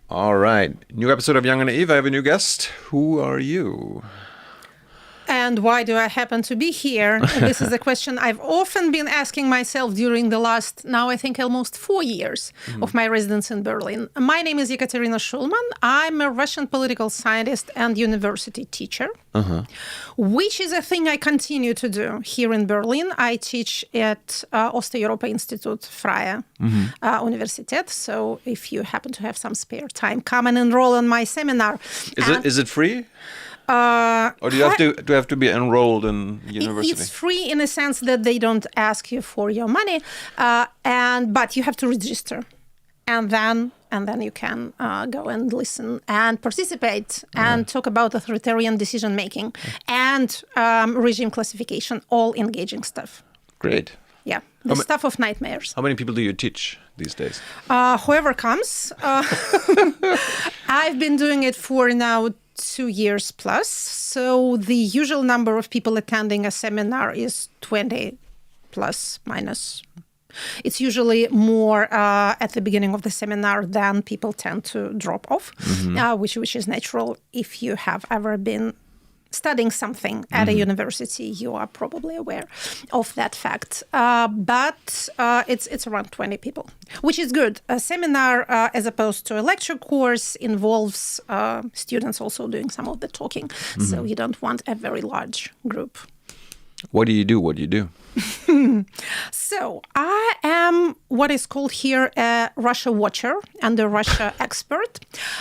All right. New episode of Jung Naiv. I have a new guest. Who are you? And why do I happen to be here? This is a question I've often been asking myself during the last, now I think almost 4 years of my residence in Berlin. My name is Jekaterina Schulmann. I'm a Russian political scientist and university teacher, which is a thing I continue to do here in Berlin. I teach at Osteuropa Institute Freie Universität. So if you happen to have some spare time, come and enroll in my seminar. Is it free? Or do you have to be enrolled in university? It's free in a sense that they don't ask you for your money, but you have to register, and then you can go and listen and participate and talk about authoritarian decision making and regime classification, all engaging stuff. Great. Yeah, the stuff of nightmares. How many people do you teach these days? Whoever comes. I've been doing it for now 2 years plus. So the usual number of people attending a seminar is 20 plus minus. It's usually more at the beginning of the seminar than people tend to drop off, which is natural. If you have ever been studying something at a university, you are probably aware of that fact. But it's around 20 people, which is good. A seminar, as opposed to a lecture course, involves students also doing some of the talking. So you don't want a very large group. What do you do? So I am what is called here a Russia watcher and a Russia expert.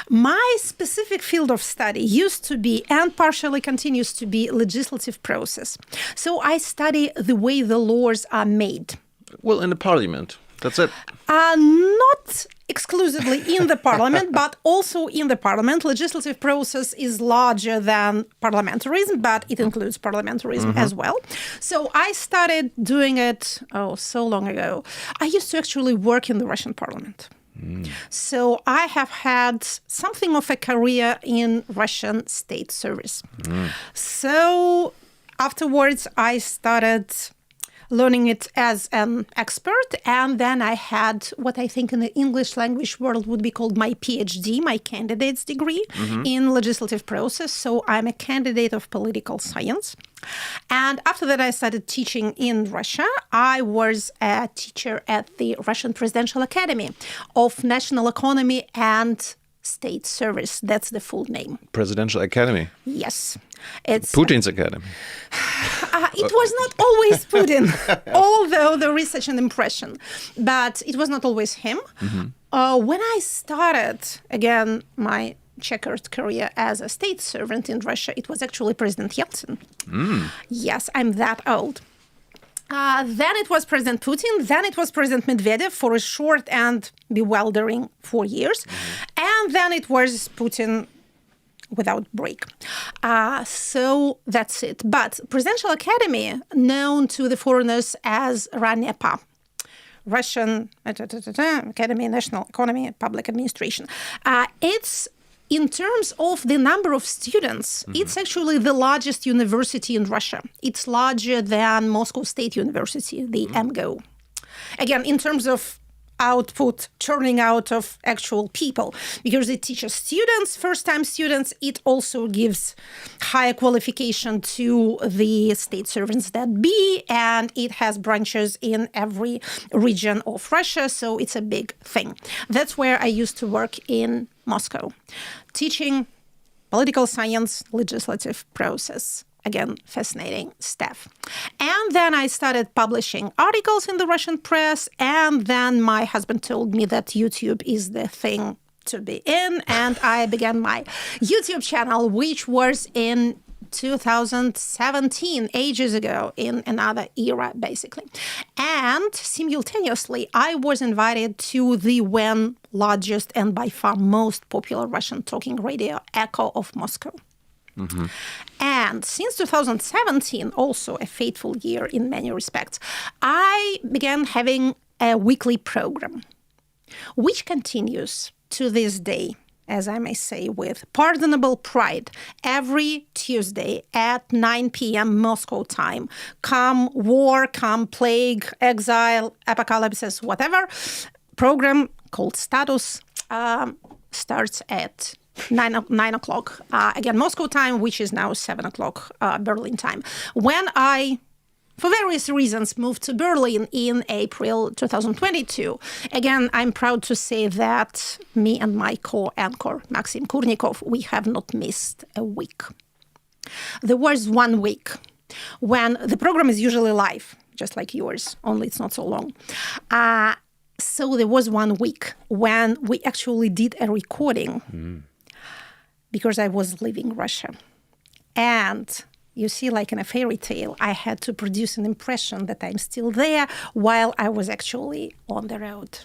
My specific field of study used to be and partially continues to be legislative process. So I study the way the laws are made. Well, in the parliament. That's it. Not exclusively in the parliament, but also in the parliament. Legislative process is larger than parliamentarism, but it includes parliamentarism as well. So I started doing it, so long ago. I used to actually work in the Russian parliament. So I have had something of a career in Russian state service. So afterwards, I started learning it as an expert, and then I had what I think in the English language world would be called my PhD, my candidate's degree in legislative process. So I'm a candidate of political science. And after that, I started teaching in Russia. I was a teacher at the Russian Presidential Academy of National Economy and State Service. That's the full name. Presidential Academy? Yes. It's Putin's Academy. It was not always Putin, although there is such an impression. But it was not always him. When I started, again, my checkered career as a state servant in Russia, it was actually President Yeltsin. Yes, I'm that old. Then it was President Putin. Then it was President Medvedev for a short and bewildering 4 years. And then it was Putin without break. So that's it. But Presidential Academy, known to the foreigners as RANEPA, Russian Academy, National Economy, Public Administration. It's in terms of the number of students, it's actually the largest university in Russia. It's larger than Moscow State University, the MGO. Again, in terms of output, churning out of actual people, because it teaches students, first-time students. It also gives higher qualification to the state servants that be, and it has branches in every region of Russia, so it's a big thing. That's where I used to work in Moscow, teaching political science, legislative process. Again, fascinating stuff. And then I started publishing articles in the Russian press, and then my husband told me that YouTube is the thing to be in, and I began my YouTube channel, which was in 2017, ages ago, in another era, basically. And simultaneously, I was invited to the then largest and by far most popular Russian talking radio, Echo of Moscow. And since 2017, also a fateful year in many respects, I began having a weekly program, which continues to this day, as I may say, with pardonable pride, every Tuesday at 9 p.m. Moscow time. Come war, come plague, exile, apocalypse, whatever. Program called Status starts at 9 o'clock. Again, Moscow time, which is now 7 o'clock Berlin time. When I, for various reasons, moved to Berlin in April 2022, again, I'm proud to say that me and my co-anchor, Maxim Kurnikov, we have not missed a week. There was 1 week when the program is usually live, just like yours, only it's not so long. So there was 1 week when we actually did a recording because I was leaving Russia. And you see, like in a fairy tale, I had to produce an impression that I'm still there while I was actually on the road.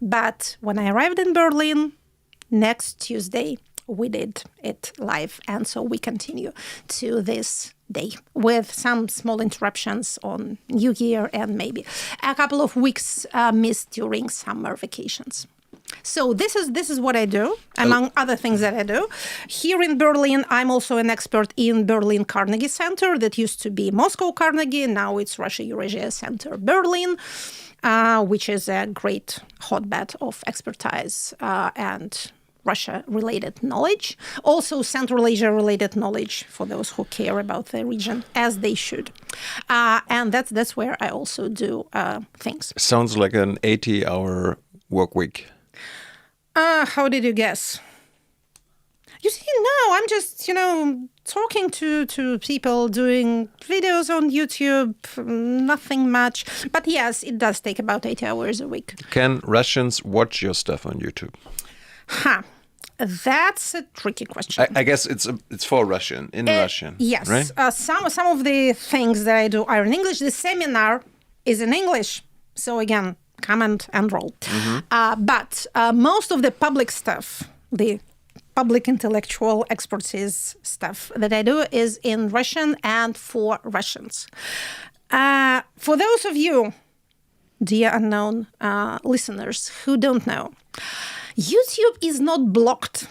But when I arrived in Berlin, next Tuesday, we did it live. And so we continue to this day with some small interruptions on New Year and maybe a couple of weeks missed during summer vacations. So this is what I do, among other things that I do. Here in Berlin, I'm also an expert in Berlin Carnegie Center that used to be Moscow Carnegie. Now it's Russia Eurasia Center Berlin, which is a great hotbed of expertise and Russia-related knowledge. Also Central Asia-related knowledge for those who care about the region, as they should. And that's where I also do things. Sounds like an 80-hour work week. How did you guess? You see, no, I'm just, talking to people, doing videos on YouTube, nothing much. But yes, it does take about 80 hours a week. Can Russians watch your stuff on YouTube? That's a tricky question. I guess it's for Russian, Russian. Yes. Right? Some of the things that I do are in English. The seminar is in English. So again, comment and roll. But most of the public stuff, the public intellectual expertise stuff that I do is in Russian and for Russians. For those of you, dear unknown listeners who don't know, YouTube is not blocked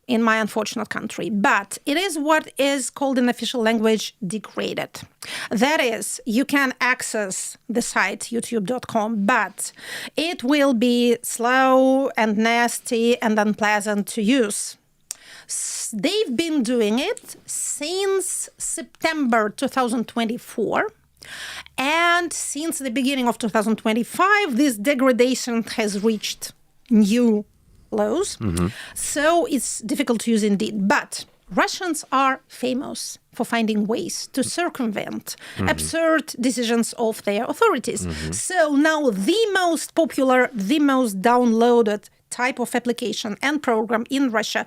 in my unfortunate country, but it is what is called in official language degraded. That is, you can access the site youtube.com, but it will be slow and nasty and unpleasant to use. They've been doing it since September 2024. And since the beginning of 2025, this degradation has reached new lows. So it's difficult to use indeed. But Russians are famous for finding ways to circumvent absurd decisions of their authorities. So now the most popular, the most downloaded type of application and program in Russia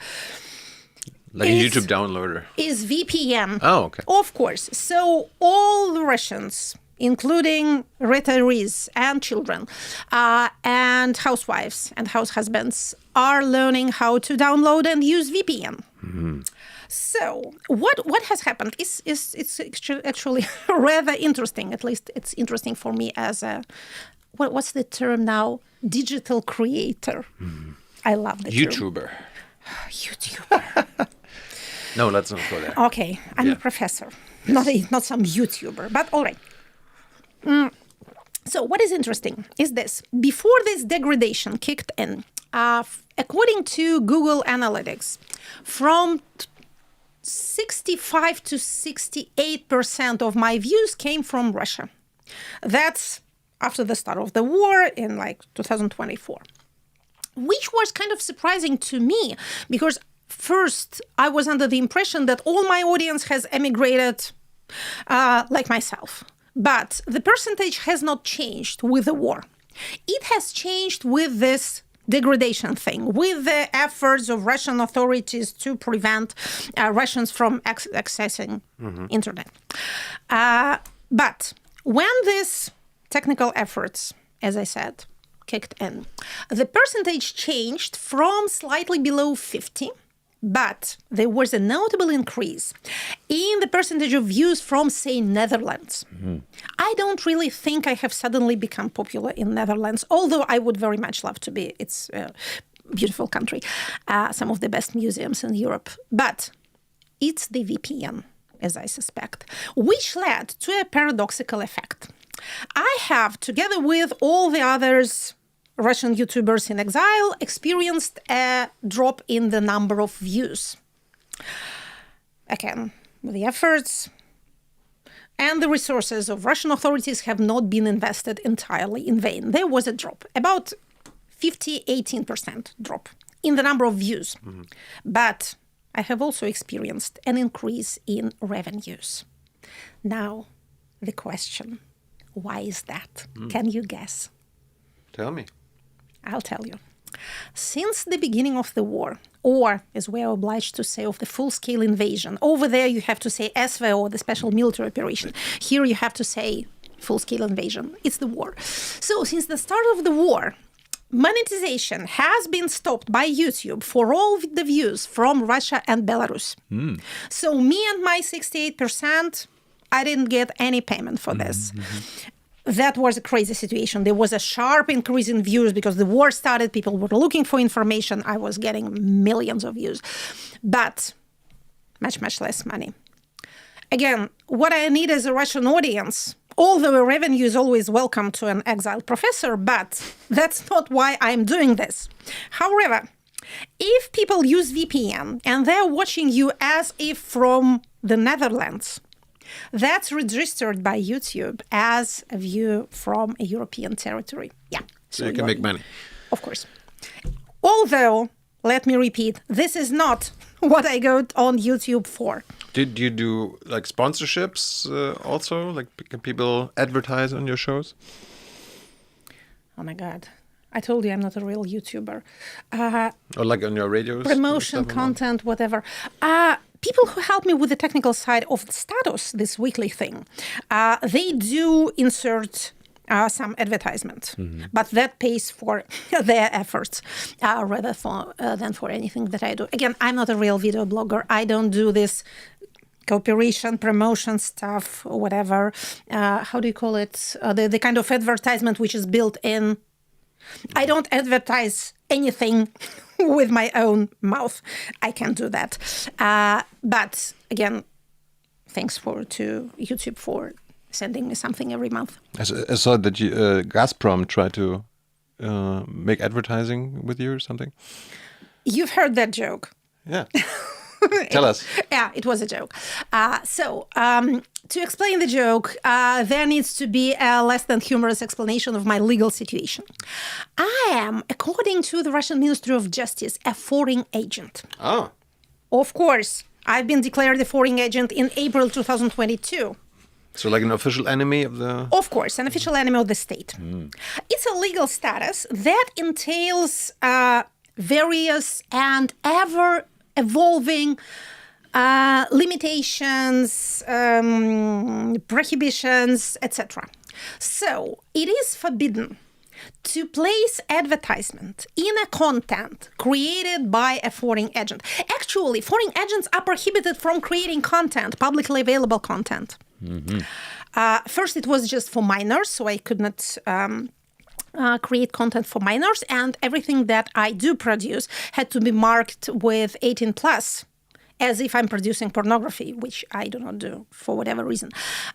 like a YouTube downloader is VPN. Oh, okay. Of course. So all the Russians, including retirees and children and housewives and house husbands, are learning how to download and use VPN. So what has happened is it's actually rather interesting. At least it's interesting for me as a, what's the term now? Digital creator. I love the YouTuber. Term. YouTuber. No, let's not go there. Okay, I'm a professor, not some YouTuber, but all right. So what is interesting is this. Before this degradation kicked in, according to Google Analytics, from 65 to 68% of my views came from Russia. That's after the start of the war in 2024, which was kind of surprising to me because first, I was under the impression that all my audience has emigrated like myself. But the percentage has not changed with the war. It has changed with this degradation thing, with the efforts of Russian authorities to prevent Russians from accessing internet. But when these technical efforts, as I said, kicked in, the percentage changed from slightly below 50%. But there was a notable increase in the percentage of views from, say, Netherlands. I don't really think I have suddenly become popular in Netherlands, although I would very much love to be. It's a beautiful country, some of the best museums in Europe. But it's the VPN, as I suspect, which led to a paradoxical effect. I have, together with all the others Russian YouTubers in exile experienced a drop in the number of views. Again, the efforts and the resources of Russian authorities have not been invested entirely in vain. There was a drop, about 18% drop in the number of views. Mm-hmm. But I have also experienced an increase in revenues. Now, the question, why is that? Can you guess? Tell me. I'll tell you. Since the beginning of the war, or as we are obliged to say, of the full-scale invasion, over there you have to say SVO, the special military operation. Here you have to say full-scale invasion. It's the war. So since the start of the war, monetization has been stopped by YouTube for all the views from Russia and Belarus. So me and my 68%, I didn't get any payment for this. That was a crazy situation. There was a sharp increase in views because the war started. People were looking for information. I was getting millions of views, but much, much less money. Again, what I need as a Russian audience, although revenue is always welcome to an exiled professor, but that's not why I'm doing this. However, if people use VPN and they're watching you as if from the Netherlands, that's registered by YouTube as a view from a European territory. Yeah. So you can make money. Of course. Although, let me repeat, this is not what I go on YouTube for. Did you do like sponsorships also? Like can people advertise on your shows? Oh my God. I told you I'm not a real YouTuber. Or like on your radios? Promotion, content, whatever. People who help me with the technical side of the status, this weekly thing, they do insert some advertisement, but that pays for their efforts rather than for anything that I do. Again, I'm not a real video blogger. I don't do this cooperation, promotion stuff, or whatever. How do you call it? The kind of advertisement which is built in. I don't advertise anything with my own mouth. I can't do that. But again, thanks to YouTube for sending me something every month. I saw that Gazprom tried to make advertising with you or something. You've heard that joke. Yeah. Tell us. Yeah, it was a joke. To explain the joke, there needs to be a less than humorous explanation of my legal situation. I am, according to the Russian Ministry of Justice, a foreign agent. Oh. Of course. I've been declared a foreign agent in April 2022. So like an official enemy of the... Of course, an official enemy of the state. It's a legal status that entails various and ever-evolving limitations, prohibitions, etc. So it is forbidden to place advertisement in a content created by a foreign agent. Actually, foreign agents are prohibited from creating content, publicly available content. First, it was just for minors, so I could not create content for minors, and everything that I do produce had to be marked with 18 plus, as if I'm producing pornography, which I do not do for whatever reason.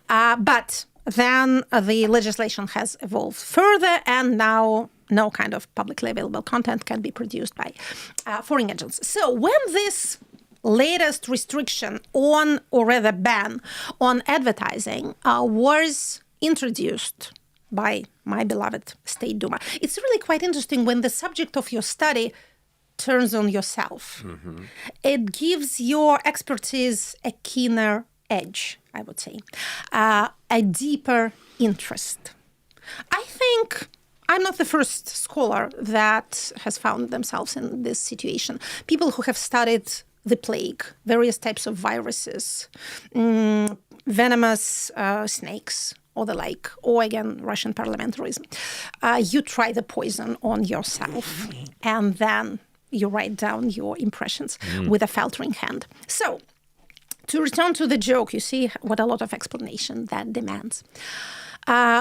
But then the legislation has evolved further, and now no kind of publicly available content can be produced by foreign agents. So when this latest restriction on, or rather ban on advertising was introduced by my beloved State Duma, it's really quite interesting when the subject of your study turns on yourself. It gives your expertise a keener edge, I would say, a deeper interest. I think I'm not the first scholar that has found themselves in this situation. People who have studied the plague, various types of viruses, venomous snakes, or the like, or again, Russian parliamentarism. You try the poison on yourself, and then you write down your impressions with a faltering hand. So, to return to the joke, you see what a lot of explanation that demands.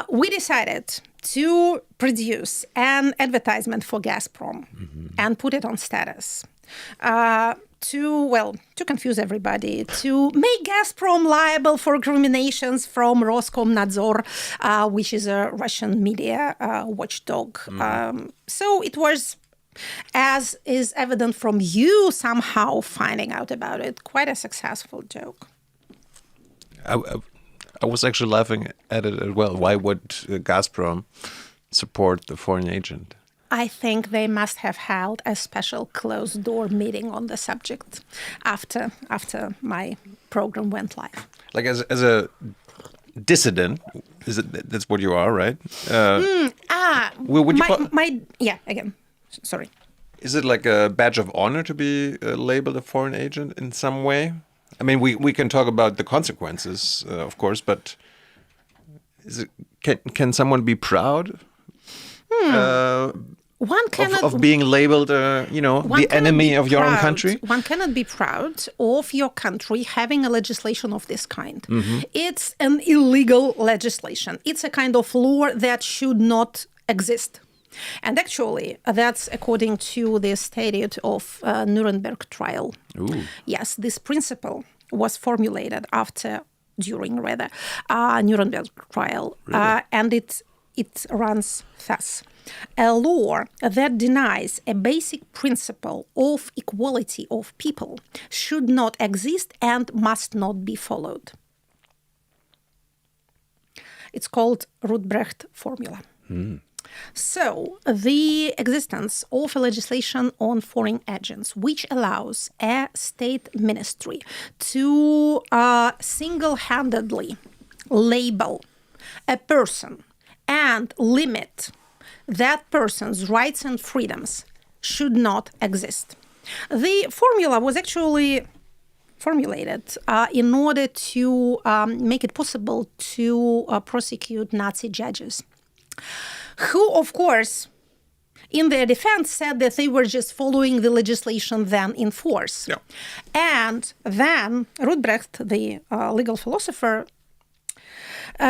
We decided to produce an advertisement for Gazprom and put it on status to confuse everybody, to make Gazprom liable for recriminations from Roskomnadzor, which is a Russian media watchdog. So it was, as is evident from you somehow finding out about it, quite a successful joke. I was actually laughing at it as well. Why would Gazprom support the foreign agent? I think they must have held a special closed-door meeting on the subject after my program went live. Like as a dissident, that's what you are, right? Sorry. Is it like a badge of honor to be labeled a foreign agent in some way? I mean, we can talk about the consequences, of course, but can someone be proud? One cannot of being labeled, the enemy of your own country? One cannot be proud of your country having a legislation of this kind. It's an illegal legislation. It's a kind of law that should not exist. And actually, that's according to the statute of Nuremberg trial. Ooh. Yes, this principle was formulated during Nuremberg trial. Really? And it runs thus. A law that denies a basic principle of equality of people should not exist and must not be followed. It's called Rudbrecht formula. So, the existence of a legislation on foreign agents, which allows a state ministry to single-handedly label a person and limit that person's rights and freedoms, should not exist. The formula was actually formulated in order to make it possible to prosecute Nazi judges, who, of course, in their defense, said that they were just following the legislation then in force. Yeah. And then Rudbrecht, the legal philosopher,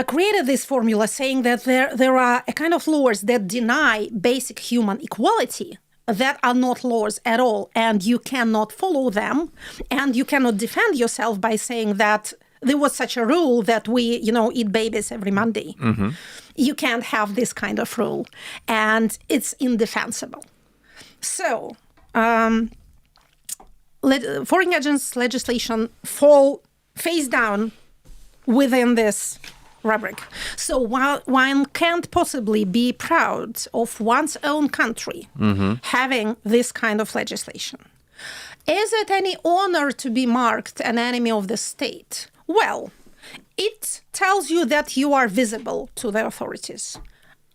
created this formula saying that there are a kind of laws that deny basic human equality that are not laws at all, and you cannot follow them, and you cannot defend yourself by saying that there was such a rule that we, eat babies every Monday. You can't have this kind of rule, and it's indefensible. So, foreign agents legislation fall face down within this rubric. So while one can't possibly be proud of one's own country having this kind of legislation, is it any honor to be marked an enemy of the state? Well, it tells you that you are visible to the authorities.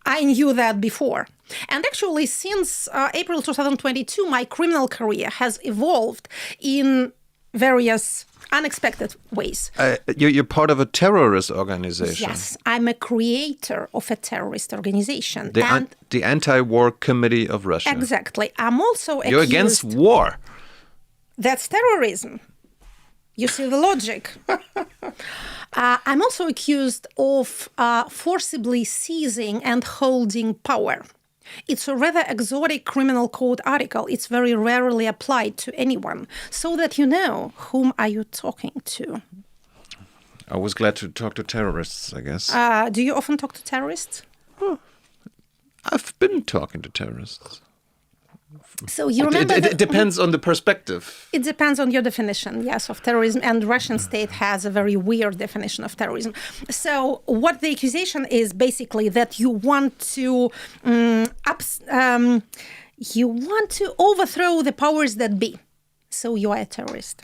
I knew that before. And actually, since April 2022, my criminal career has evolved in various unexpected ways. You're part of a terrorist organization. Yes, I'm a creator of a terrorist organization. The Anti-War Committee of Russia. Exactly. I'm also accused... You're against war. That's terrorism. You see the logic. I'm also accused of forcibly seizing and holding power. It's a rather exotic criminal code article. It's very rarely applied to anyone. So that you know, whom are you talking to? I was glad to talk to terrorists, I guess. Do you often talk to terrorists? I've been talking to terrorists. So you remember... It depends on the perspective. It depends on your definition, yes, of terrorism. And the Russian state has a very weird definition of terrorism. So what the accusation is basically that you want to overthrow the powers that be. So you are a terrorist.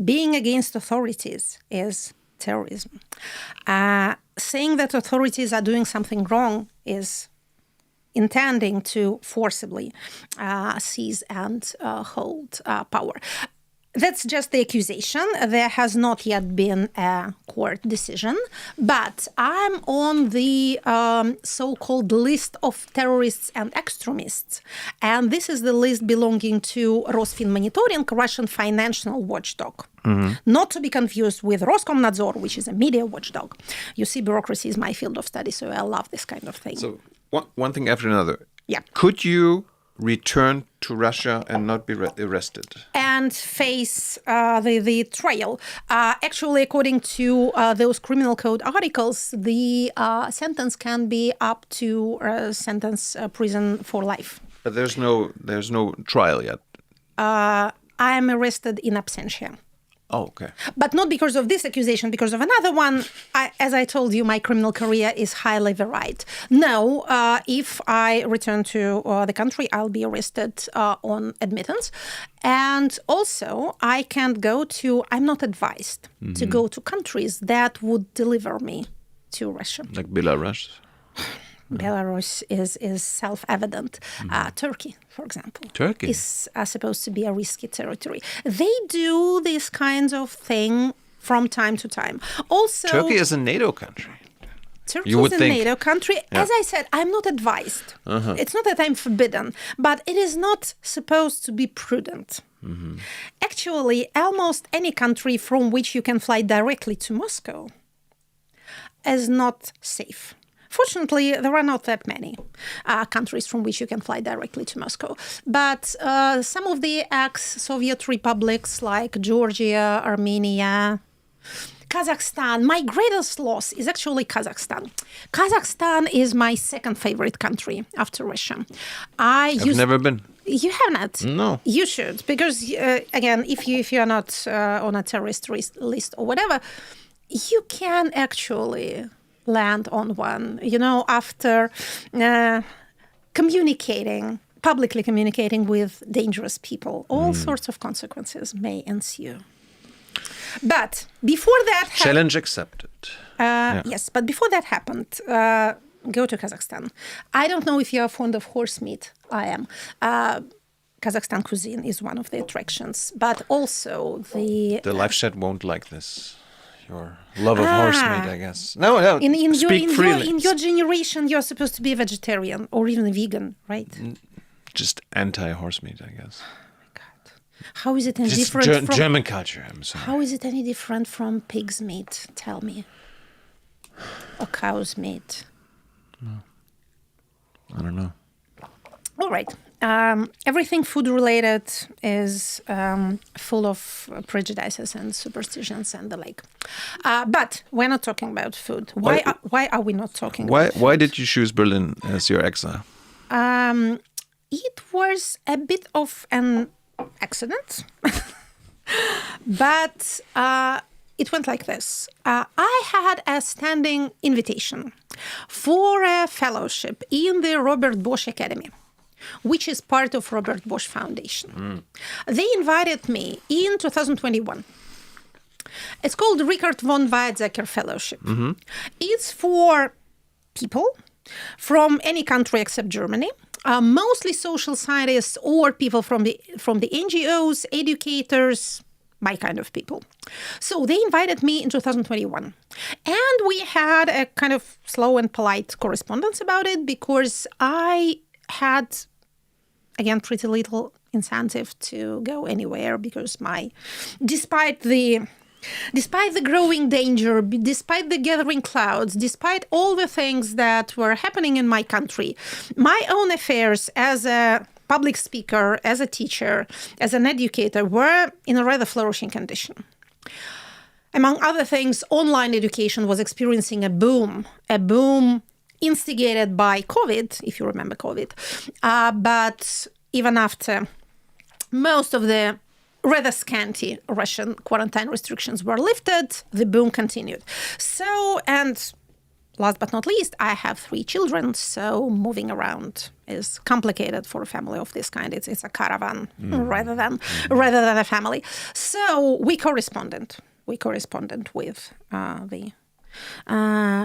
Being against authorities is terrorism. Saying that authorities are doing something wrong is intending to forcibly seize and hold power. That's just the accusation. There has not yet been a court decision, but I'm on the so-called list of terrorists and extremists. And this is the list belonging to Rosfinmonitoring, Russian financial watchdog. Not to be confused with Roskomnadzor, which is a media watchdog. You see, bureaucracy is my field of study, so I love this kind of thing. So one thing after another. Yeah. Could you return to Russia and not be arrested. And face the trial. Actually, according to those criminal code articles, the sentence can be up to prison for life. But there's no trial yet. I am arrested in absentia. Oh, okay. But not because of this accusation, because of another one. As I told you, my criminal career is highly varied. No, if I return to the country, I'll be arrested on admittance. And also, I can't go to, I'm not advised to go to countries that would deliver me to Russia. Like Belarus? Belarus is self-evident. Turkey, for example, Turkey is supposed to be a risky territory. They do this kinds of thing from time to time. Also, Turkey is a NATO country. Turkey is a NATO country. Yeah. As I said, I'm not advised. It's not that I'm forbidden, but it is not supposed to be prudent. Actually, almost any country from which you can fly directly to Moscow is not safe. Fortunately, there are not that many countries from which you can fly directly to Moscow. But some of the ex-Soviet republics like Georgia, Armenia, Kazakhstan. My greatest loss is actually Kazakhstan. Kazakhstan is my second favorite country after Russia. I've never been. You have not? No. You should, because again, if you are not on a terrorist list or whatever, you can actually land on one, after publicly communicating with dangerous people. All sorts of consequences may ensue. But before that... Challenge accepted. Yes, but before that happened, go to Kazakhstan. I don't know if you are fond of horse meat. I am. Kazakhstan cuisine is one of the attractions, but also the... The live chat won't like this. Your love of horse meat, I guess. No. Speak freely. In your generation, you're supposed to be a vegetarian or even a vegan, right? Just anti-horse meat, I guess. Oh my God. How is it any different from... German culture, I'm sorry. How is it any different from pig's meat? Tell me. Or cow's meat? No. I don't know. All right. Everything food-related is full of prejudices and superstitions and the like. But we're not talking about food. Why are we not talking about food? Why did you choose Berlin as your exile? It was a bit of an accident. But it went like this. I had a standing invitation for a fellowship in the Robert Bosch Academy, which is part of Robert Bosch Foundation. They invited me in 2021. It's called Richard von Weizsäcker Fellowship. It's for people from any country except Germany, mostly social scientists or people from the NGOs, educators, my kind of people. So they invited me in 2021. And we had a kind of slow and polite correspondence about it because I had, again, pretty little incentive to go anywhere because despite the growing danger, despite the gathering clouds, despite all the things that were happening in my country, my own affairs as a public speaker, as a teacher, as an educator were in a rather flourishing condition. Among other things, online education was experiencing a boom instigated by COVID, if you remember COVID. But even after most of the rather scanty Russian quarantine restrictions were lifted, the boom continued. So, and last but not least, I have 3 children, so moving around is complicated for a family of this kind. It's a caravan rather than a family. So we corresponded with the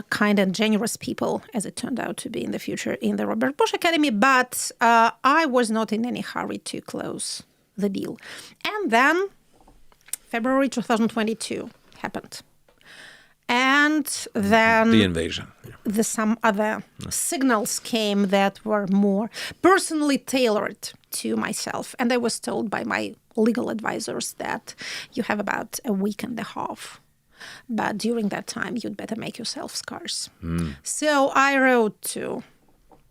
kind and generous people, as it turned out to be in the future in the Robert Bosch Academy, but I was not in any hurry to close the deal. And then February 2022 happened. And then the invasion. Some other signals came that were more personally tailored to myself. And I was told by my legal advisors that you have about a week and a half. But during that time, you'd better make yourself scarce. So I wrote to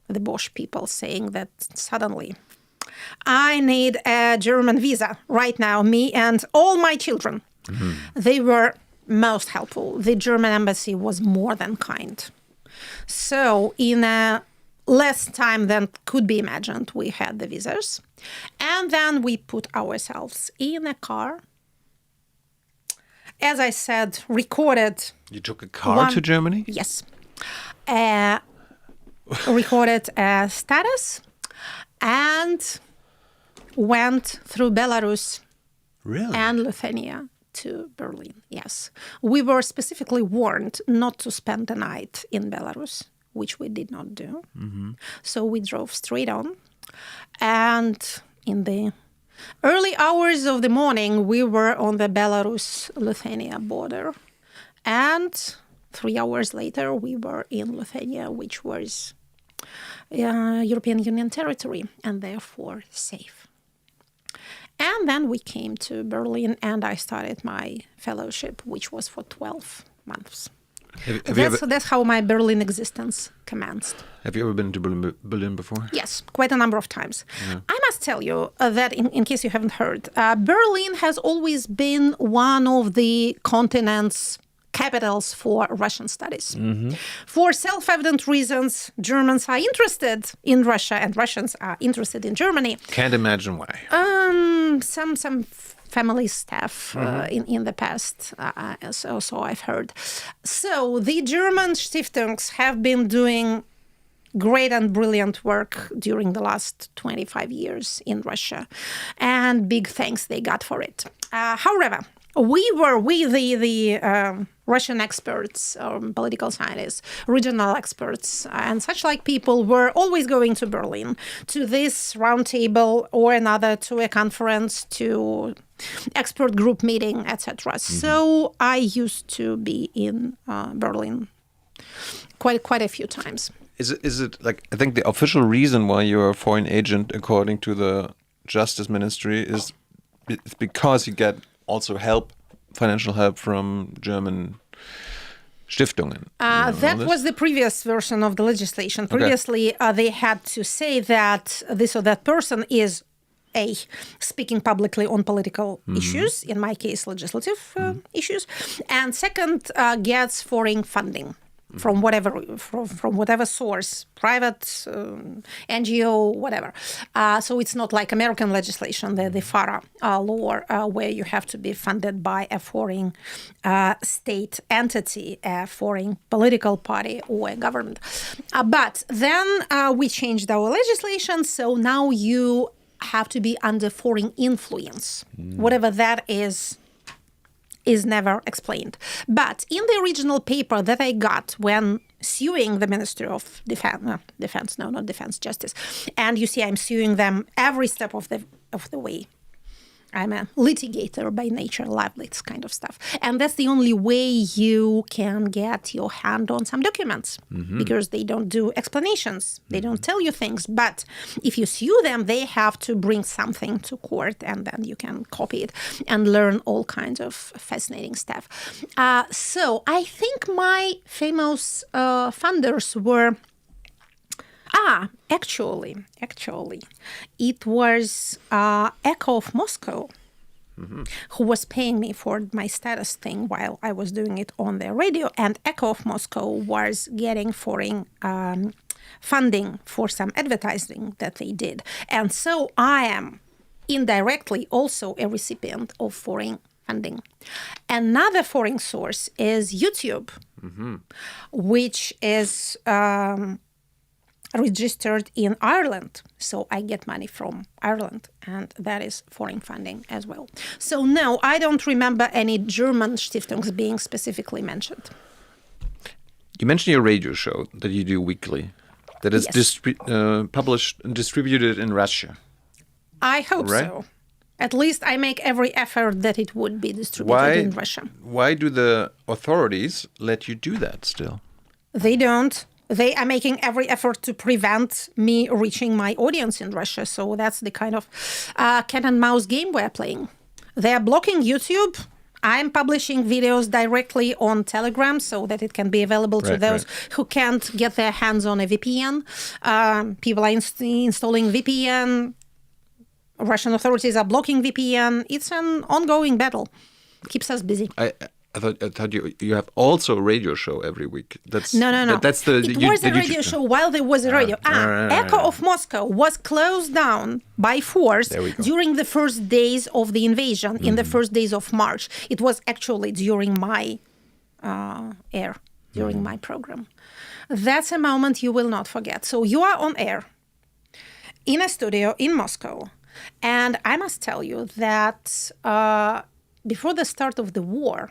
the Bosch people saying that suddenly I need a German visa right now, me and all my children. They were most helpful. The German embassy was more than kind. So in a less time than could be imagined, we had the visas. And then we put ourselves in a car. As I said, recorded. You took a car to Germany? Yes. Recorded a status and went through Belarus and Lithuania to Berlin. Yes. We were specifically warned not to spend the night in Belarus, which we did not do. So we drove straight on. And in the early hours of the morning, we were on the Belarus-Lithuania border. And 3 hours later, we were in Lithuania, which was European Union territory and therefore safe. And then we came to Berlin and I started my fellowship, which was for 12 months. That's how my Berlin existence commenced. Have you ever been to Berlin before? Yes, quite a number of times. Yeah. I must tell you that, in case you haven't heard, Berlin has always been one of the continent's capitals for Russian studies. For self-evident reasons, Germans are interested in Russia and Russians are interested in Germany. Can't imagine why. Some family stuff in the past, so I've heard. So the German Stiftungen have been doing great and brilliant work during the last 25 years in Russia, and big thanks they got for it. However, the Russian experts, political scientists, regional experts, and such like people were always going to Berlin to this roundtable or another, to a conference, to expert group meeting, etc. So I used to be in Berlin quite a few times. Is it like, I think the official reason why you're a foreign agent, according to the Justice Ministry, is it's because you get also financial help from German Stiftungen. That was the previous version of the legislation. Previously, they had to say that this or that person is speaking publicly on political issues, in my case, legislative issues, and second, gets foreign funding. From whatever source, private, NGO, whatever. So it's not like American legislation, the FARA law, where you have to be funded by a foreign state entity, a foreign political party or a government. But then we changed our legislation, so now you have to be under foreign influence, whatever that is never explained. But in the original paper that I got when suing the Ministry of Justice, and you see I'm suing them every step of the way. I'm a litigator by nature, love this kind of stuff. And that's the only way you can get your hand on some documents, because they don't do explanations. They don't tell you things. But if you sue them, they have to bring something to court, and then you can copy it and learn all kinds of fascinating stuff. So I think my famous funders were... Actually, it was Echo of Moscow who was paying me for my status thing while I was doing it on their radio. And Echo of Moscow was getting foreign funding for some advertising that they did. And so I am indirectly also a recipient of foreign funding. Another foreign source is YouTube, which is... registered in Ireland. So I get money from Ireland, and that is foreign funding as well. So no, I don't remember any German Stiftungen being specifically mentioned. You mentioned your radio show that you do weekly, that is published and distributed in Russia. I hope so. At least I make every effort that it would be distributed in Russia. Why do the authorities let you do that still? They don't. They are making every effort to prevent me reaching my audience in Russia. So that's the kind of cat and mouse game we're playing. They are blocking YouTube. I'm publishing videos directly on Telegram so that it can be available to those who can't get their hands on a VPN. People are installing VPN Russian authorities are blocking VPN. It's an ongoing battle. Keeps us busy. I thought you have also a radio show every week. No. That's the It was a radio show while there was a radio. Echo of Moscow was closed down by force during the first days of the invasion, in the first days of March. It was actually during my air, during my program. That's a moment you will not forget. So you are on air in a studio in Moscow. And I must tell you that before the start of the war,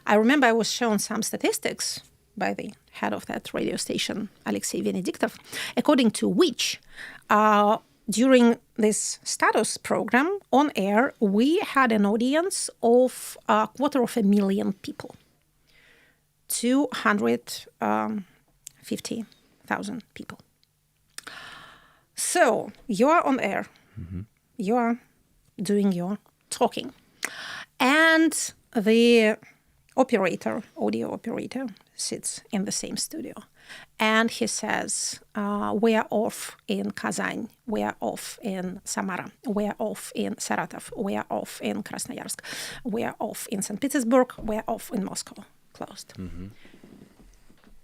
I remember I was shown some statistics by the head of that radio station, Alexei Venediktov, according to which during this status program on air, we had an audience of 250,000 people, 250,000 people. So you are on air, you are doing your talking, and the audio operator, sits in the same studio. And he says, we are off in Kazan, we are off in Samara, we are off in Saratov, we are off in Krasnoyarsk, we are off in St. Petersburg, we are off in Moscow, closed.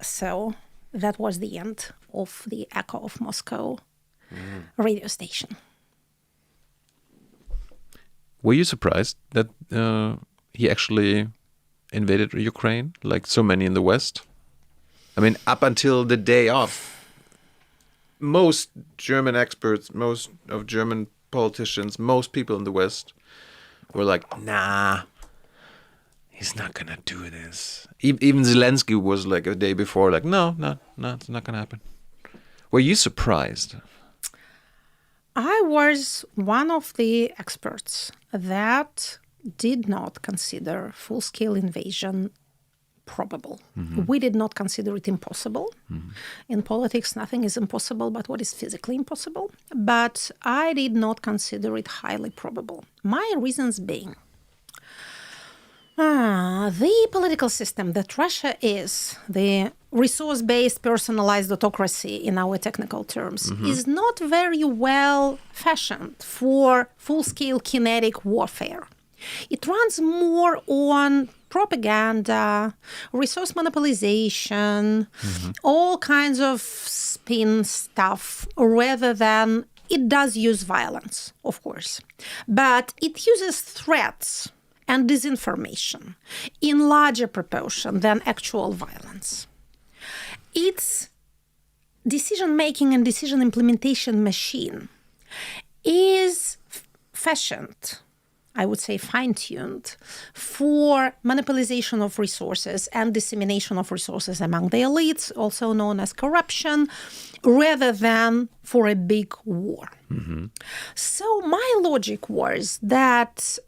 So that was the end of the Echo of Moscow radio station. Were you surprised that he actually invaded Ukraine, like so many in the West? I mean, up until the day of, most German experts, most of German politicians, most people in the West were like, nah, he's not going to do this. Even Zelensky was like a day before, like, no, it's not going to happen. Were you surprised? I was one of the experts that did not consider full-scale invasion probable. We did not consider it impossible. In politics, nothing is impossible but what is physically impossible. But I did not consider it highly probable. My reasons being, the political system that Russia is, the resource-based personalized autocracy in our technical terms, is not very well fashioned for full-scale kinetic warfare. It runs more on propaganda, resource monopolization, all kinds of spin stuff, rather than it does use violence, of course. But it uses threats and disinformation in larger proportion than actual violence. Its decision-making and decision implementation machine is fashioned, I would say fine-tuned, for monopolization of resources and dissemination of resources among the elites, also known as corruption, rather than for a big war. So my logic was that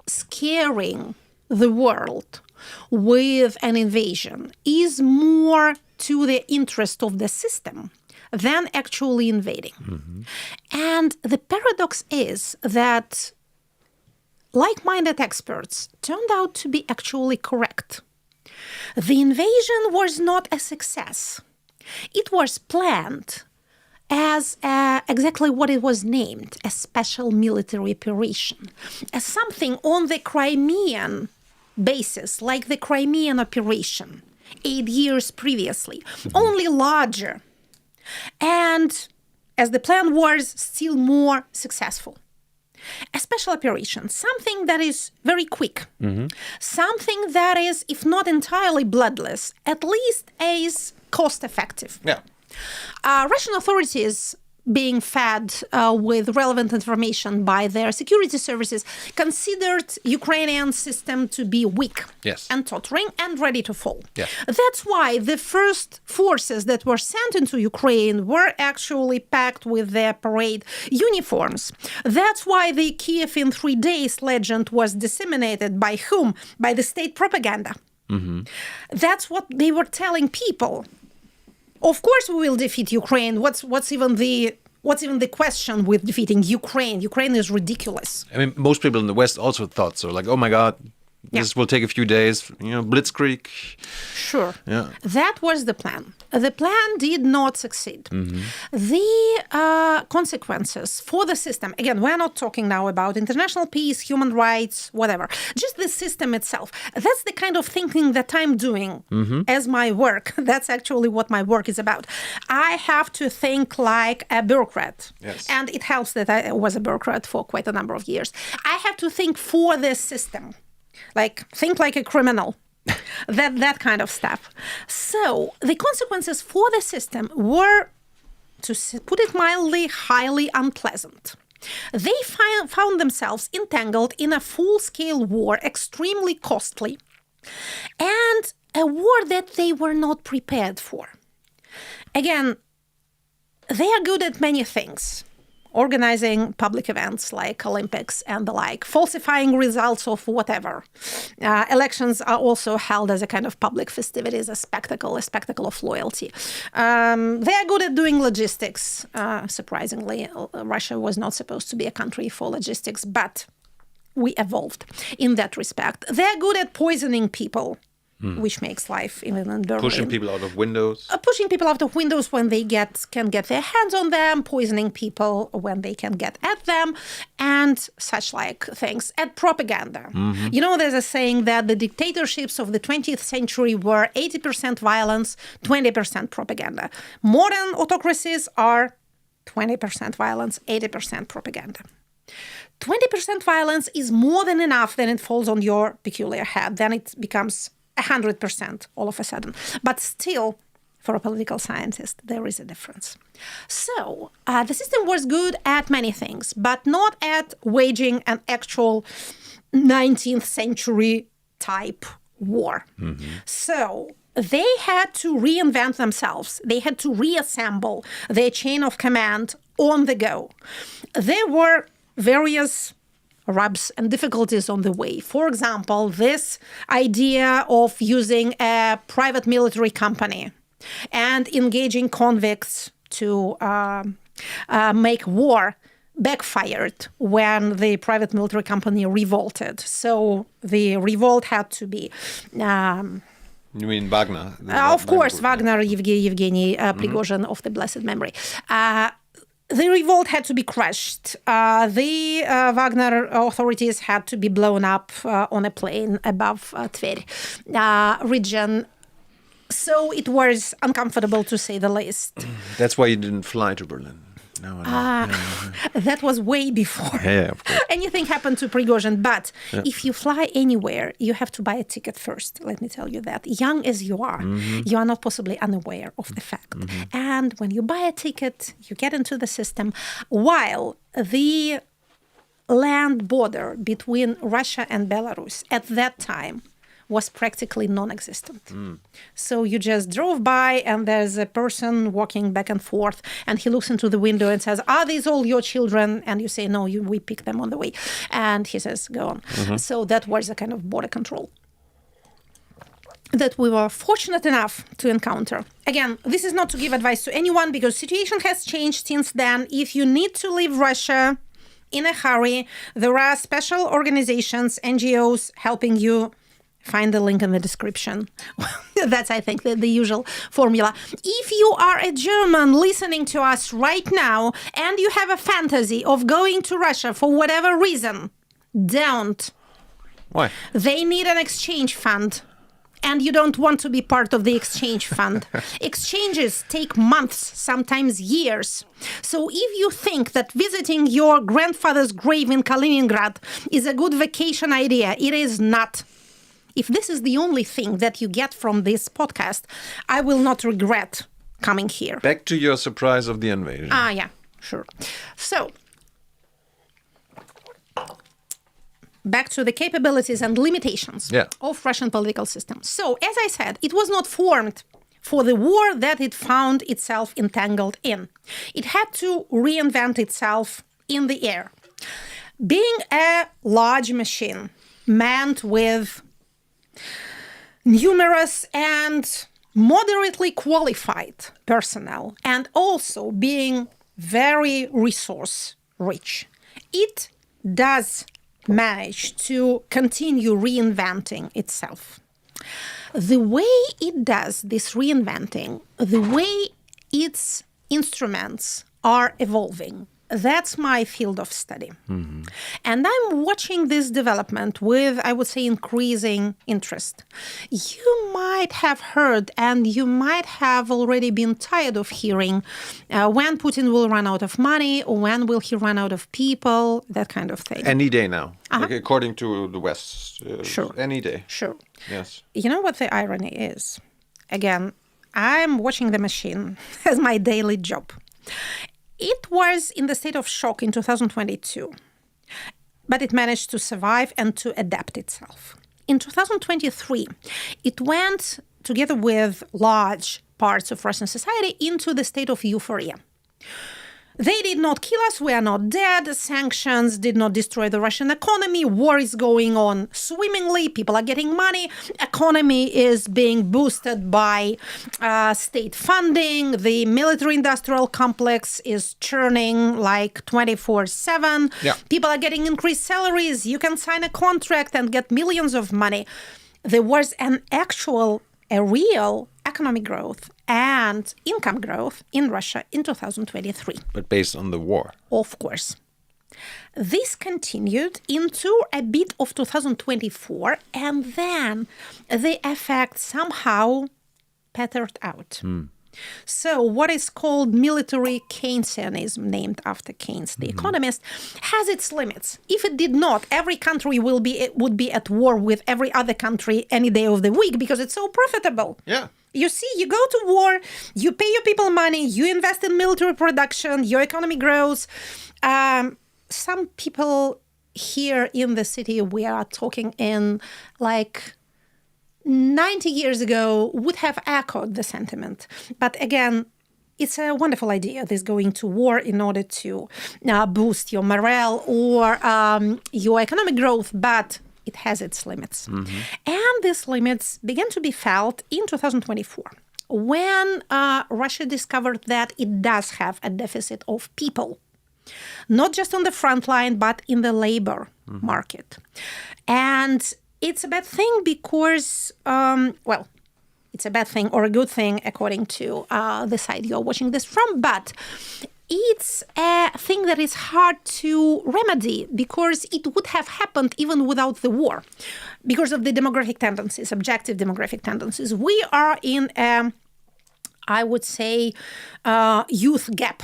scaring the world with an invasion is more to the interest of the system than actually invading. And the paradox is that like-minded experts turned out to be actually correct. The invasion was not a success. It was planned as exactly what it was named, a special military operation, as something on the Crimean basis, like the Crimean operation 8 years previously, only larger. And as the plan was, still more successful. A special operation, something that is very quick, something that is, if not entirely bloodless, at least is cost-effective. Yeah. Russian authorities, being fed with relevant information by their security services, considered Ukrainian system to be weak and tottering and ready to fall. That's why the first forces that were sent into Ukraine were actually packed with their parade uniforms. That's why the Kiev in 3 days legend was disseminated by whom? By the state propaganda. That's what they were telling people. Of course, we will defeat Ukraine. What's even the question with defeating Ukraine? Ukraine is ridiculous. I mean, most people in the West also thought so. Like, oh my God, This will take a few days, blitzkrieg. Sure. Yeah. That was the plan. The plan did not succeed. The consequences for the system, again, we're not talking now about international peace, human rights, whatever, just the system itself. That's the kind of thinking that I'm doing as my work. That's actually what my work is about. I have to think like a bureaucrat. Yes. And it helps that I was a bureaucrat for quite a number of years. I have to think for this system. Think like a criminal, that kind of stuff. So the consequences for the system were, to put it mildly, highly unpleasant. They found themselves entangled in a full-scale war, extremely costly, and a war that they were not prepared for. Again, they are good at many things. Organizing public events like Olympics and the like, falsifying results of whatever. Elections are also held as a kind of public festivities, a spectacle of loyalty. They are good at doing logistics. Surprisingly, Russia was not supposed to be a country for logistics, but we evolved in that respect. They're good at poisoning people. Which makes life even in Berlin. Pushing people out of windows. Pushing people out of windows when they can get their hands on them, poisoning people when they can get at them, and such like things. At propaganda. There's a saying that the dictatorships of the 20th century were 80% violence, 20% propaganda. Modern autocracies are 20% violence, 80% propaganda. 20% violence is more than enough, then it falls on your peculiar head. Then it becomes 100% all of a sudden. But still, for a political scientist, there is a difference. So the system was good at many things, but not at waging an actual 19th century type war. So they had to reinvent themselves. They had to reassemble their chain of command on the go. There were various rubs and difficulties on the way. For example, this idea of using a private military company and engaging convicts to make war backfired when the private military company revolted. So the revolt had to be... You mean Wagner? Of course, Wagner, Yevgeny Prigozhin of the blessed memory. The revolt had to be crushed. The Wagner authorities had to be blown up on a plane above Tver region. So it was uncomfortable, to say the least. That's why you didn't fly to Berlin. No, that was way before. Yeah, of course. Anything happened to Prigozhin. But if you fly anywhere, you have to buy a ticket first. Let me tell you that. Young as you are not possibly unaware of the fact. And when you buy a ticket, you get into the system, while the land border between Russia and Belarus at that time was practically non-existent. So you just drove by and there's a person walking back and forth and he looks into the window and says, "Are these all your children?" And you say, "No, we picked them on the way." And he says, "Go on." So that was a kind of border control that we were fortunate enough to encounter. Again, this is not to give advice to anyone because the situation has changed since then. If you need to leave Russia in a hurry, there are special organizations, NGOs helping you. Find the link in the description. That's, I think, the usual formula. If you are a German listening to us right now and you have a fantasy of going to Russia for whatever reason, don't. Why? They need an exchange fund. And you don't want to be part of the exchange fund. Exchanges take months, sometimes years. So if you think that visiting your grandfather's grave in Kaliningrad is a good vacation idea, it is not. If this is the only thing that you get from this podcast, I will not regret coming here. Back to your surprise of the invasion. Yeah, sure. So, back to the capabilities and limitations of Russian political system. So, as I said, it was not formed for the war that it found itself entangled in. It had to reinvent itself in the air. Being a large machine manned with numerous and moderately qualified personnel, and also being very resource rich, it does managed to continue reinventing itself. The way it does this reinventing, the way its instruments are evolving, that's my field of study. Mm-hmm. And I'm watching this development with, I would say, increasing interest. You might have heard, and you might have already been tired of hearing, when Putin will run out of money, or when will he run out of people, that kind of thing. Any day now, like according to the West. Sure. Any day. Sure. Yes. You know what the irony is? Again, I'm watching the machine as my daily job. It was in the state of shock in 2022, but it managed to survive and to adapt itself. In 2023, it went, together with large parts of Russian society, into the state of euphoria. They did not kill us, we are not dead, sanctions did not destroy the Russian economy, war is going on swimmingly, people are getting money, economy is being boosted by state funding, the military-industrial complex is churning like 24/7, people are getting increased salaries, you can sign a contract and get millions of money. There was a real economic growth and income growth in Russia in 2023. But based on the war. Of course. This continued into a bit of 2024, and then the effect somehow petered out. So what is called military Keynesianism, named after Keynes, the economist, has its limits. If it did not, every country would be at war with every other country any day of the week because it's so profitable. Yeah. You see, you go to war, you pay your people money, you invest in military production, your economy grows. Some people here in the city we are talking in, like 90 years ago, would have echoed the sentiment. But again, it's a wonderful idea, this going to war in order to boost your morale or your economic growth, but it has its limits. Mm-hmm. And these limits began to be felt in 2024 when Russia discovered that it does have a deficit of people, not just on the front line, but in the labor market. And it's a bad thing because, it's a bad thing or a good thing according to the side you're watching this from, but it's a thing that is hard to remedy because it would have happened even without the war because of the demographic tendencies, objective demographic tendencies. We are in a, I would say, youth gap.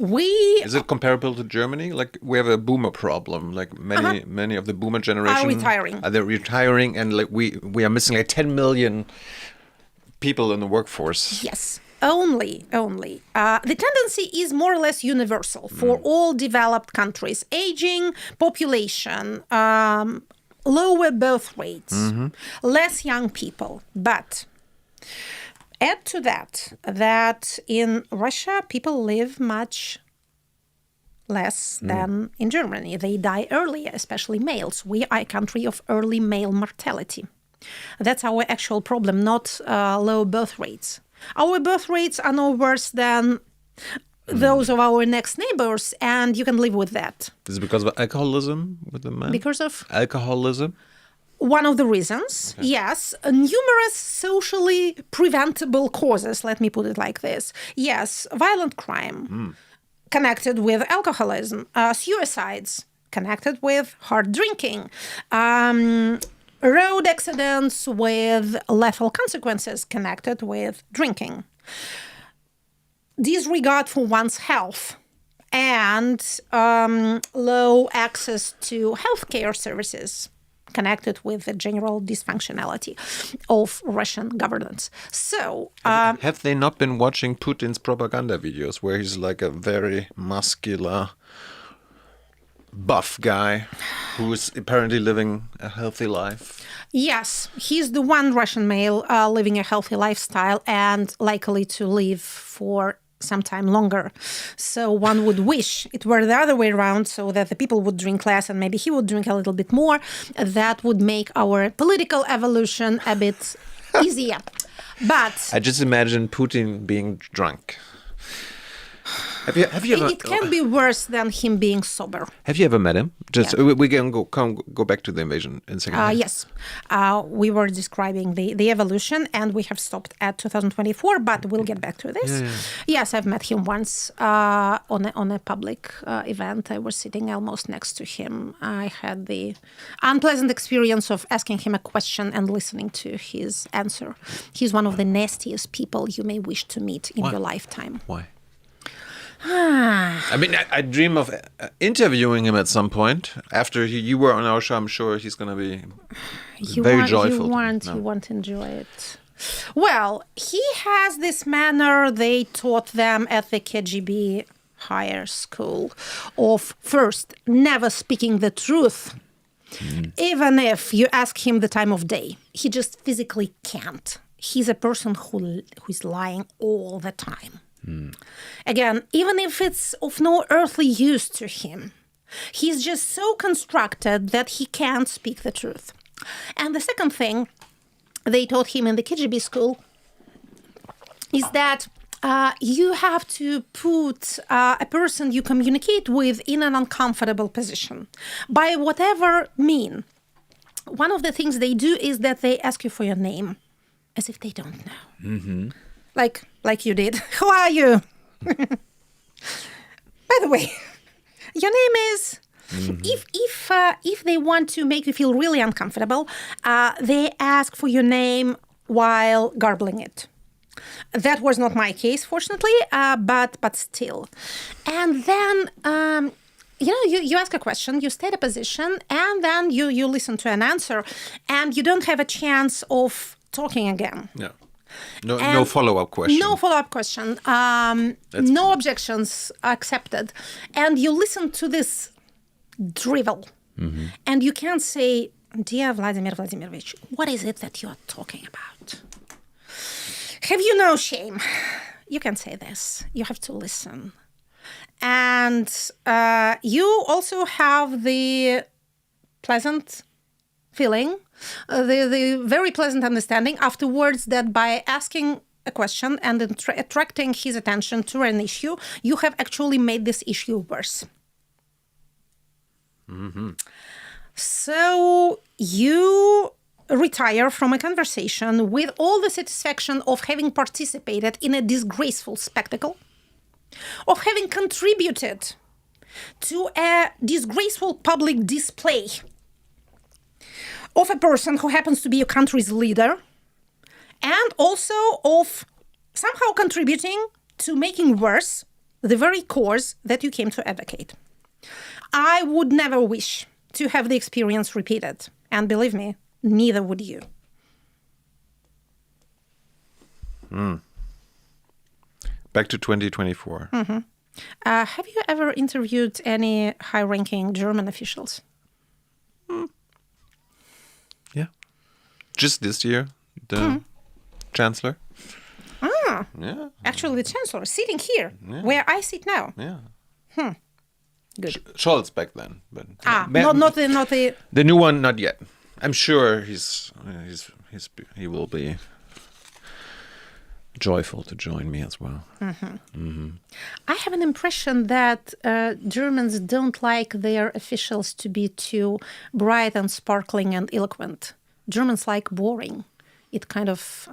Is it comparable to Germany? Like we have a boomer problem. Like many of the boomer generation are retiring. They're retiring, and like we are missing like 10 million people in the workforce. Yes, only. The tendency is more or less universal for all developed countries: aging population, lower birth rates, less young people, but. Add to that in Russia, people live much less than in Germany. They die earlier, especially males. We are a country of early male mortality. That's our actual problem, not low birth rates. Our birth rates are no worse than those of our next neighbors, and you can live with that. Is it because of alcoholism with the men? Because of? Alcoholism? One of the reasons, yes. Numerous socially preventable causes, let me put it like this. Yes, violent crime connected with alcoholism, suicides connected with hard drinking, road accidents with lethal consequences connected with drinking, disregard for one's health, and low access to healthcare services connected with the general dysfunctionality of Russian governance. So, have they not been watching Putin's propaganda videos where he's like a very muscular, buff guy who is apparently living a healthy life? Yes, he's the one Russian male living a healthy lifestyle and likely to live for some time longer. So one would wish it were the other way around, so that the people would drink less and maybe he would drink a little bit more. That would make our political evolution a bit easier. But I just imagine Putin being drunk. Have you ever? It can be worse than him being sober. Have you ever met him? Just we can go back to the invasion in a second. Yes, we were describing the evolution, and we have stopped at 2024, but we'll get back to this. Yes, I've met him once on a public event. I was sitting almost next to him. I had the unpleasant experience of asking him a question and listening to his answer. He's one of the nastiest people you may wish to meet in your lifetime. Why? I mean, I dream of interviewing him at some point. After you were on our show, I'm sure he's going to be very joyful. You won't enjoy it. Well, he has this manner they taught them at the KGB higher school of first, never speaking the truth. Even if you ask him the time of day, he just physically can't. He's a person who is lying all the time. Again, even if it's of no earthly use to him, he's just so constructed that he can't speak the truth. And the second thing they taught him in the KGB school is that you have to put a person you communicate with in an uncomfortable position by whatever mean. One of the things they do is that they ask you for your name as if they don't know. Mm-hmm. Like you did. Who are you? By the way, your name is... Mm-hmm. If they want to make you feel really uncomfortable, they ask for your name while garbling it. That was not my case, fortunately, but still. And then, you ask a question, you state a position, and then you listen to an answer, and you don't have a chance of talking again. Yeah. No follow-up question. No follow-up question. No objections accepted. And you listen to this drivel. Mm-hmm. And you can't say, dear Vladimir Vladimirovich, what is it that you are talking about? Have you no shame? You can say this. You have to listen. And you also have the pleasant feeling, the very pleasant understanding afterwards that by asking a question and attracting his attention to an issue, you have actually made this issue worse. Mm-hmm. So you retire from a conversation with all the satisfaction of having participated in a disgraceful spectacle, of having contributed to a disgraceful public display of a person who happens to be your country's leader, and also of somehow contributing to making worse the very cause that you came to advocate. I would never wish to have the experience repeated. And believe me, neither would you. Back to 2024. Mm-hmm. Have you ever interviewed any high-ranking German officials? Yeah. Just this year, the Chancellor. Ah. Yeah. Actually, the Chancellor, sitting here, where I sit now. Yeah. Good. Scholz back then, but not the the new one, not yet. I'm sure he will be joyful to join me as well. Mm-hmm. Mm-hmm. I have an impression that Germans don't like their officials to be too bright and sparkling and eloquent. Germans like boring. It kind of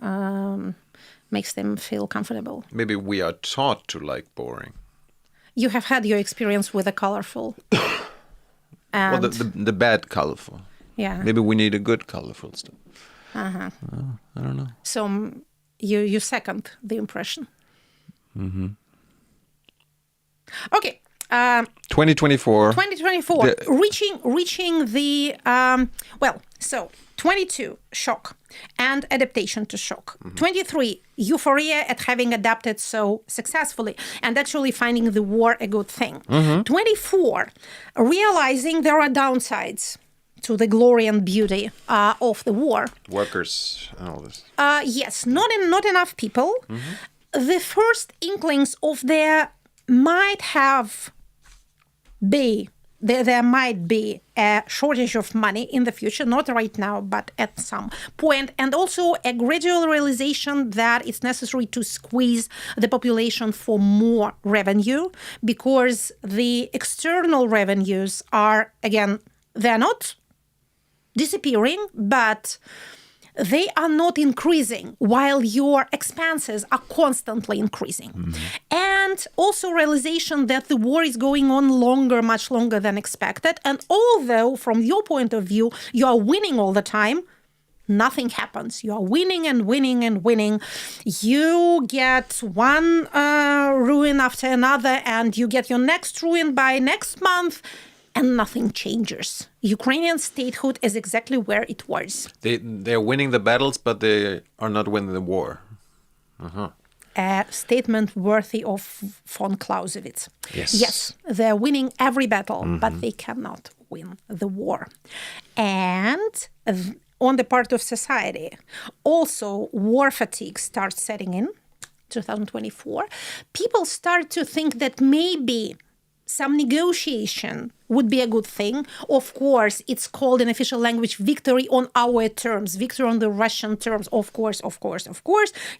makes them feel comfortable. Maybe we are taught to like boring. You have had your experience with the colorful. Well, the bad colorful. Yeah. Maybe we need a good colorful stuff. Uh-huh. I don't know. So you second the impression. Mm-hmm. Okay. 2024. 2024. Reaching the so 22 shock and adaptation to shock. Mm-hmm. 23 euphoria at having adapted so successfully and actually finding the war a good thing. Mm-hmm. 24 realizing there are downsides to the glory and beauty of the war. Workers and all this. Yes, not enough people. Mm-hmm. The first inklings of there might have be there might be a shortage of money in the future, not right now, but at some point, and also a gradual realization that it's necessary to squeeze the population for more revenue, because the external revenues are, again, they're not disappearing, but they are not increasing while your expenses are constantly increasing. And also realization that the war is going on longer, much longer than expected. And although from your point of view, you are winning all the time, nothing happens. You are winning and winning and winning. You get one ruin after another, and you get your next ruin by next month, and nothing changes. Ukrainian statehood is exactly where it was. They're winning the battles, but they are not winning the war. A statement worthy of von Clausewitz. Yes, they're winning every battle, but they cannot win the war. And on the part of society, also war fatigue starts setting in, 2024. People start to think that maybe some negotiation would be a good thing. Of course, it's called in official language victory on our terms, victory on the Russian terms. Of course.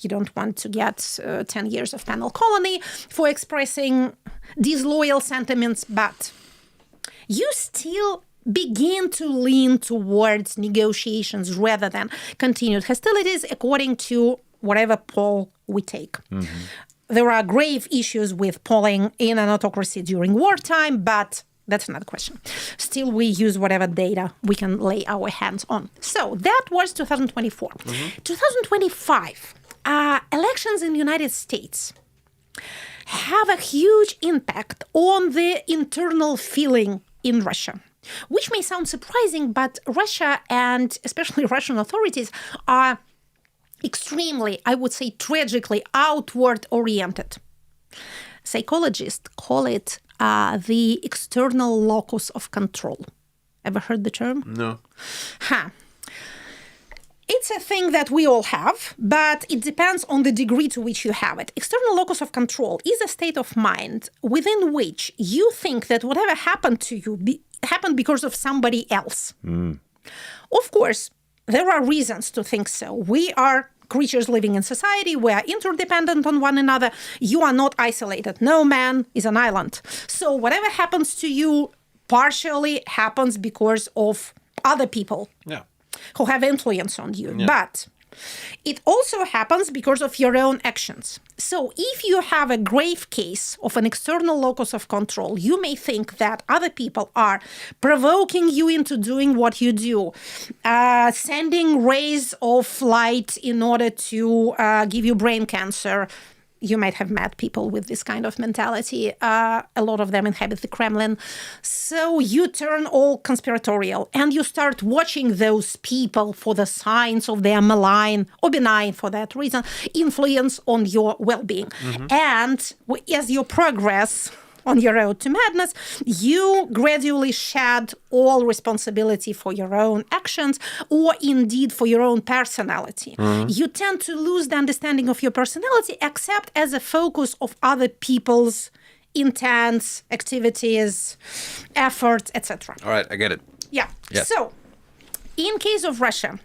You don't want to get 10 years of penal colony for expressing disloyal sentiments, but you still begin to lean towards negotiations rather than continued hostilities, according to whatever poll we take. There are grave issues with polling in an autocracy during wartime, but that's another question. Still, we use whatever data we can lay our hands on. So that was 2024. 2025, elections in the United States have a huge impact on the internal feeling in Russia, which may sound surprising, but Russia and especially Russian authorities are extremely, I would say tragically, outward-oriented. Psychologists call it the external locus of control. Ever heard the term? No. It's a thing that we all have, but it depends on the degree to which you have it. External locus of control is a state of mind within which you think that whatever happened to you happened because of somebody else. Of course, there are reasons to think so. We are creatures living in society. We are interdependent on one another. You are not isolated. No man is an island. So whatever happens to you partially happens because of other people who have influence on you. But it also happens because of your own actions. So if you have a grave case of an external locus of control, you may think that other people are provoking you into doing what you do, sending rays of light in order to give you brain cancer. You might have met people with this kind of mentality. A lot of them inhabit the Kremlin. So you turn all conspiratorial and you start watching those people for the signs of their malign or benign, for that reason, influence on your well-being. And as you progress on your road to madness, you gradually shed all responsibility for your own actions or indeed for your own personality. You tend to lose the understanding of your personality except as a focus of other people's intents, activities, efforts, etc. All right, I get it. Yeah. So, in case of Russia,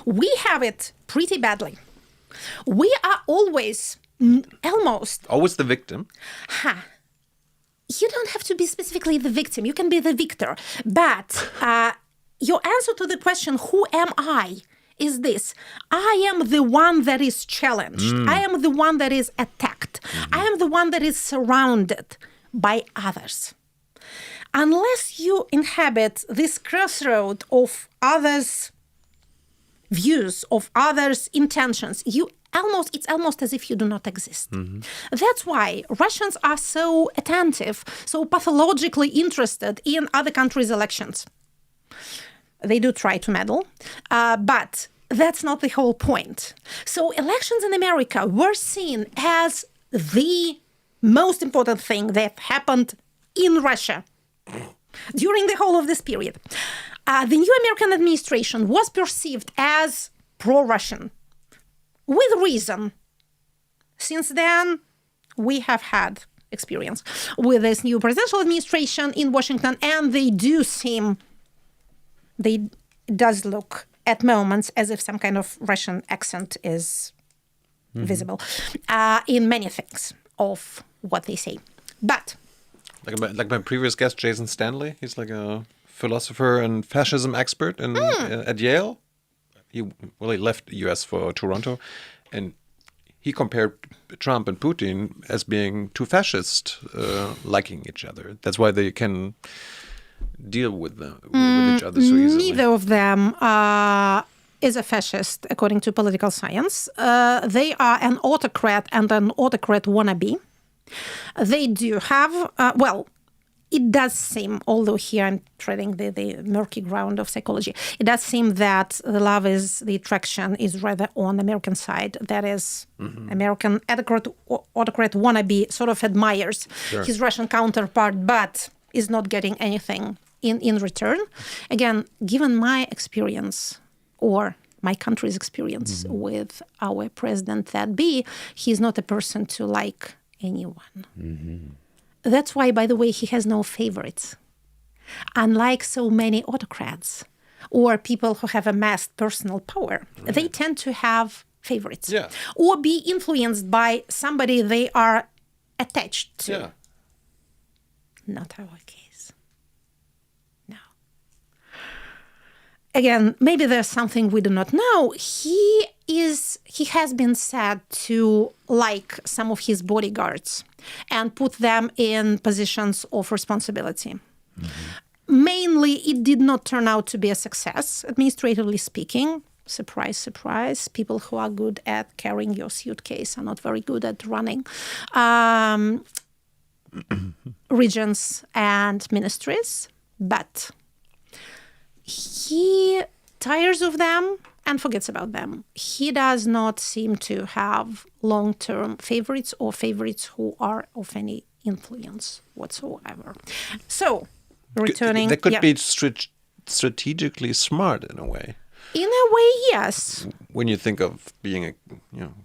we have it pretty badly. We are always, always the victim. You don't have to be specifically the victim. You can be the victor. But your answer to the question, who am I, is this. I am the one that is challenged. I am the one that is attacked. I am the one that is surrounded by others. Unless you inhabit this crossroad of others' views, of others' intentions, it's almost as if you do not exist. That's why Russians are so attentive, so pathologically interested in other countries' elections. They do try to meddle, but that's not the whole point. So elections in America were seen as the most important thing that happened in Russia during the whole of this period. The new American administration was perceived as pro-Russian. With reason. Since then, we have had experience with this new presidential administration in Washington, and they does look at moments as if some kind of Russian accent is visible in many things of what they say. But like my previous guest, Jason Stanley, he's like a philosopher and fascism expert at Yale. He left the US for Toronto, and he compared Trump and Putin as being two fascists liking each other. That's why they can deal with each other so easily. Neither of them is a fascist, according to political science. They are an autocrat and an autocrat wannabe. They do have, it does seem, although here I'm treading the murky ground of psychology, it does seem that the attraction is rather on the American side. That is, American autocrat wannabe sort of admires his Russian counterpart, but is not getting anything in return. Again, given my experience, or my country's experience with our president-that-be, he's not a person to like anyone. That's why, by the way, he has no favorites. Unlike so many autocrats or people who have amassed personal power, they tend to have favorites or be influenced by somebody they are attached to. Yeah. Not our case. No. Again, maybe there's something we do not know. He has been said to like some of his bodyguards and put them in positions of responsibility. Mainly, it did not turn out to be a success, administratively speaking. Surprise, surprise. People who are good at carrying your suitcase are not very good at running regions and ministries. But he tires of them and forgets about them. He does not seem to have long-term favorites or favorites who are of any influence whatsoever. So, returning... They could be strategically smart in a way. In a way, yes. When you think of being a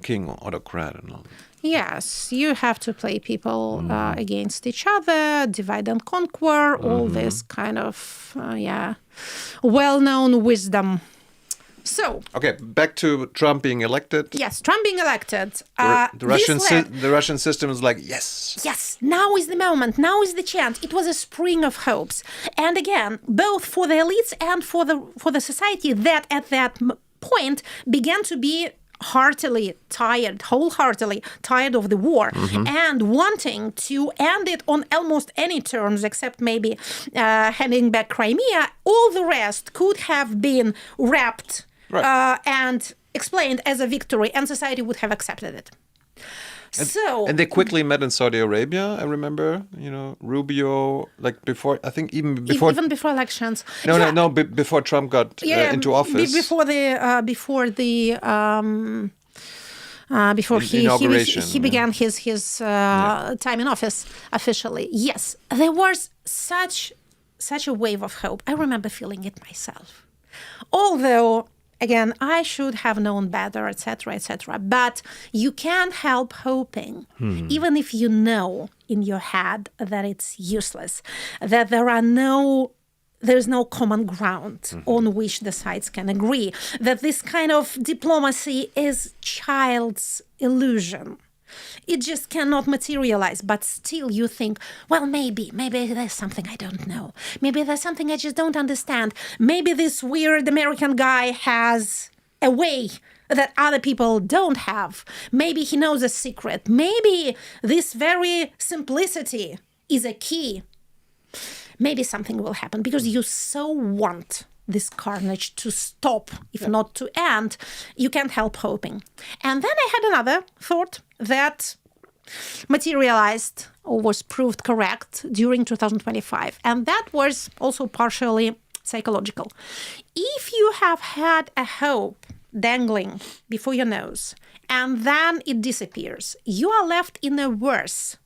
king or autocrat and all that. Yes, you have to play people against each other, divide and conquer, all this kind of, well-known wisdom. So, okay, back to Trump being elected. Yes, Trump being elected. The Russian system is like, yes. Yes, now is the moment. Now is the chance. It was a spring of hopes. And again, both for the elites and for the society that at that point began to be wholeheartedly tired of the war and wanting to end it on almost any terms except maybe handing back Crimea. All the rest could have been wrapped and explained as a victory, and society would have accepted it. And they quickly met in Saudi Arabia, I remember, Rubio, like before, I think even before elections. Before Trump got into office. Before he began his time in office officially. Yes, there was such a wave of hope. I remember feeling it myself. Although, again, I should have known better, etc., etc. But you can't help hoping, even if you know in your head that it's useless, that there's no common ground on which the sides can agree, that this kind of diplomacy is child's illusion. It just cannot materialize, but still you think, well, maybe there's something I don't know. Maybe there's something I just don't understand. Maybe this weird American guy has a way that other people don't have. Maybe he knows a secret. Maybe this very simplicity is a key. Maybe something will happen because you so want this carnage to stop, if not to end. You can't help hoping. And then I had another thought that materialized or was proved correct during 2025. And that was also partially psychological. If you have had a hope dangling before your nose and then it disappears, you are left in a worse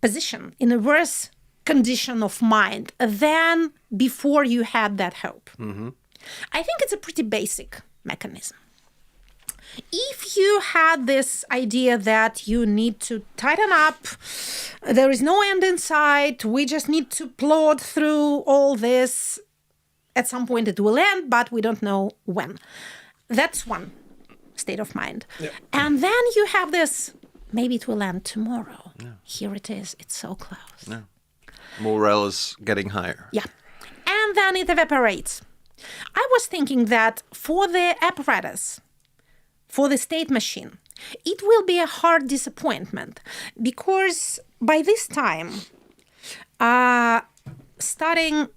position, in a worse condition of mind than before you had that hope. I think it's a pretty basic mechanism. If you had this idea that you need to tighten up, there is no end in sight, we just need to plod through all this, at some point it will end, but we don't know when. That's one state of mind. Yeah. And then you have this, maybe it will end tomorrow. Yeah. Here it is, it's so close. Yeah. Morale is getting higher. Yeah. And then it evaporates. I was thinking that for the apparatus, for the state machine, it will be a hard disappointment because by this time, starting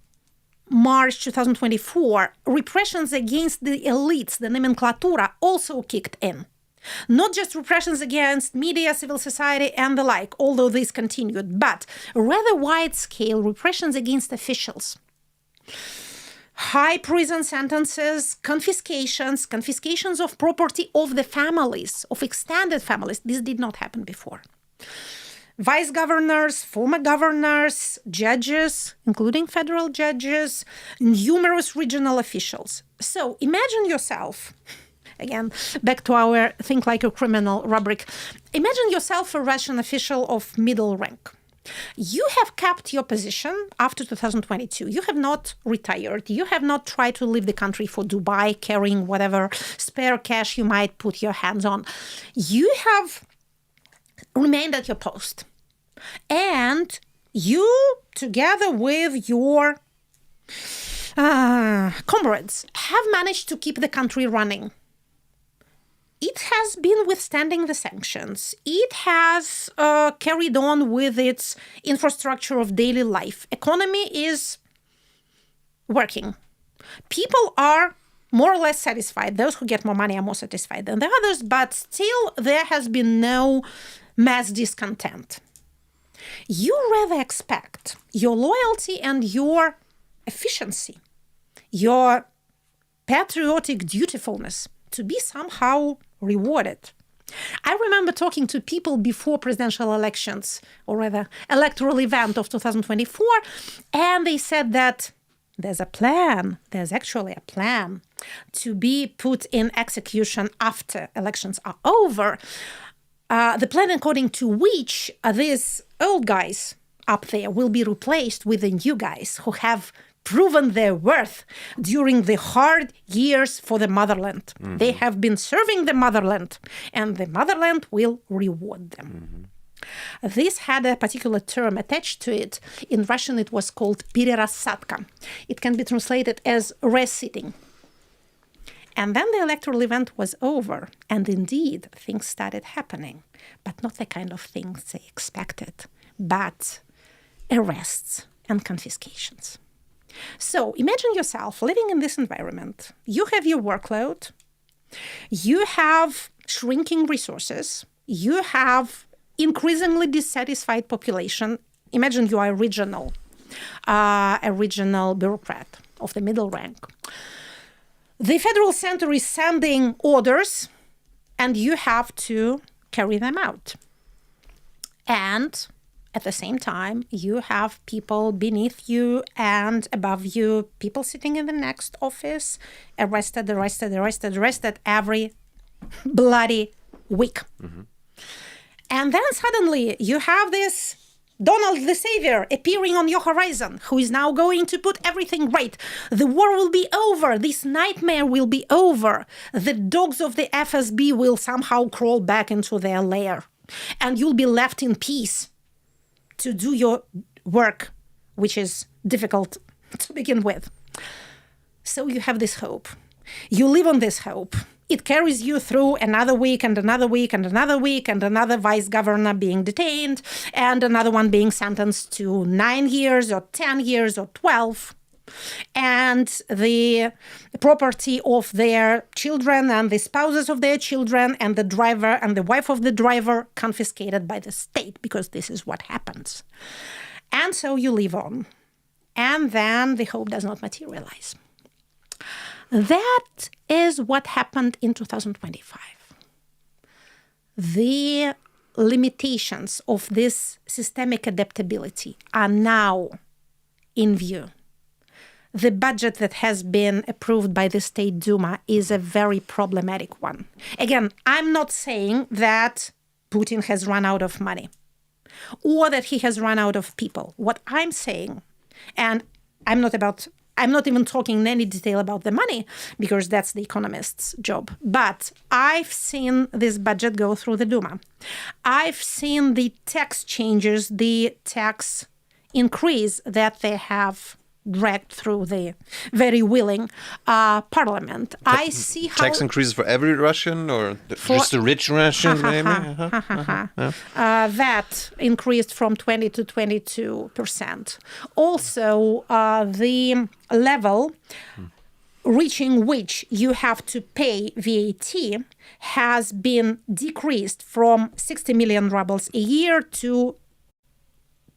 March 2024, repressions against the elites, the nomenclatura, also kicked in. Not just repressions against media, civil society, and the like, although this continued, but rather wide-scale repressions against officials. High prison sentences, confiscations of property of the families, of extended families. This did not happen before. Vice governors, former governors, judges, including federal judges, numerous regional officials. So imagine yourself, again, back to our think like a criminal rubric. Imagine yourself a Russian official of middle rank. You have kept your position after 2022. You have not retired. You have not tried to leave the country for Dubai, carrying whatever spare cash you might put your hands on. You have remained at your post. And you, together with your comrades, have managed to keep the country running. It has been withstanding the sanctions. It has carried on with its infrastructure of daily life. Economy is working. People are more or less satisfied. Those who get more money are more satisfied than the others, but still there has been no mass discontent. You rather expect your loyalty and your efficiency, your patriotic dutifulness to be somehow rewarded. I remember talking to people before presidential elections, or rather electoral event of 2024, and they said that there's actually a plan to be put in execution after elections are over. The plan according to which these old guys up there will be replaced with the new guys who have proven their worth during the hard years for the motherland. Mm-hmm. They have been serving the motherland, and the motherland will reward them. Mm-hmm. This had a particular term attached to it. In Russian, it was called перерассадка. It can be translated as reseating. And then the electoral event was over, and indeed, things started happening, but not the kind of things they expected, but arrests and confiscations. So imagine yourself living in this environment. You have your workload. You have shrinking resources. You have increasingly dissatisfied population. Imagine you are a regional bureaucrat of the middle rank. The federal center is sending orders, and you have to carry them out. And at the same time, you have people beneath you and above you, people sitting in the next office, arrested every bloody week. Mm-hmm. And then suddenly you have this Donald the Savior appearing on your horizon, who is now going to put everything right. The war will be over. This nightmare will be over. The dogs of the FSB will somehow crawl back into their lair, and you'll be left in peace to do your work, which is difficult to begin with. So you have this hope. You live on this hope. It carries you through another week and another week and another week and another vice governor being detained and another one being sentenced to 9 years or 10 years or 12. And the property of their children and the spouses of their children and the driver and the wife of the driver confiscated by the state, because this is what happens. And so you live on. And then the hope does not materialize. That is what happened in 2025. The limitations of this systemic adaptability are now in view. the budget that has been approved by the State Duma is a very problematic one. Again, I'm not saying that Putin has run out of money or that he has run out of people. What I'm saying, and I'm not even talking in any detail about the money because that's the economist's job. But I've seen this budget go through the Duma. I've seen the tax changes, the tax increase that they have dragged through the very willing parliament. I see how... Tax increases for every Russian or just the rich Russians, maybe? That increased from 20 to 22%. Also, the level reaching which you have to pay VAT has been decreased from 60 million rubles a year to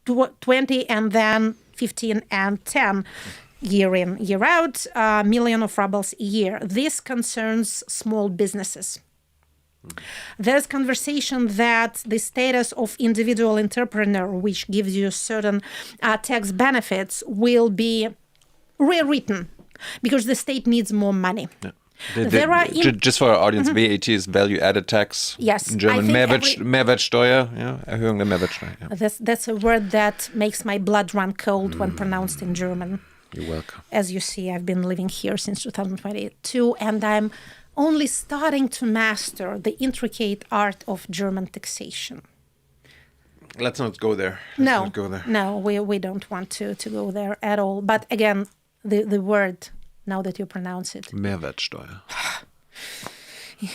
20 and then 15 and 10 year in, year out, million of rubles a year. This concerns small businesses. There's conversation that the status of individual entrepreneur, which gives you certain tax benefits, will be rewritten because the state needs more money. Yeah. Just for our audience, VAT is value-added tax. Yes. In German, Mehrwertsteuer, Erhöhung der Mehrwertsteuer. Yeah. That's a word that makes my blood run cold when pronounced in German. You're welcome. As you see, I've been living here since 2022, and I'm only starting to master the intricate art of German taxation. Let's not go there. No, we don't want to go there at all. But again, the word... Now that you pronounce it. Mehrwertsteuer.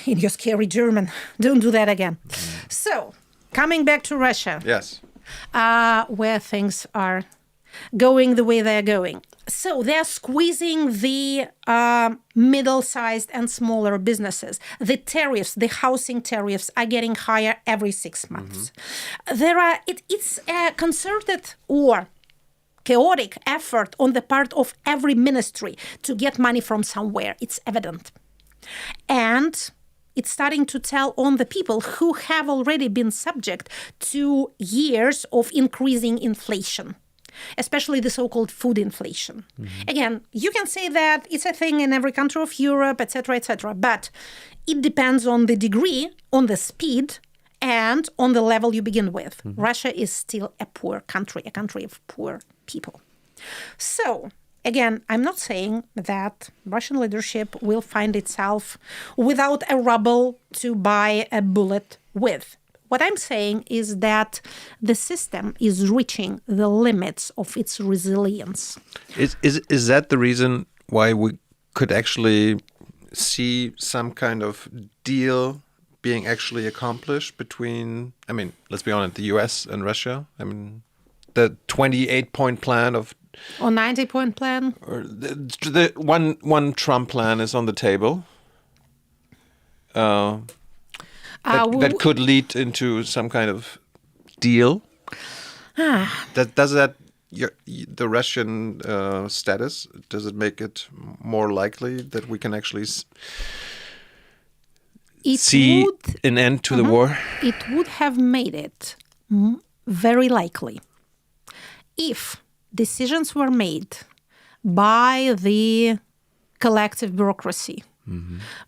In your scary German. Don't do that again. So, coming back to Russia. Yes. Where things are going the way they're going. So, they're squeezing the middle-sized and smaller businesses. The tariffs, the housing tariffs are getting higher every 6 months. It's a concerted or chaotic effort on the part of every ministry to get money from somewhere. It's evident. And it's starting to tell on the people who have already been subject to years of increasing inflation, especially the so-called food inflation. Again, you can say that it's a thing in every country of Europe, etc., but it depends on the degree, on the speed, and on the level you begin with. Russia is still a poor country, a country of poor people. So, again, I'm not saying that Russian leadership will find itself without a ruble to buy a bullet with. What I'm saying is that the system is reaching the limits of its resilience. Is that the reason why we could actually see some kind of deal being actually accomplished between, let's be honest, the US and Russia? The 28-point plan of... Or 90-point plan? Or the one Trump plan is on the table. That could lead into some kind of deal. Does that the Russian status, does it make it more likely that we can actually see an end to the war? It would have made it very likely if decisions were made by the collective bureaucracy,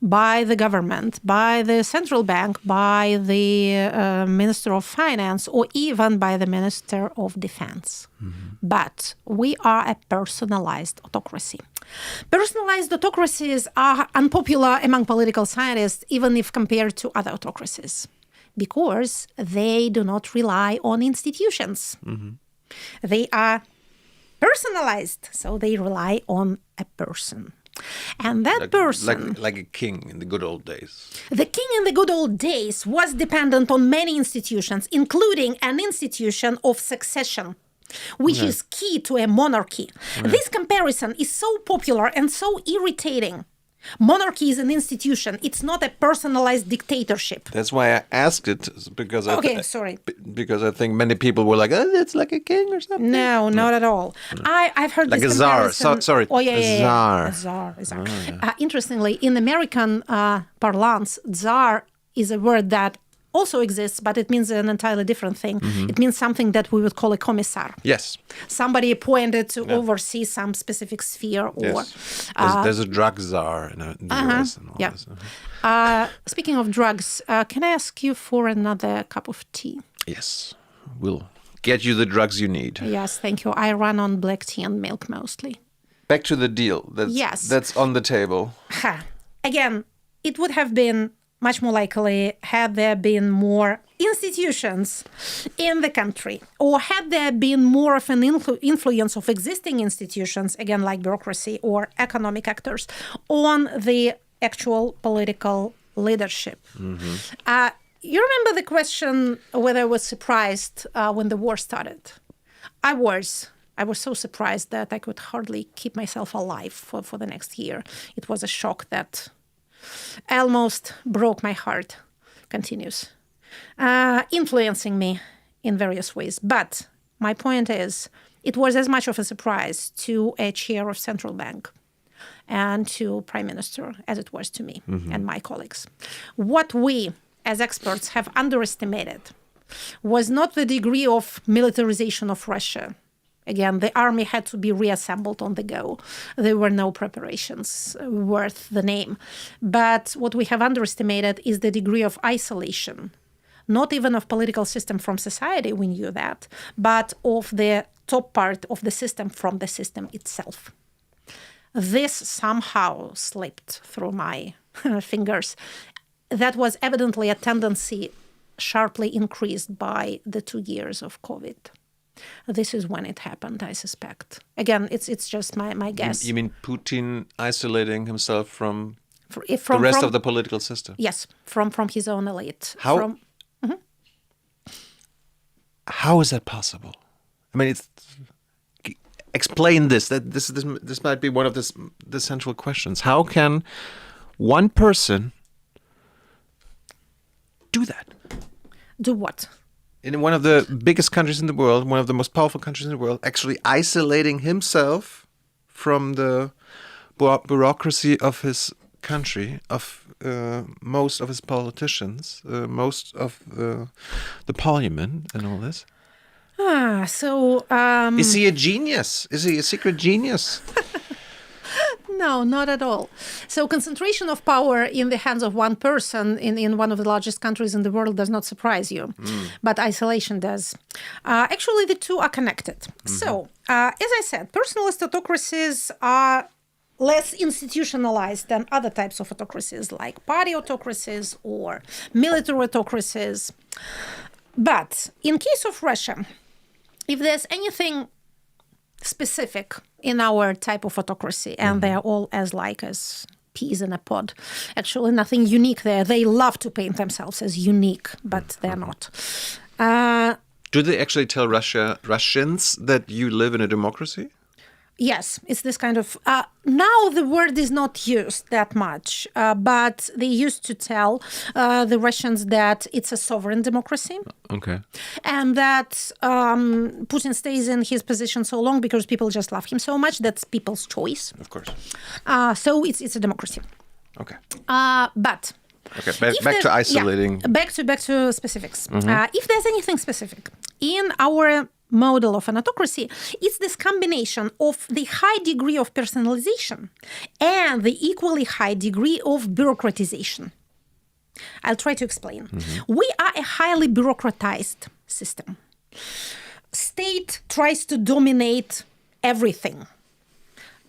by the government, by the central bank, by the Minister of Finance, or even by the Minister of Defense. But we are a personalized autocracy. Personalized autocracies are unpopular among political scientists, even if compared to other autocracies, because they do not rely on institutions. They are personalized, so they rely on a person. And that person... Like a king in the good old days. The king in the good old days was dependent on many institutions, including an institution of succession, which is key to a monarchy. This comparison is so popular and so irritating. Monarchy is an institution. It's not a personalized dictatorship. That's why I asked it, because because I think many people were like, it's like a king or something. No, not at all. I've heard like this a czar. Sorry. Oh, yeah. A czar. Oh, yeah. Interestingly, in American parlance, czar is a word that also exists, but it means an entirely different thing. It means something that we would call a commissar. Yes. Somebody appointed to oversee some specific sphere. Or Yes. There's a drug czar in the US and all this. Speaking of drugs, can I ask you for another cup of tea? Yes. We'll get you the drugs you need. Yes, thank you. I run on black tea and milk mostly. Back to the deal. That's on the table. Again, it would have been much more likely had there been more institutions in the country, or had there been more of an influence of existing institutions, again, like bureaucracy or economic actors, on the actual political leadership. You remember the question whether I was surprised when the war started? I was so surprised that I could hardly keep myself alive for the next year. It was a shock that almost broke my heart, continues, influencing me in various ways. But my point is, it was as much of a surprise to a chair of central bank and to prime minister as it was to me and my colleagues. What we, as experts, have underestimated was not the degree of militarization of Russia. Again, the army had to be reassembled on the go. There were no preparations worth the name. But what we have underestimated is the degree of isolation, not even of political system from society, we knew that, but of the top part of the system from the system itself. This somehow slipped through my fingers. That was evidently a tendency sharply increased by the 2 years of COVID. This is when it happened, I suspect. Again, it's just my guess. You mean Putin isolating himself from the rest of the political system? Yes, from his own elite. How is that possible? I mean, explain this. This might be one of the central questions. How can one person do that? Do what? In one of the biggest countries in the world, one of the most powerful countries in the world, actually isolating himself from the bureaucracy of his country, of most of his politicians, most of the parliament and all this. Is he a genius? Is he a secret genius? No, not at all. So concentration of power in the hands of one person in one of the largest countries in the world does not surprise you, but isolation does. Actually, the two are connected. So, as I said, personalist autocracies are less institutionalized than other types of autocracies, like party autocracies or military autocracies. But in case of Russia, if there's anything specific in our type of autocracy, and they're all as like as peas in a pod. Actually, nothing unique there. They love to paint themselves as unique, but they're not. Do they actually tell Russians that you live in a democracy? Yes, it's this kind of... now the word is not used that much, but they used to tell the Russians that it's a sovereign democracy. Okay. And that Putin stays in his position so long because people just love him so much. That's people's choice. Of course. So it's a democracy. Okay. But... Okay, back to isolating. Yeah, back to specifics. If there's anything specific in our model of an autocracy, it's this combination of the high degree of personalization and the equally high degree of bureaucratization. I'll try to explain. We are a highly bureaucratized system. State tries to dominate everything.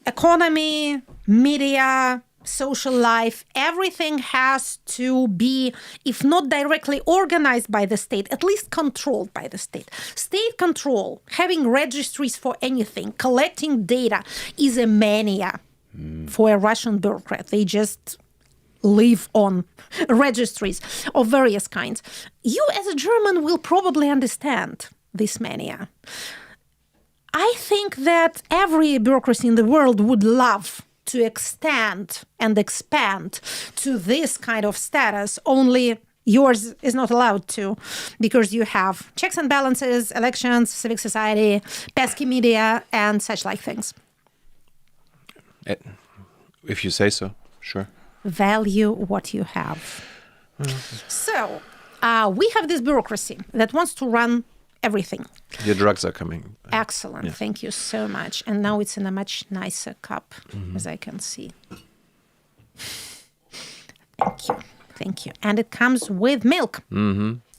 Economy, media, social life, everything has to be, if not directly organized by the state, at least controlled by the state. State control, having registries for anything, collecting data, is a mania for a Russian bureaucrat. They just live on registries of various kinds. You, as a German, will probably understand this mania. I think that every bureaucracy in the world would love to extend and expand to this kind of status, only yours is not allowed to, because you have checks and balances, elections, civic society, pesky media, and such like things. If you say so, sure. Value what you have. So, We have this bureaucracy that wants to run everything. Your drugs are coming. Excellent. Yeah. Thank you so much. And now it's in a much nicer cup, as I can see. Thank you. Thank you. And it comes with milk.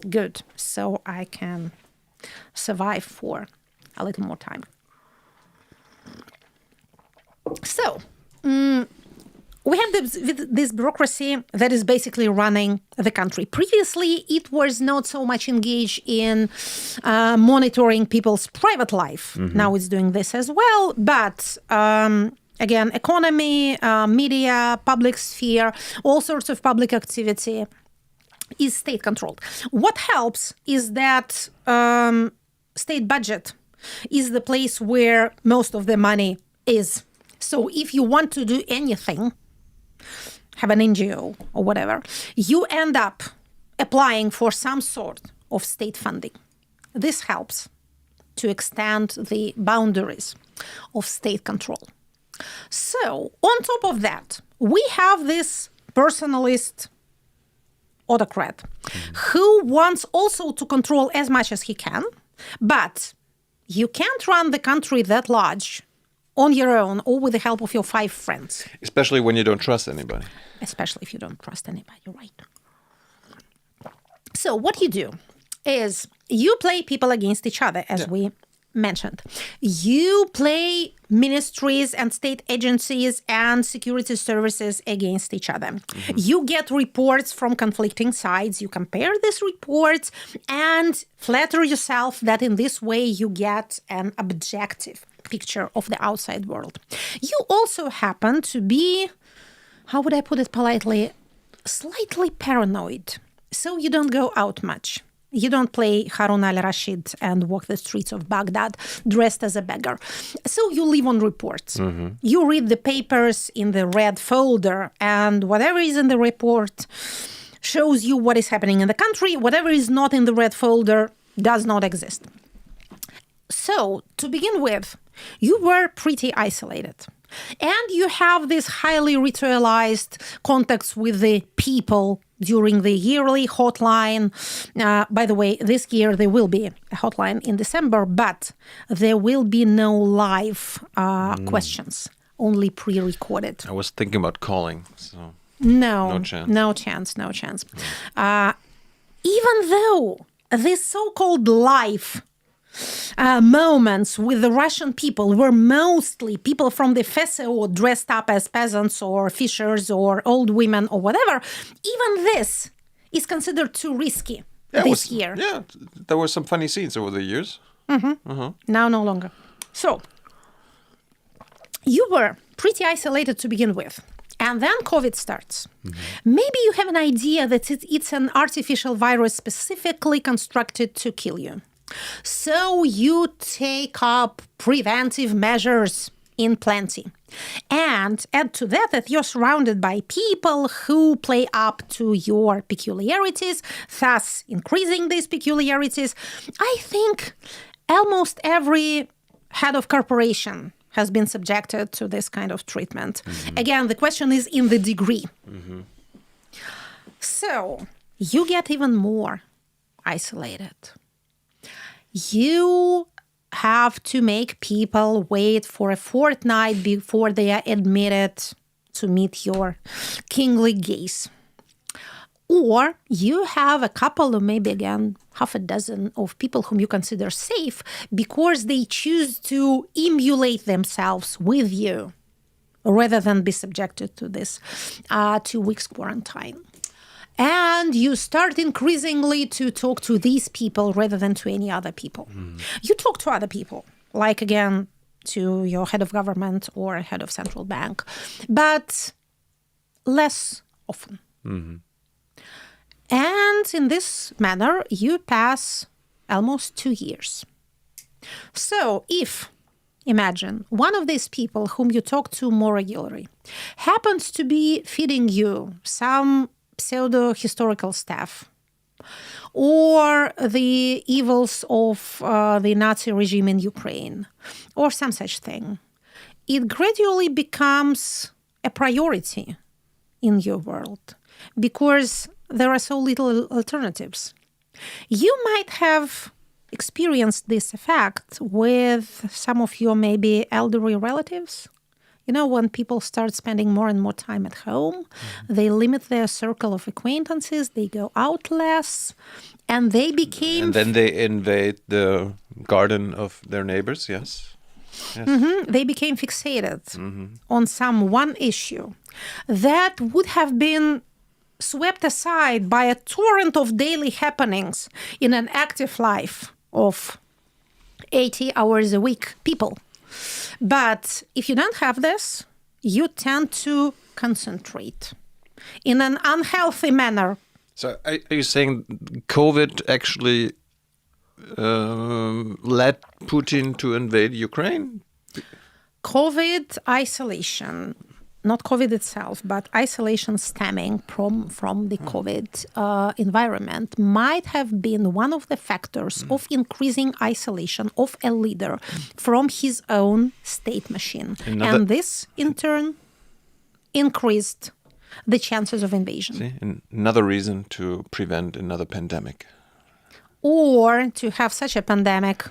Good. So I can survive for a little more time. So, we have this bureaucracy that is basically running the country. Previously, it was not so much engaged in monitoring people's private life. Now it's doing this as well. But again, economy, media, public sphere, all sorts of public activity is state-controlled. What helps is that state budget is the place where most of the money is. So if you want to do anything, have an NGO or whatever, you end up applying for some sort of state funding. This helps to extend the boundaries of state control. So on top of that, we have this personalist autocrat who wants also to control as much as he can, but you can't run the country that large on your own or with the help of your 5 friends. Especially when you don't trust anybody. Especially if you don't trust anybody, you're right. So what you do is you play people against each other, as we mentioned. You play ministries and state agencies and security services against each other. You get reports from conflicting sides. You compare these reports and flatter yourself that in this way you get an objective picture of the outside world. You also happen to be, how would I put it politely, slightly paranoid. So you don't go out much. You don't play Harun al-Rashid and walk the streets of Baghdad dressed as a beggar. So you live on reports. You read the papers in the red folder, and whatever is in the report shows you what is happening in the country. Whatever is not in the red folder does not exist. So, to begin with, you were pretty isolated. And you have this highly ritualized contacts with the people during the yearly hotline. By the way, this year there will be a hotline in December, but there will be no live questions, only pre-recorded. I was thinking about calling, so no chance. Even though this so-called live moments with the Russian people were mostly people from the FSO dressed up as peasants or fishers or old women or whatever, even this is considered too risky this year. Yeah, there were some funny scenes over the years. Now no longer. So, you were pretty isolated to begin with. And then COVID starts. Maybe you have an idea that it's an artificial virus specifically constructed to kill you. So you take up preventive measures in plenty. And add to that you're surrounded by people who play up to your peculiarities, thus increasing these peculiarities. I think almost every head of corporation has been subjected to this kind of treatment. Again, the question is in the degree. So you get even more isolated. You have to make people wait for a fortnight before they are admitted to meet your kingly gaze. Or you have a couple or maybe again half a dozen of people whom you consider safe because they choose to emulate themselves with you rather than be subjected to this 2 weeks quarantine. And you start increasingly to talk to these people rather than to any other people. You talk to other people, like again, to your head of government or head of central bank, but less often. And in this manner, you pass almost 2 years. So if, imagine, one of these people whom you talk to more regularly happens to be feeding you some pseudo-historical stuff, or the evils of the Nazi regime in Ukraine, or some such thing, it gradually becomes a priority in your world because there are so little alternatives. You might have experienced this effect with some of your maybe elderly relatives. You know, when people start spending more and more time at home, they limit their circle of acquaintances, they go out less, and they became... And then they invade the garden of their neighbors, yes. They became fixated on some one issue that would have been swept aside by a torrent of daily happenings in an active life of 80 hours a week people. But if you don't have this, you tend to concentrate in an unhealthy manner. So are you saying COVID actually led Putin to invade Ukraine? COVID isolation, not COVID itself, but isolation stemming from the COVID environment might have been one of the factors of increasing isolation of a leader from his own state machine. And this, in turn, increased the chances of invasion. See, another reason to prevent another pandemic. Or to have such a pandemic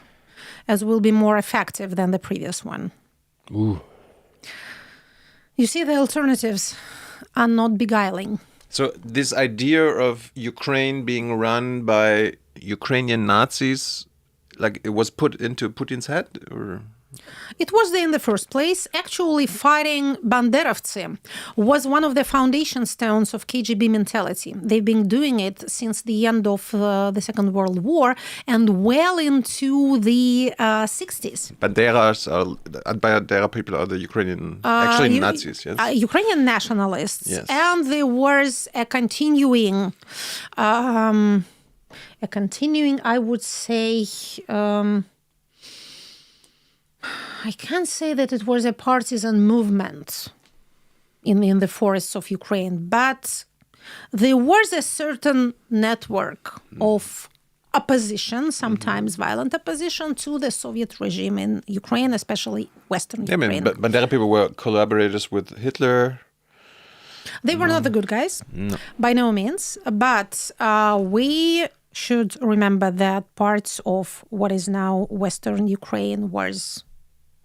as will be more effective than the previous one. Ooh. You see, the alternatives are not beguiling. So this idea of Ukraine being run by Ukrainian Nazis, like it was put into Putin's head? Or? It was there in the first place. Actually, fighting Banderovцы was one of the foundation stones of KGB mentality. They've been doing it since the end of the Second World War and well into the 60s. Bandera people are the Ukrainian, actually Nazis, yes? Ukrainian nationalists. Yes. And there was a continuing, I would say... I can't say that it was a partisan movement in the forests of Ukraine, but there was a certain network of opposition, sometimes violent opposition, to the Soviet regime in Ukraine, especially Western Ukraine. I mean, Bandera people were collaborators with Hitler. They were not the good guys, by no means, but we should remember that parts of what is now Western Ukraine was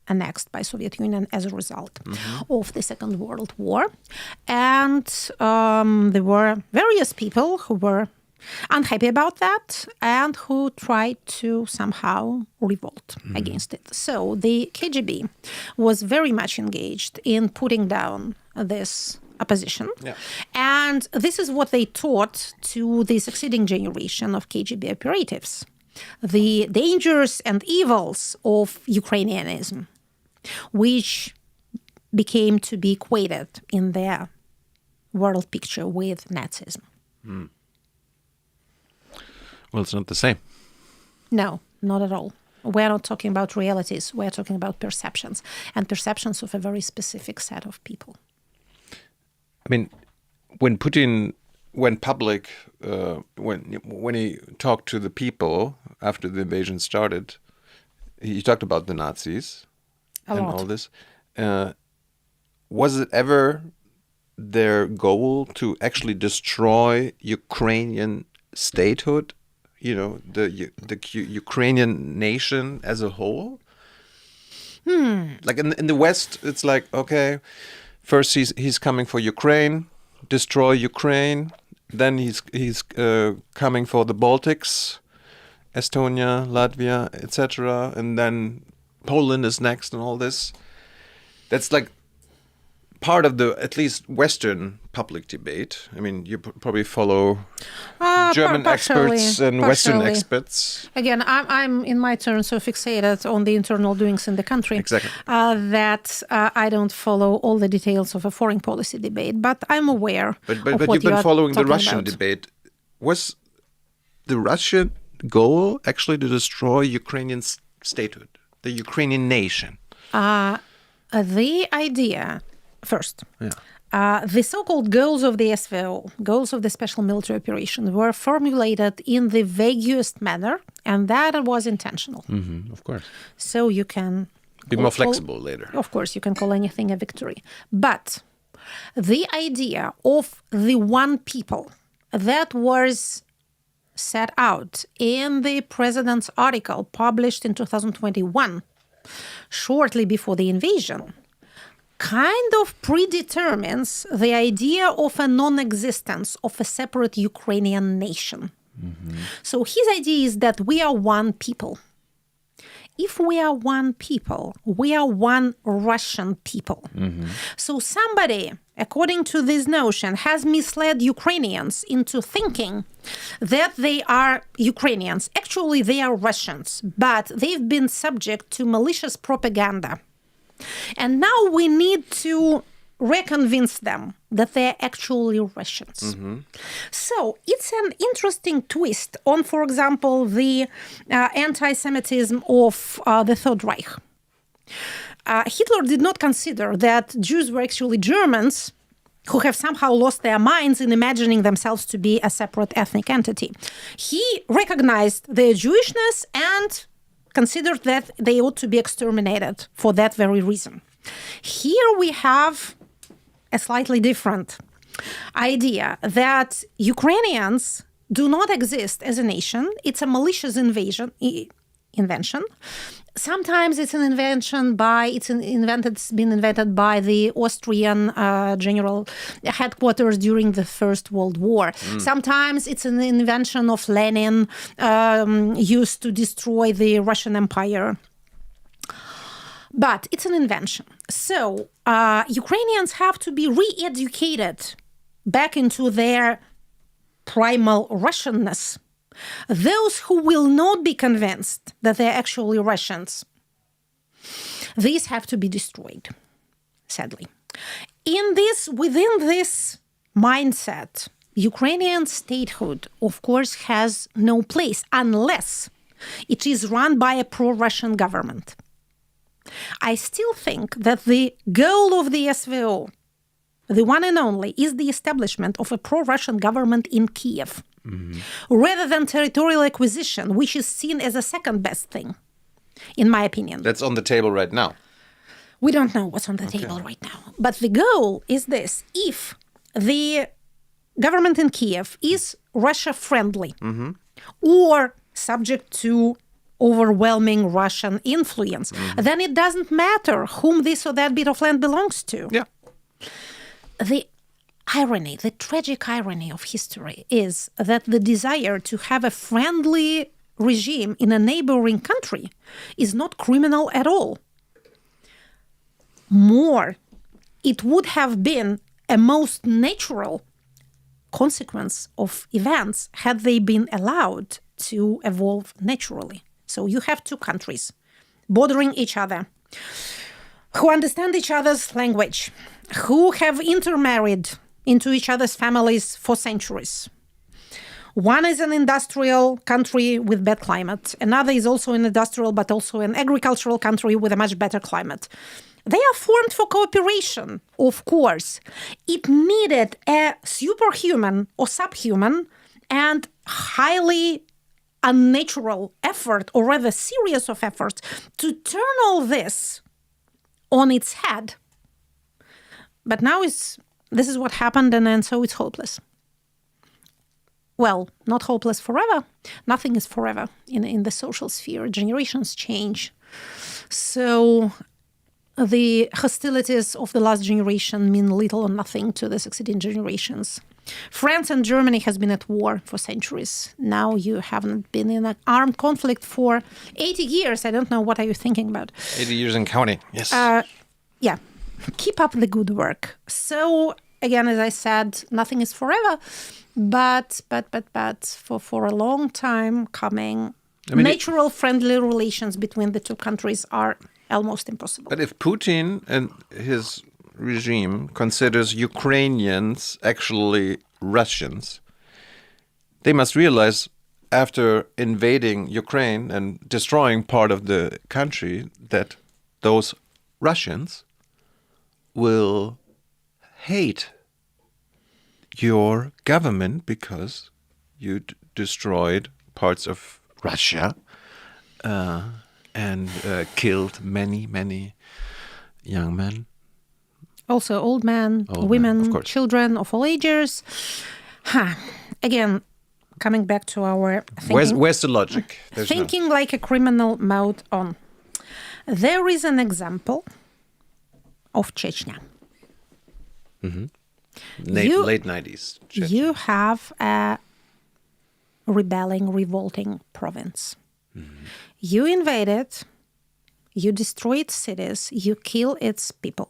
annexed by Soviet Union as a result of the Second World War. And there were various people who were unhappy about that and who tried to somehow revolt against it. So the KGB was very much engaged in putting down this opposition. Yeah. And this is what they taught to the succeeding generation of KGB operatives. The dangers and evils of Ukrainianism, which became to be equated in their world picture with Nazism. Well, it's not the same. No, not at all. We're not talking about realities. We're talking about perceptions, and perceptions of a very specific set of people. I mean, when Putin went public, when he talked to the people after the invasion started, he talked about the Nazis and all this. Was it ever their goal to actually destroy Ukrainian statehood? You know, the Ukrainian nation as a whole? Like in the West, it's like, okay, first he's coming for Ukraine, destroy Ukraine. Then he's coming for the Baltics, Estonia, Latvia, etc. And then Poland is next and all this. That's like part of the, at least Western public debate. I mean, you probably follow German experts and Western experts. Again, I'm in my turn so fixated on the internal doings in the country that I don't follow all the details of a foreign policy debate, but I'm aware But of what you've been following the Russian about. debate. Was the Russian goal actually to destroy Ukrainian statehood, the Ukrainian nation? The idea, first, the so-called goals of the SVO, goals of the Special Military Operation, were formulated in the vaguest manner, and that was intentional. Of course. So you can... Be more flexible later. Of course, you can call anything a victory. But the idea of the one people, that was set out in the president's article published in 2021, shortly before the invasion, kind of predetermines the idea of a non-existence of a separate Ukrainian nation. Mm-hmm. So his idea is that we are one people. If we are one people, we are one Russian people. Mm-hmm. So somebody, according to this notion, has misled Ukrainians into thinking that they are Ukrainians. Actually, they are Russians, but they've been subject to malicious propaganda. And now we need to reconvince them that they're actually Russians. Mm-hmm. So it's an interesting twist on, for example, the anti-Semitism of the Third Reich. Hitler did not consider that Jews were actually Germans who have somehow lost their minds in imagining themselves to be a separate ethnic entity. He recognized their Jewishness and considered that they ought to be exterminated for that very reason. Here we have a slightly different idea that Ukrainians do not exist as a nation. It's a malicious invention. Sometimes it's been invented by the Austrian general headquarters during the First World War. Sometimes it's an invention of Lenin used to destroy the Russian Empire. But it's an invention. So Ukrainians have to be re-educated back into their primal Russianness. Those who will not be convinced that they're actually Russians, these have to be destroyed, sadly. Within this mindset, Ukrainian statehood, of course, has no place unless it is run by a pro-Russian government. I still think that the goal of the SVO, the one and only, is the establishment of a pro-Russian government in Kiev, rather than territorial acquisition, which is seen as a second best thing, in my opinion. That's on the table right now. We don't know what's on the table right now. But the goal is this. If the government in Kiev is Russia-friendly or subject to overwhelming Russian influence, then it doesn't matter whom this or that bit of land belongs to. Yeah. The tragic irony of history is that the desire to have a friendly regime in a neighboring country is not criminal at all. More, it would have been a most natural consequence of events had they been allowed to evolve naturally. So you have two countries bordering each other, who understand each other's language, who have intermarried into each other's families for centuries. One is an industrial country with bad climate. Another is also an industrial, but also an agricultural country with a much better climate. They are formed for cooperation, of course. It needed a superhuman or subhuman and highly unnatural effort, or rather series of efforts, to turn all this on its head. But now this is what happened, and so it's hopeless. Well, not hopeless forever. Nothing is forever in the social sphere. Generations change. So the hostilities of the last generation mean little or nothing to the succeeding generations. France and Germany has been at war for centuries. Now you haven't been in an armed conflict for 80 years. I don't know, what are you thinking about? 80 years and counting, yes. Yeah, keep up the good work. So, again, as I said, nothing is forever, but for a long time coming, natural friendly relations between the two countries are almost impossible. But if Putin and his regime considers Ukrainians actually Russians, they must realize after invading Ukraine and destroying part of the country that those Russians will hate your government because you destroyed parts of Russia and killed many young men. Also old men, women, children of all ages. again, coming back to our thinking, where's the logic? Thinking like a criminal mode on. There is an example of Chechnya. Late 90s. You have a revolting province. You invade it, you destroy its cities, you kill its people,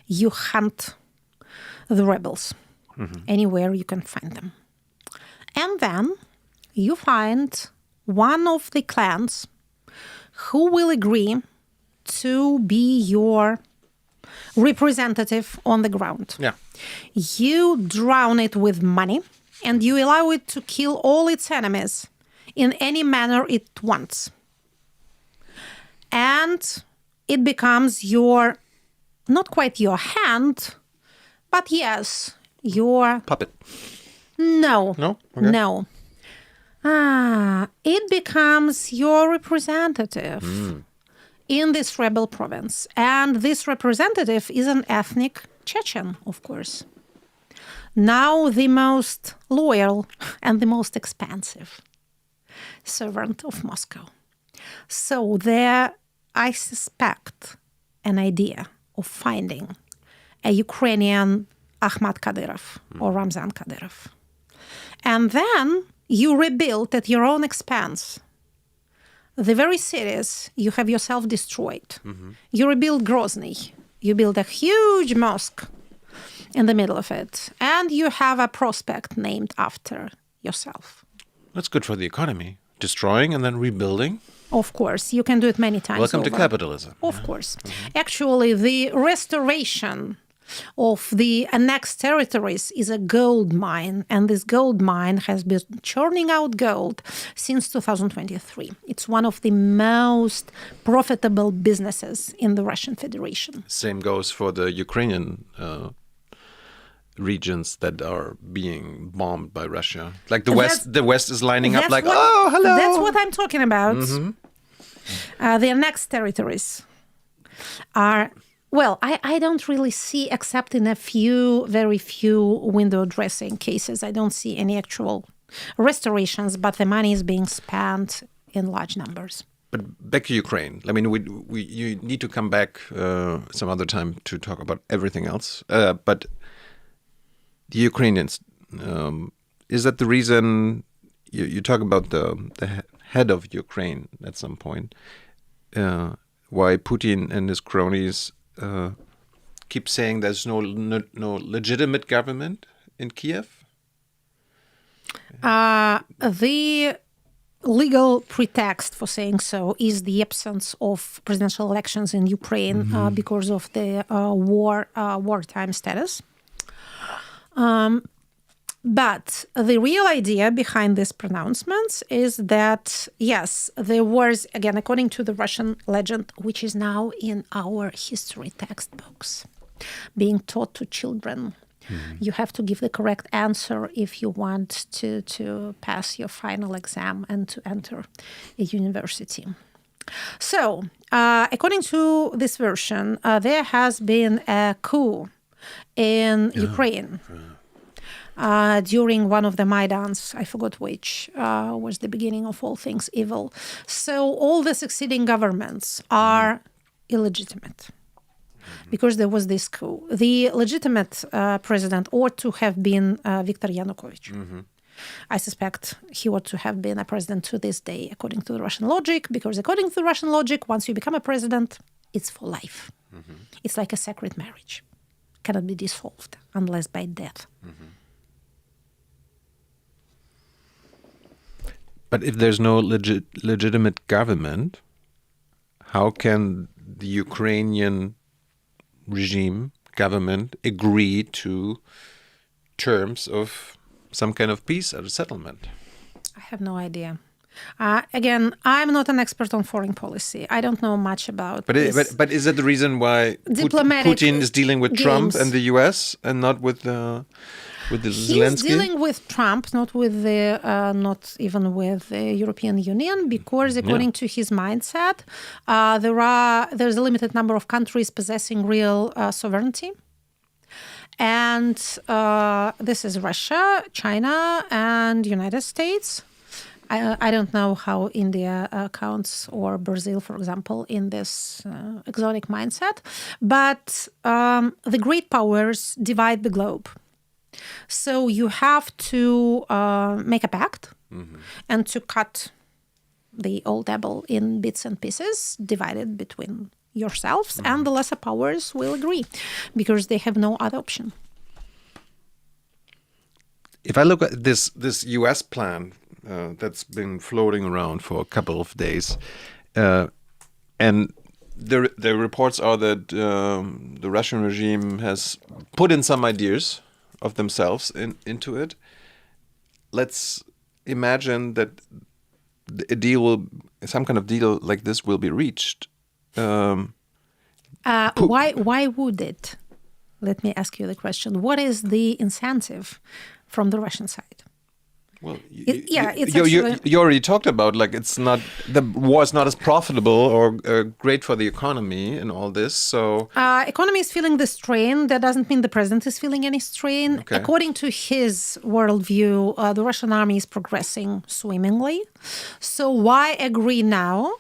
you hunt the rebels anywhere you can find them. And then you find one of the clans who will agree to be your representative on the ground. Yeah. You drown it with money and you allow it to kill all its enemies in any manner it wants. And it becomes not quite your hand, but yes, your... Puppet. No. No? Okay. No. It becomes your representative in this rebel province. And this representative is an ethnic Chechen, of course. Now the most loyal and the most expensive servant of Moscow. So there, I suspect, an idea of finding a Ukrainian Ahmad Kadyrov or Ramzan Kadyrov. And then you rebuild at your own expense the very cities you have yourself destroyed. You rebuild Grozny. You build a huge mosque in the middle of it. And you have a prospect named after yourself. That's good for the economy. Destroying and then rebuilding. Of course, you can do it many times. Welcome over. to capitalism. Of course. Actually, the restoration of the annexed territories is a gold mine, and this gold mine has been churning out gold since 2023. It's one of the most profitable businesses in the Russian Federation. Same goes for the Ukrainian regions that are being bombed by Russia. Like the West is lining up like, oh, hello. That's what I'm talking about. The annexed territories are... Well, I don't really see, except in very few window dressing cases, I don't see any actual restorations, but the money is being spent in large numbers. But back to Ukraine. I mean, you need to come back some other time to talk about everything else. But the Ukrainians, is that the reason you talk about the head of Ukraine at some point, why Putin and his cronies keep saying there's no legitimate government in Kiev? The legal pretext for saying so is the absence of presidential elections in Ukraine because of the wartime status. But the real idea behind these pronouncements is that, yes, there was, again, according to the Russian legend, which is now in our history textbooks, being taught to children. You have to give the correct answer if you want to pass your final exam and to enter a university. So, according to this version, there has been a coup in Ukraine. During one of the Maidans, I forgot which, was the beginning of all things evil. So all the succeeding governments are illegitimate because there was this coup. The legitimate president ought to have been Viktor Yanukovych. I suspect he ought to have been a president to this day, according to the Russian logic, because according to the Russian logic, once you become a president, it's for life. It's like a sacred marriage. Cannot be dissolved unless by death. But if there's no legitimate government, how can the Ukrainian government agree to terms of some kind of peace or settlement? I have no idea. Again, I'm not an expert on foreign policy. I don't know much about this. But is that the reason why Putin is dealing with Trump and the US and not with Zelensky? He's dealing with Trump, not even with the European Union, because according to his mindset, there's a limited number of countries possessing real sovereignty. And this is Russia, China, and United States. I don't know how India counts, or Brazil, for example, in this exotic mindset. But the great powers divide the globe. So you have to make a pact and to cut the old apple in bits and pieces, divided between yourselves, and the lesser powers will agree because they have no other option. If I look at this U.S. plan that's been floating around for a couple of days, and the reports are that the Russian regime has put in some ideas of themselves into it. Let's imagine that some kind of deal like this will be reached. Why would it? Let me ask you the question. What is the incentive from the Russian side? Well, it's you already talked about, like, the war is not as profitable or great for the economy and all this. So economy is feeling the strain. That doesn't mean the president is feeling any strain. Okay. According to his worldview, the Russian army is progressing swimmingly. So why agree now?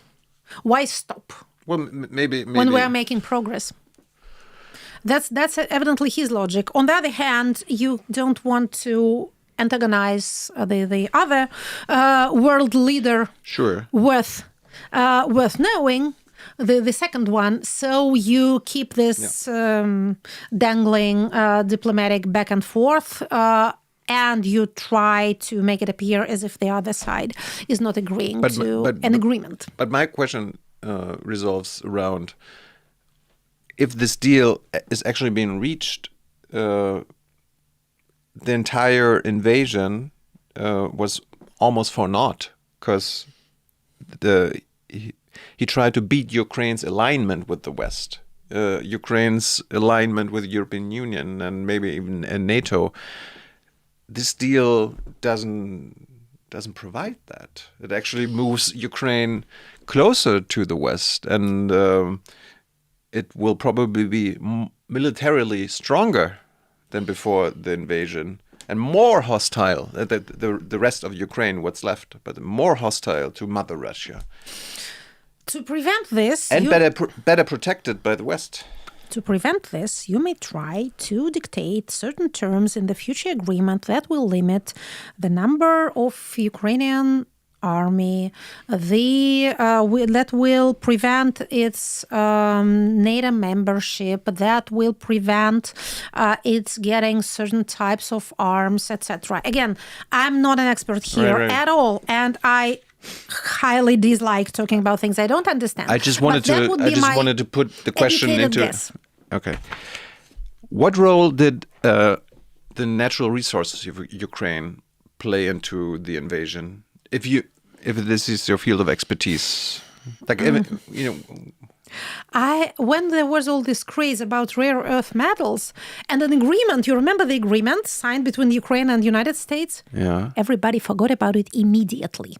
Why stop? Well, maybe when we're making progress. That's evidently his logic. On the other hand, you don't want to antagonize the other world leader. Sure. Worth knowing, the second one. So you keep this dangling diplomatic back and forth, and you try to make it appear as if the other side is not agreeing to an agreement. But my question resolves around, if this deal is actually being reached, the entire invasion was almost for naught, because he tried to beat Ukraine's alignment with the West, Ukraine's alignment with the European Union and maybe even NATO. This deal doesn't provide that. It actually moves Ukraine closer to the West, and it will probably be militarily stronger than before the invasion, and more hostile, the rest of Ukraine, what's left, but more hostile to Mother Russia. To prevent this... And better protected by the West. To prevent this, you may try to dictate certain terms in the future agreement that will limit the number of Ukrainian army, that will prevent its NATO membership, that will prevent its getting certain types of arms, etc. Again, I'm not an expert here at all, and I highly dislike talking about things I don't understand. I just wanted to put the question into guess. Okay. What role did the natural resources of Ukraine play into the invasion? If this is your field of expertise, like when there was all this craze about rare earth metals and an agreement, you remember the agreement signed between Ukraine and the United States? Yeah. Everybody forgot about it immediately.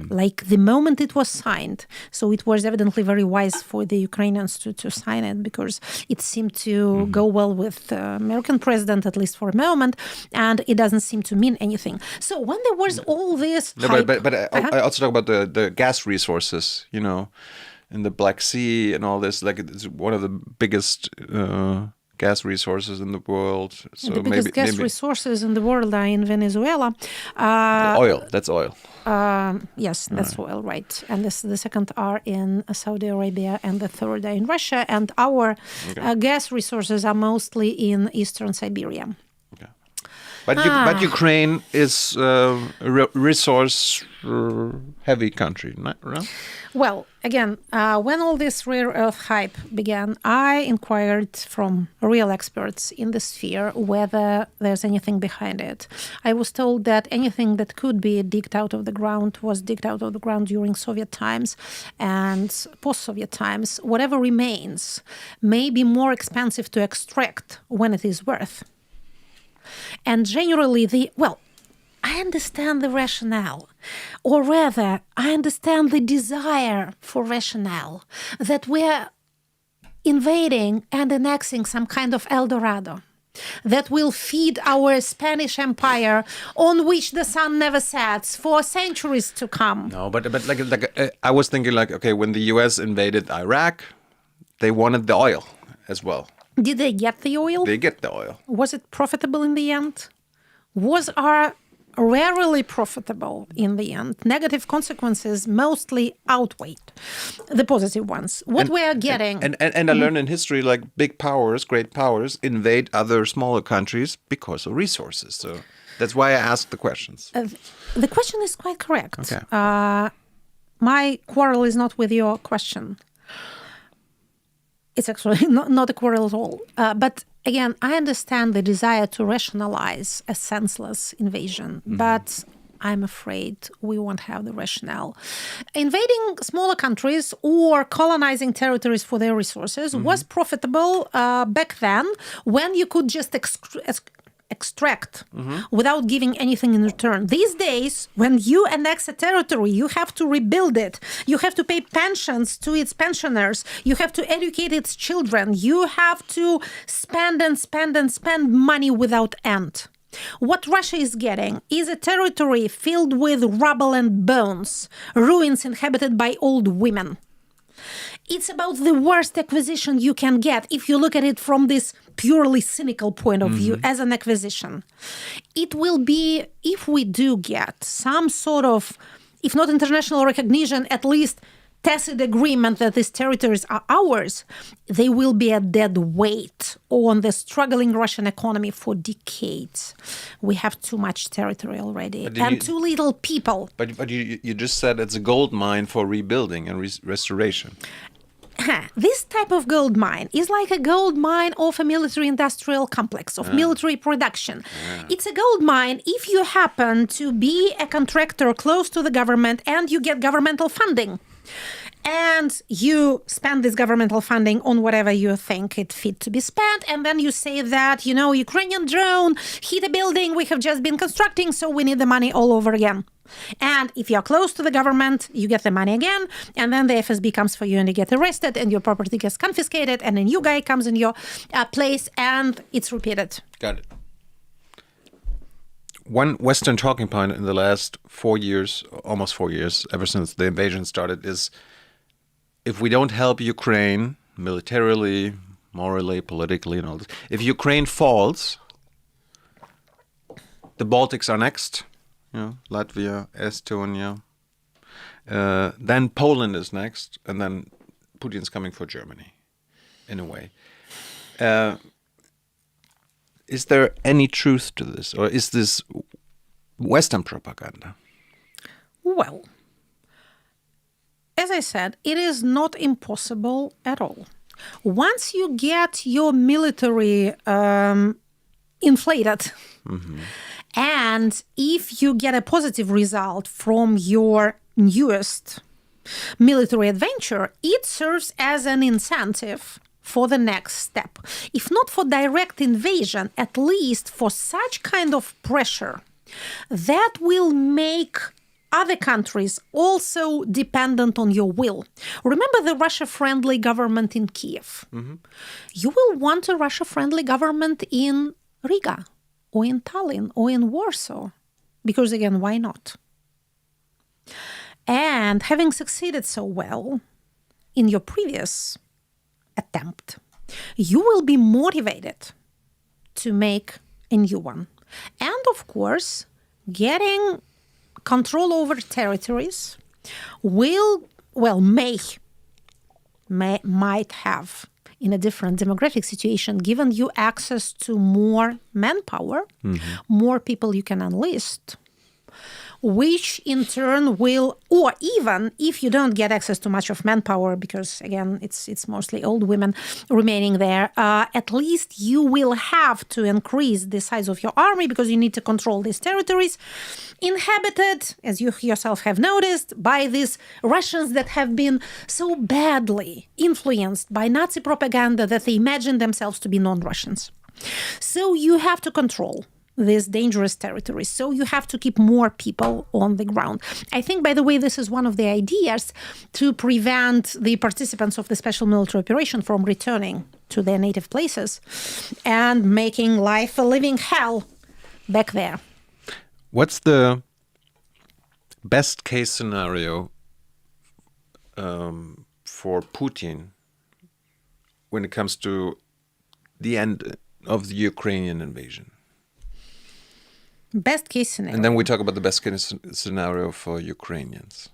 Like the moment it was signed. So it was evidently very wise for the Ukrainians to sign it, because it seemed to go well with the American president, at least for a moment, and it doesn't seem to mean anything. So when there was all this hype, but I also talk about the gas resources, in the Black Sea and all this. Like, it's one of the biggest gas resources in the world. So the biggest gas resources in the world are in Venezuela. Oil, that's oil. Yes, that's oil, right. And the second are in Saudi Arabia, and the third are in Russia. And our gas resources are mostly in eastern Siberia. Okay. But Ukraine is a resource-heavy country, right? Well, again, when all this rare earth hype began, I inquired from real experts in the sphere whether there's anything behind it. I was told that anything that could be digged out of the ground was digged out of the ground during Soviet times and post-Soviet times. Whatever remains may be more expensive to extract when it is worth. And generally, I understand the rationale, or rather, I understand the desire for rationale, that we're invading and annexing some kind of El Dorado. that will feed our Spanish empire on which the sun never sets for centuries to come. No, but I was thinking like, okay, when the US invaded Iraq, they wanted the oil as well. Did they get the oil? They get the oil. Was it profitable in the end? Was our rarely profitable in the end? Negative consequences mostly outweighed the positive ones. What we are getting... And I learned in history, like big powers, great powers, invade other smaller countries because of resources. So that's why I asked the questions. The question is quite correct. Okay. My quarrel is not with your question. It's actually not a quarrel at all. But again, I understand the desire to rationalize a senseless invasion, but I'm afraid we won't have the rationale. Invading smaller countries or colonizing territories for their resources was profitable back then when you could just extract without giving anything in return. These days, when you annex a territory, you have to rebuild it. You have to pay pensions to its pensioners. You have to educate its children. You have to spend and spend and spend money without end. What Russia is getting is a territory filled with rubble and bones, ruins inhabited by old women. It's about the worst acquisition you can get if you look at it from this purely cynical point of view as an acquisition. It will be, if we do get some sort of, if not international recognition, at least tacit agreement that these territories are ours, they will be a dead weight on the struggling Russian economy for decades. We have too much territory already and too little people. But you just said it's a gold mine for rebuilding and restoration. This type of gold mine is like a gold mine of a military-industrial complex, of military production. It's a gold mine if you happen to be a contractor close to the government and you get governmental funding. And you spend this governmental funding on whatever you think it fit to be spent. And then you say that, Ukrainian drone hit a building we have just been constructing, so we need the money all over again. And if you're close to the government, you get the money again. And then the FSB comes for you and you get arrested and your property gets confiscated. And a new guy comes in your place and it's repeated. Got it. One Western talking point in the last 4 years, almost 4 years, ever since the invasion started, is if we don't help Ukraine militarily, morally, politically, and all this, if Ukraine falls, the Baltics are next, Latvia, Estonia, then Poland is next, and then Putin's coming for Germany, in a way. Is there any truth to this, or is this Western propaganda? Well, as I said, it is not impossible at all. Once you get your military inflated, and if you get a positive result from your newest military adventure, it serves as an incentive for the next step. If not for direct invasion, at least for such kind of pressure that will make other countries also dependent on your will. Remember the Russia-friendly government in Kiev. You will want a Russia-friendly government in Riga or in Tallinn or in Warsaw. Because again, why not? And having succeeded so well in your previous attempt, you will be motivated to make a new one. And of course, getting control over territories might have, in a different demographic situation, given you access to more manpower, more people you can enlist, which in turn will, or even if you don't get access to much of manpower, because again, it's mostly old women remaining there, at least you will have to increase the size of your army because you need to control these territories inhabited, as you yourself have noticed, by these Russians that have been so badly influenced by Nazi propaganda that they imagine themselves to be non-Russians. So you have to control. these dangerous territories. So you have to keep more people on the ground. I think, by the way, this is one of the ideas to prevent the participants of the special military operation from returning to their native places and making life a living hell back there. What's the best case scenario for Putin when it comes to the end of the Ukrainian invasion? Best case scenario. And then we talk about the best case scenario for Ukrainians.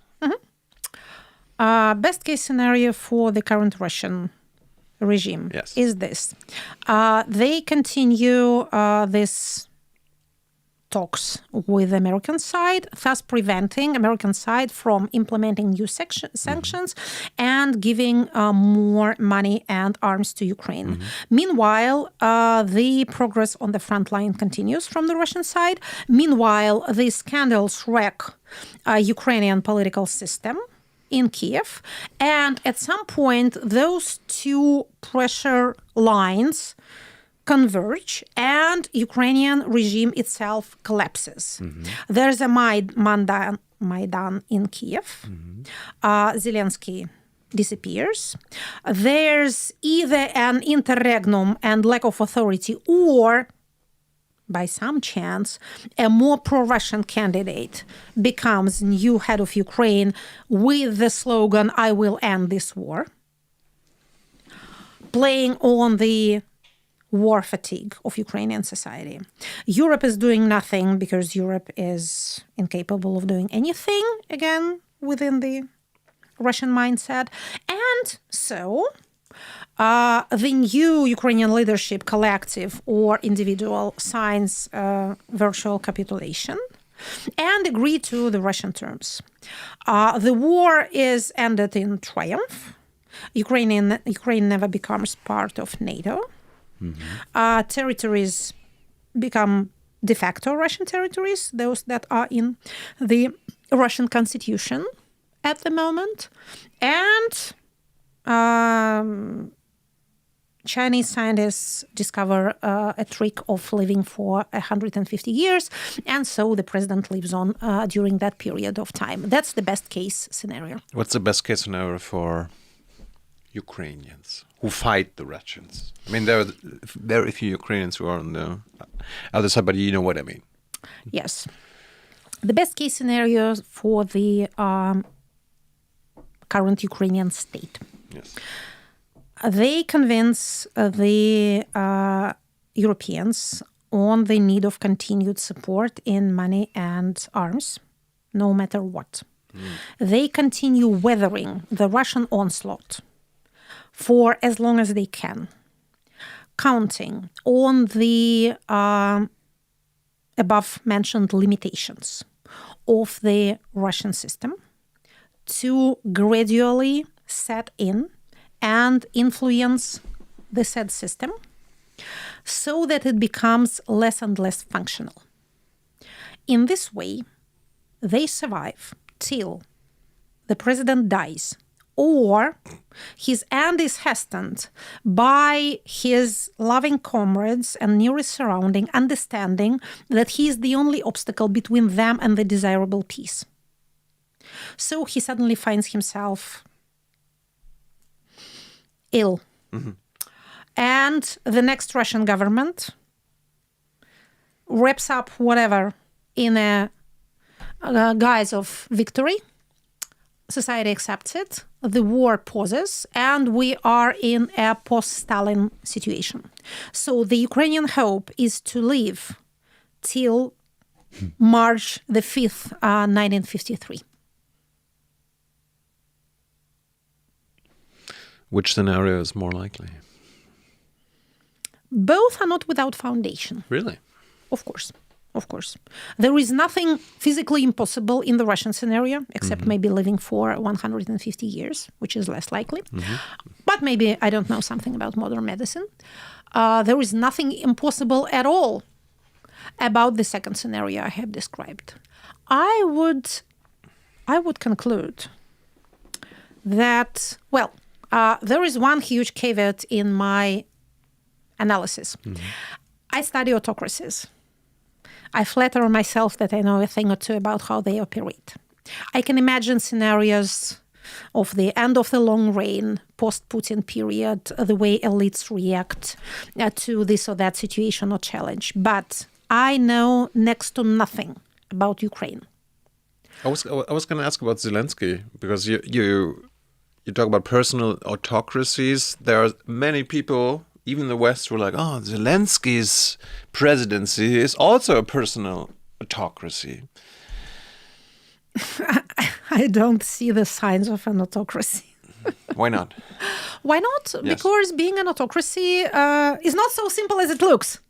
Best case scenario for the current Russian regime is this. They continue this talks with the American side, thus preventing American side from implementing new sanctions and giving more money and arms to Ukraine. Meanwhile, the progress on the front line continues from the Russian side. Meanwhile, the scandals wreck Ukrainian political system in Kiev. And at some point, those two pressure lines converge and Ukrainian regime itself collapses. There's a Maidan in Kiev. Zelensky disappears. There's either an interregnum and lack of authority, or by some chance, a more pro-Russian candidate becomes new head of Ukraine with the slogan, "I will end this war," playing on the war fatigue of Ukrainian society. Europe is doing nothing because Europe is incapable of doing anything, again, within the Russian mindset. And so the new Ukrainian leadership, collective or individual, signs virtual capitulation and agree to the Russian terms. The war is ended in triumph. Ukraine never becomes part of NATO. Territories become de facto Russian territories, those that are in the Russian constitution at the moment. And Chinese scientists discover a trick of living for 150 years. And so the president lives on during that period of time. That's the best case scenario. What's the best case scenario for Ukrainians who fight the Russians? I mean, there are very few Ukrainians who are on the other side, but you know what I mean. Yes. The best case scenario for the current Ukrainian state. Yes. They convince the Europeans on the need of continued support in money and arms, no matter what. They continue weathering the Russian onslaught for as long as they can, counting on the above-mentioned limitations of the Russian system to gradually set in and influence the said system so that it becomes less and less functional. In this way, they survive till the president dies, or his end is hastened by his loving comrades and nearest surrounding understanding that he is the only obstacle between them and the desirable peace. So he suddenly finds himself ill. And the next Russian government wraps up whatever in a guise of victory. Society accepts it. The war pauses, and we are in a post-Stalin situation. So the Ukrainian hope is to live till March the 5th, 1953. Which scenario is more likely? Both are not without foundation. Really? Of course. Of course. There is nothing physically impossible in the Russian scenario, except maybe living for 150 years, which is less likely. But maybe I don't know something about modern medicine. There is nothing impossible at all about the second scenario I have described. I would conclude that, well, there is one huge caveat in my analysis. I study autocracies. I flatter myself that I know a thing or two about how they operate. I can imagine scenarios of the end of the long reign, post-Putin period, the way elites react to this or that situation or challenge. But I know next to nothing about Ukraine. I was going to ask about Zelensky, because you talk about personal autocracies. There are many people, even in the West, who are like, oh, Zelensky's presidency is also a personal autocracy. I don't see the signs of an autocracy. Why not? Why not? Yes. Because being an autocracy is not so simple as it looks.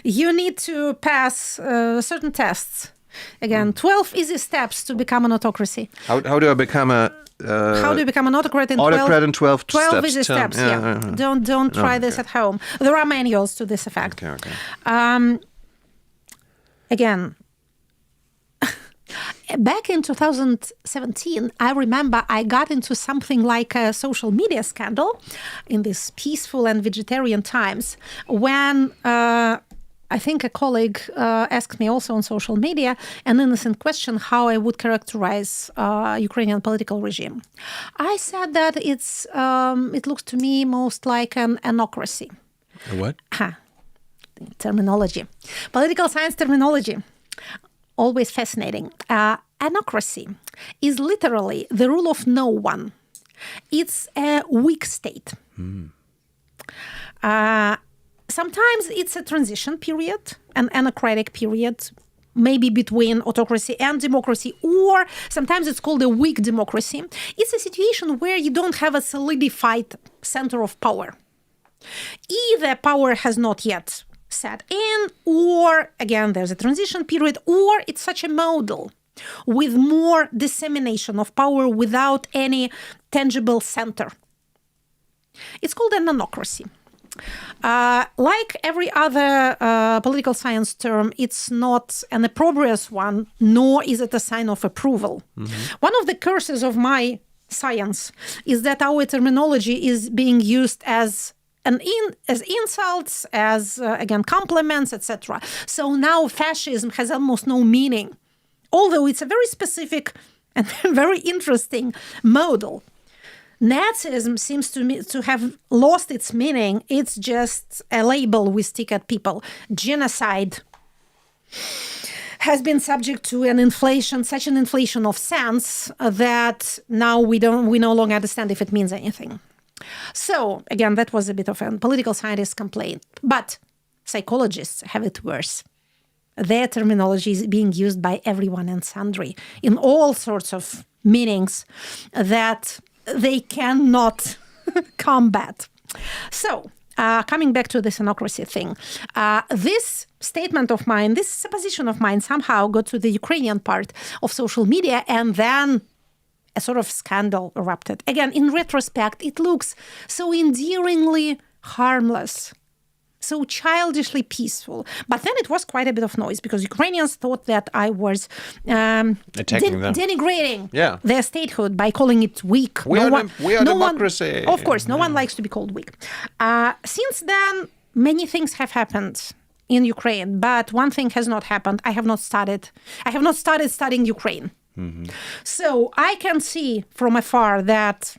You need to pass certain tests. Again, 12 easy steps to become an autocracy. How do I become a... How do you become an autocrat in 12 steps? easy steps, yeah. Don't try this at home. There are manuals to this effect. Okay. Again, back in 2017, I remember I got into something like a social media scandal in these peaceful and vegetarian times when I think a colleague asked me also on social media an innocent question how I would characterize Ukrainian political regime. I said that it looks to me most like an anocracy. A what? Terminology. Political science terminology. Always fascinating. Anocracy is literally the rule of no one. It's a weak state. Sometimes it's a transition period, an anocratic period, maybe between autocracy and democracy, or sometimes it's called a weak democracy. It's a situation where you don't have a solidified center of power. Either power has not yet set in, or again, there's a transition period, or it's such a model with more dissemination of power without any tangible center. It's called an anocracy. Like every other political science term, it's not an opprobrious one, nor is it a sign of approval. One of the curses of my science is that our terminology is being used as insults, as again compliments, etc. So now fascism has almost no meaning, although it's a very specific and very interesting model. Nazism seems to me to have lost its meaning. It's just a label we stick at people. Genocide has been subject to such an inflation of sense that now we no longer understand if it means anything. So again, that was a bit of a political scientist complaint. But psychologists have it worse. Their terminology is being used by everyone and sundry in all sorts of meanings that they cannot combat. So, coming back to this anocracy thing, this statement of mine, this supposition of mine somehow got to the Ukrainian part of social media, and then a sort of scandal erupted. Again, in retrospect, it looks so endearingly harmless, so childishly peaceful. But then it was quite a bit of noise because Ukrainians thought that I was attacking them, denigrating their statehood by calling it weak. We are democracy. Of course, no one likes to be called weak. Since then, many things have happened in Ukraine, but one thing has not happened. I have not started studying Ukraine. So I can see from afar that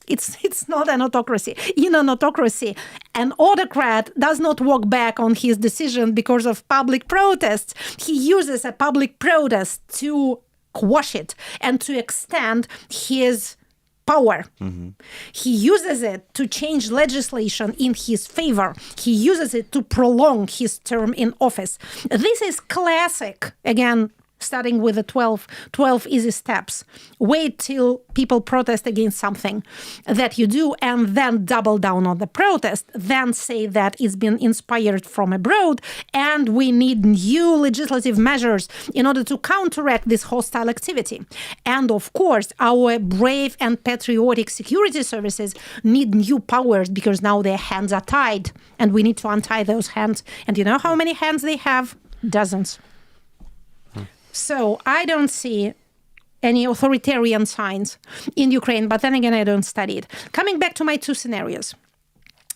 it's not an autocracy. In an autocracy, an autocrat does not walk back on his decision because of public protests. He uses a public protest to quash it and to extend his power. He uses it to change legislation in his favor. He uses it to prolong his term in office. This is classic, again, starting with the 12 easy steps. Wait till people protest against something that you do and then double down on the protest. Then say that it's been inspired from abroad and we need new legislative measures in order to counteract this hostile activity. And of course, our brave and patriotic security services need new powers because now their hands are tied and we need to untie those hands. And you know how many hands they have? Dozens. So I don't see any authoritarian signs in Ukraine, but then again, I don't study it. Coming back to my two scenarios.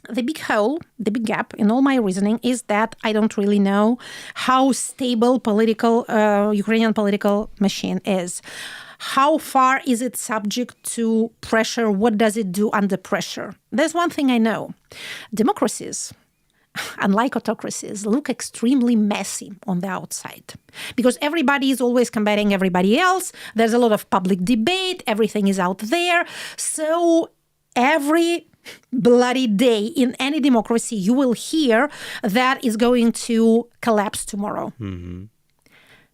the big hole, the big gap in all my reasoning is that I don't really know how stable Ukrainian political machine is. How far is it subject to pressure? What does it do under pressure? There's one thing I know. Democracies, unlike autocracies, look extremely messy on the outside because everybody is always combating everybody else. There's a lot of public debate. Everything is out there. So every bloody day in any democracy, you will hear that is going to collapse tomorrow. Mm-hmm.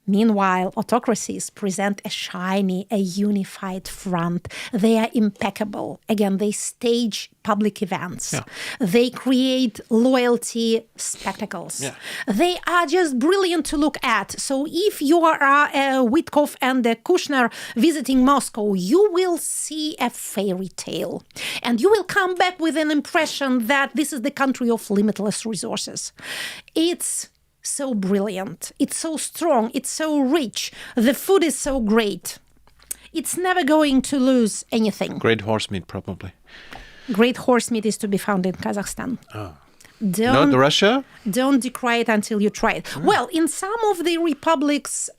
Meanwhile, autocracies present a shiny, a unified front. They are impeccable. Again, they stage public events. Yeah. They create loyalty spectacles. Yeah. They are just brilliant to look at. So if you are Witkov and Kushner visiting Moscow, you will see a fairy tale. And you will come back with an impression that this is the country of limitless resources. It's so brilliant. It's so strong. It's so rich. The food is so great. It's never going to lose anything. Great horse meat, probably. Great horse meat is to be found in Kazakhstan. Oh. Not Russia? Don't decry it until you try it. Well, in some of the republics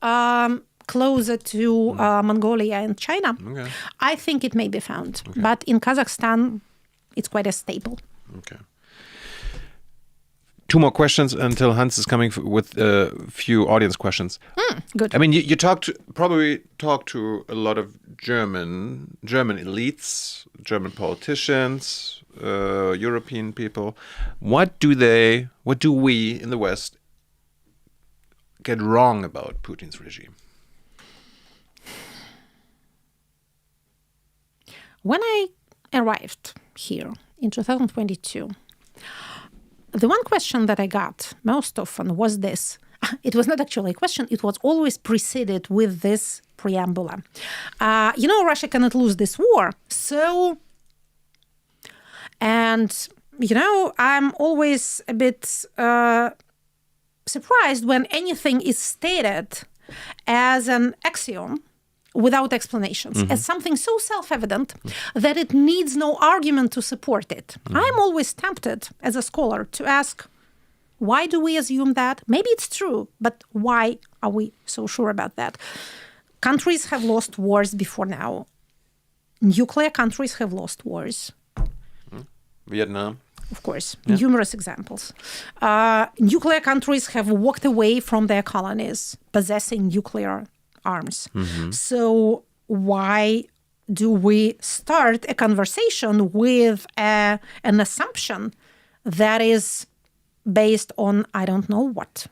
closer to Mongolia and China, I think it may be found. Okay. But in Kazakhstan, it's quite a staple. Okay. 2 more questions until Hans is coming with a few audience questions. Good. I mean, you probably talk to a lot of German elites, German politicians, European people. What do we in the West get wrong about Putin's regime? When I arrived here in 2022, the one question that I got most often was this. It was not actually a question. It was always preceded with this preamble. Russia cannot lose this war. So, and, I'm always a bit surprised when anything is stated as an axiom without explanations, as something so self-evident that it needs no argument to support it. I'm always tempted as a scholar to ask, why do we assume that? Maybe it's true, but why are we so sure about that? Countries have lost wars before now. Nuclear countries have lost wars. Vietnam. Of course, numerous examples. Nuclear countries have walked away from their colonies, possessing nuclear arms. So why do we start a conversation with an assumption that is based on I don't know what?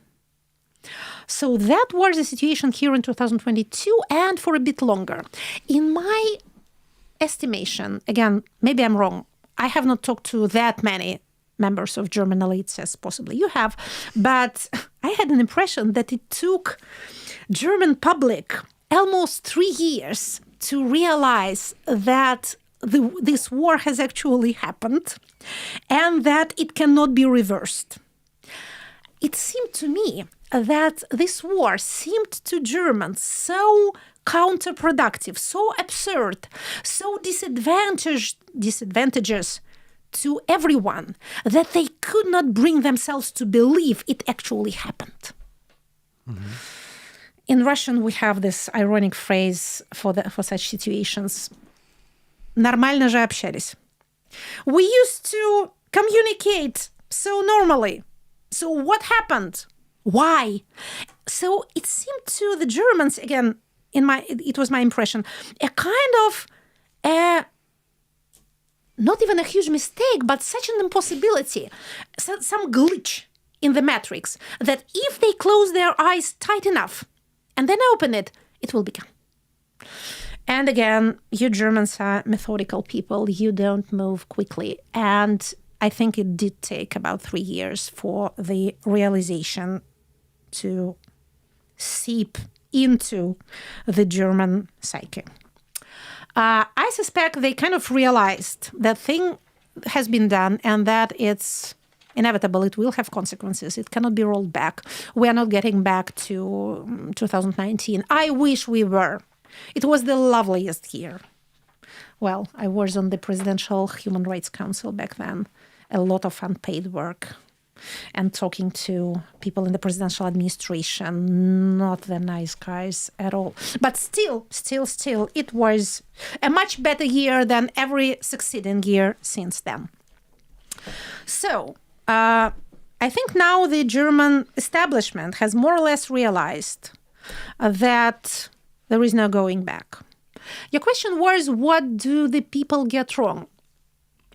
So that was the situation here in 2022 and for a bit longer. In my estimation, again, maybe I'm wrong, I have not talked to that many members of German elites as possibly you have, but I had an impression that it took German public almost 3 years to realize that this war has actually happened and that it cannot be reversed. It seemed to me that this war seemed to Germans so counterproductive, so absurd, so disadvantageous to everyone that they could not bring themselves to believe it actually happened. In Russian, we have this ironic phrase for such situations. Нормально же общались. We used to communicate so normally. So what happened? Why? So it seemed to the Germans, again, it was my impression, a kind of not even a huge mistake, but such an impossibility, some glitch in the matrix that if they close their eyes tight enough and then open it, it will be gone. And again, you Germans are methodical people. You don't move quickly. And I think it did take about 3 years for the realization to seep into the German psyche. I suspect they kind of realized that thing has been done and that it's inevitable. It will have consequences. It cannot be rolled back. We are not getting back to 2019. I wish we were. It was the loveliest year. Well, I was on the Presidential Human Rights Council back then. a lot of unpaid work and talking to people in the presidential administration, not the nice guys at all. But still, it was a much better year than every succeeding year since then. So, I think now the German establishment has more or less realized that there is no going back. Your question was, what do the people get wrong?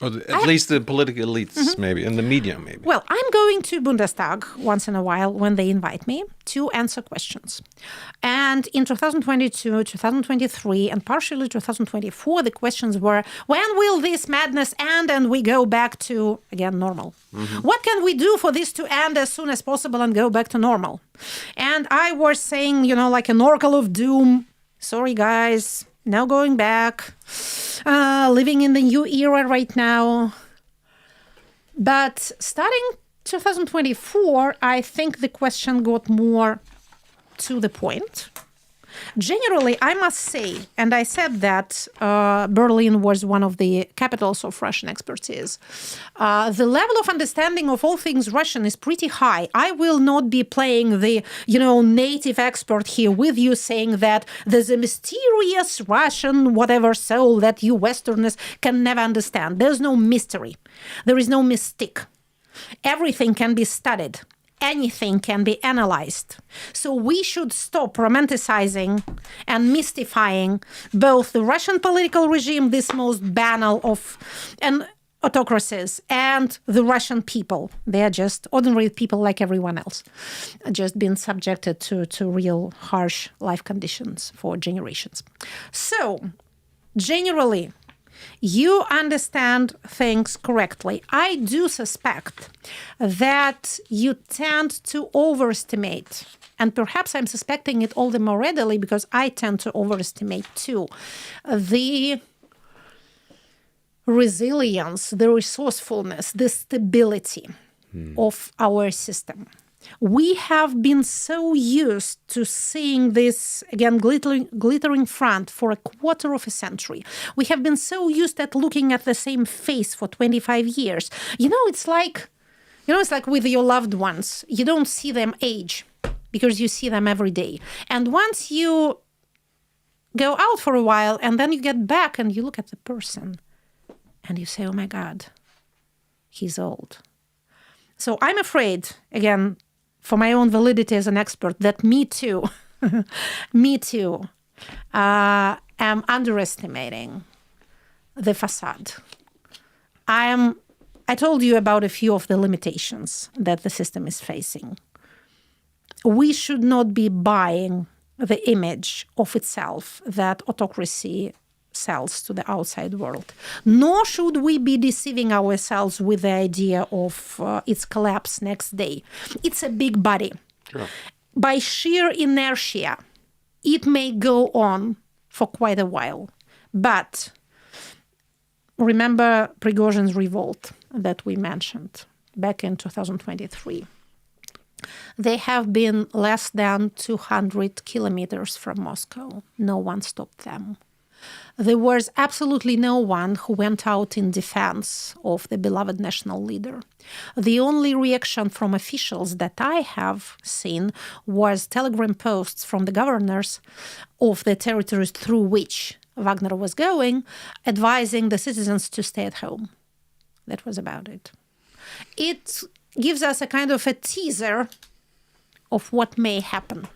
Or at least the political elites, maybe, and the media, maybe. Well, I'm going to Bundestag once in a while when they invite me to answer questions. And in 2022, 2023, and partially 2024, the questions were, when will this madness end and we go back to, again, normal? What can we do for this to end as soon as possible and go back to normal? And I was saying, like an oracle of doom, sorry, guys, no going back. Living in the new era right now. But starting 2024, I think the question got more to the point. Generally, I must say, and I said that Berlin was one of the capitals of Russian expertise, the level of understanding of all things Russian is pretty high. I will not be playing the, native expert here with you saying that there's a mysterious Russian whatever soul that you Westerners can never understand. There's no mystery. There is no mystique. Everything can be studied. Anything can be analyzed. So we should stop romanticizing and mystifying both the Russian political regime, this most banal of autocracies, and the Russian people. They are just ordinary people like everyone else, just been subjected to real harsh life conditions for generations. So, generally, you understand things correctly. I do suspect that you tend to overestimate, and perhaps I'm suspecting it all the more readily because I tend to overestimate too, the resilience, the resourcefulness, the stability of our system. We have been so used to seeing this, again, glittering front for a quarter of a century. We have been so used at looking at the same face for 25 years. It's like with your loved ones. You don't see them age because you see them every day. And once you go out for a while and then you get back and you look at the person and you say, oh my God, he's old. So I'm afraid, again, for my own validity as an expert, that me too am underestimating the facade. I told you about a few of the limitations that the system is facing. We should not be buying the image of itself that autocracy sells to the outside world. Nor should we be deceiving ourselves with the idea of its collapse next day. It's a big body. Sure. By sheer inertia, it may go on for quite a while. But remember Prigozhin's revolt that we mentioned back in 2023. They have been less than 200 kilometers from Moscow. No one stopped them. There was absolutely no one who went out in defense of the beloved national leader. The only reaction from officials that I have seen was telegram posts from the governors of the territories through which Wagner was going, advising the citizens to stay at home. That was about it. It gives us a kind of a teaser of what may happen.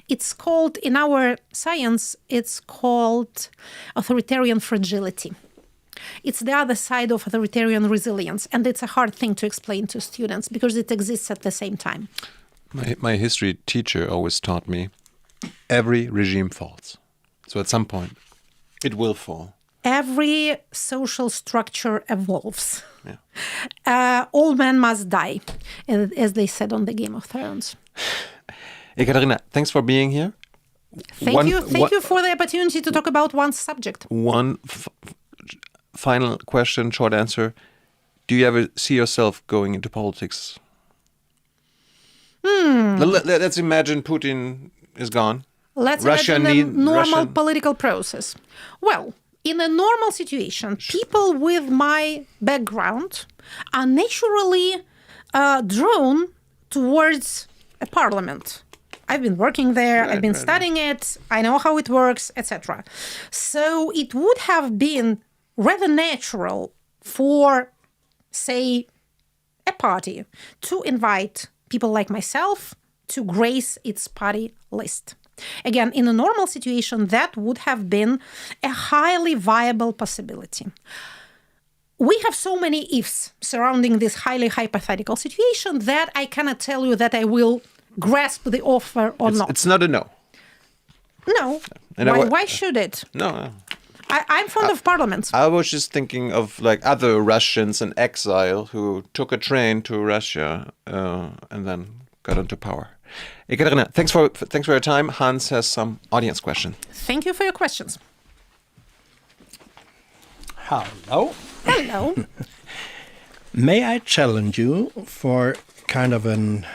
It's called, in our science, it's called authoritarian fragility. It's the other side of authoritarian resilience, and it's a hard thing to explain to students because it exists at the same time. My history teacher always taught me, every regime falls. So at some point, it will fall. Every social structure evolves. Yeah. All men must die, as they said on the Game of Thrones. Jekaterina, thanks for being here. Thank you for the opportunity to talk about one subject. One final question, short answer. Do you ever see yourself going into politics? Let's imagine Putin is gone. Let's imagine the normal political process. Well, in a normal situation, people with my background are naturally drawn towards a parliament. I've been working there, I've been studying it, I know how it works, etc. So it would have been rather natural for, say, a party to invite people like myself to grace its party list. Again, in a normal situation, that would have been a highly viable possibility. We have so many ifs surrounding this highly hypothetical situation that I cannot tell you that I will grasp the offer or not. It's not a no. No. Why should it? No. I'm fond of parliaments. I was just thinking of like other Russians in exile who took a train to Russia and then got into power. Jekaterina, thanks for your time. Hans has some audience questions. Thank you for your questions. Hello. Hello. May I challenge you for kind of an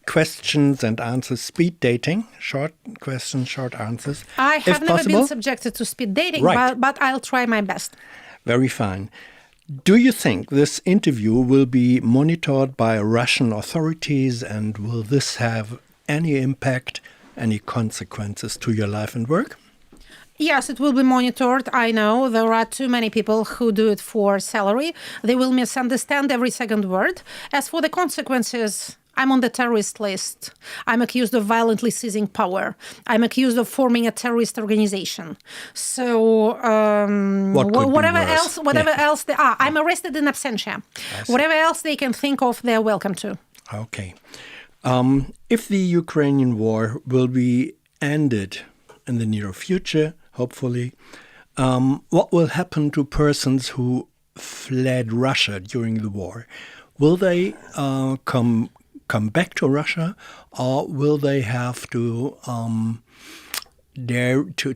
questions and answers speed dating? Short questions, short answers. I have never possible. been subjected to speed dating, Right. but I'll try my best. Very fine. Do you think this interview will be monitored by Russian authorities, and will this have any impact, any consequences to your life and work? Yes, it will be monitored. I know there are too many people who do it for salary. They will misunderstand every second word. As for the consequences, I'm on the terrorist list. I'm accused of violently seizing power. I'm accused of forming a terrorist organization. So whatever else they are, I'm arrested in absentia. Whatever else they can think of, they're welcome to. Okay. If the Ukrainian war will be ended in the near future, hopefully, what will happen to persons who fled Russia during the war? Will they come back to Russia, or will they have to dare to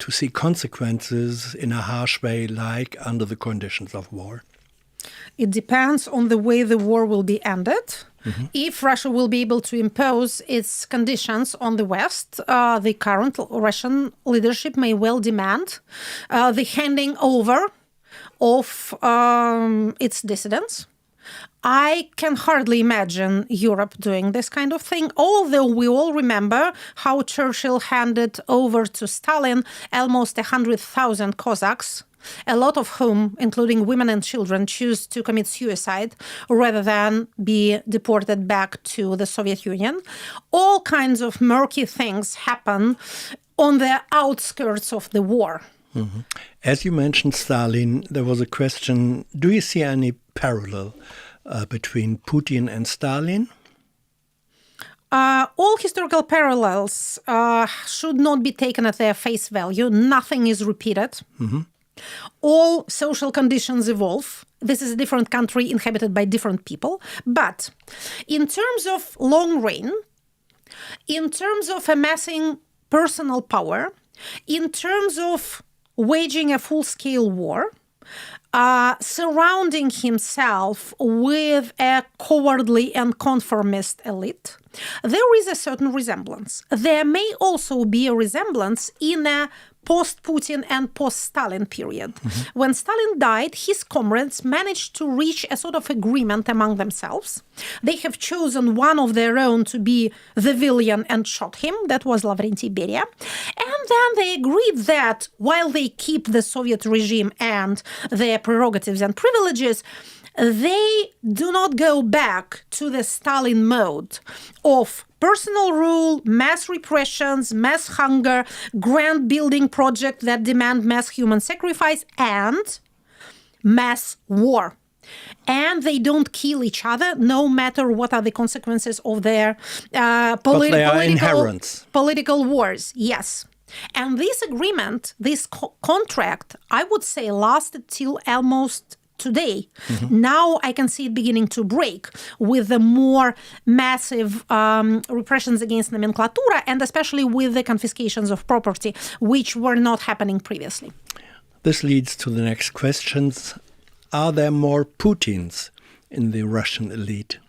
see consequences in a harsh way, like under the conditions of war? It depends on the way the war will be ended. Mm-hmm. If Russia will be able to impose its conditions on the West, the current Russian leadership may well demand the handing over of its dissidents. I can hardly imagine Europe doing this kind of thing, although we all remember how Churchill handed over to Stalin almost 100,000 Cossacks, a lot of whom, including women and children, choose to commit suicide rather than be deported back to the Soviet Union. All kinds of murky things happen on the outskirts of the war. Mm-hmm. As you mentioned Stalin, there was a question, do you see any parallel between Putin and Stalin? All historical parallels should not be taken at their face value. Nothing is repeated. Mm-hmm. All social conditions evolve. This is a different country inhabited by different people. But in terms of long reign, in terms of amassing personal power, in terms of waging a full-scale war, surrounding himself with a cowardly and conformist elite, there is a certain resemblance. There may also be a resemblance in a post-Putin and post-Stalin period. Mm-hmm. When Stalin died, his comrades managed to reach a sort of agreement among themselves. They have chosen one of their own to be the villain and shot him. That was Lavrentiy Beria. And then they agreed that while they keep the Soviet regime and their prerogatives and privileges, they do not go back to the Stalin mode of personal rule, mass repressions, mass hunger, grand building projects that demand mass human sacrifice, and mass war. And they don't kill each other, no matter what are the consequences of their political wars. Yes. And this agreement, this contract, I would say lasted till almost today. Mm-hmm. Now I can see it beginning to break with the more massive repressions against nomenclatura, and especially with the confiscations of property, which were not happening previously. This leads to the next questions. Are there more Putins in the Russian elite?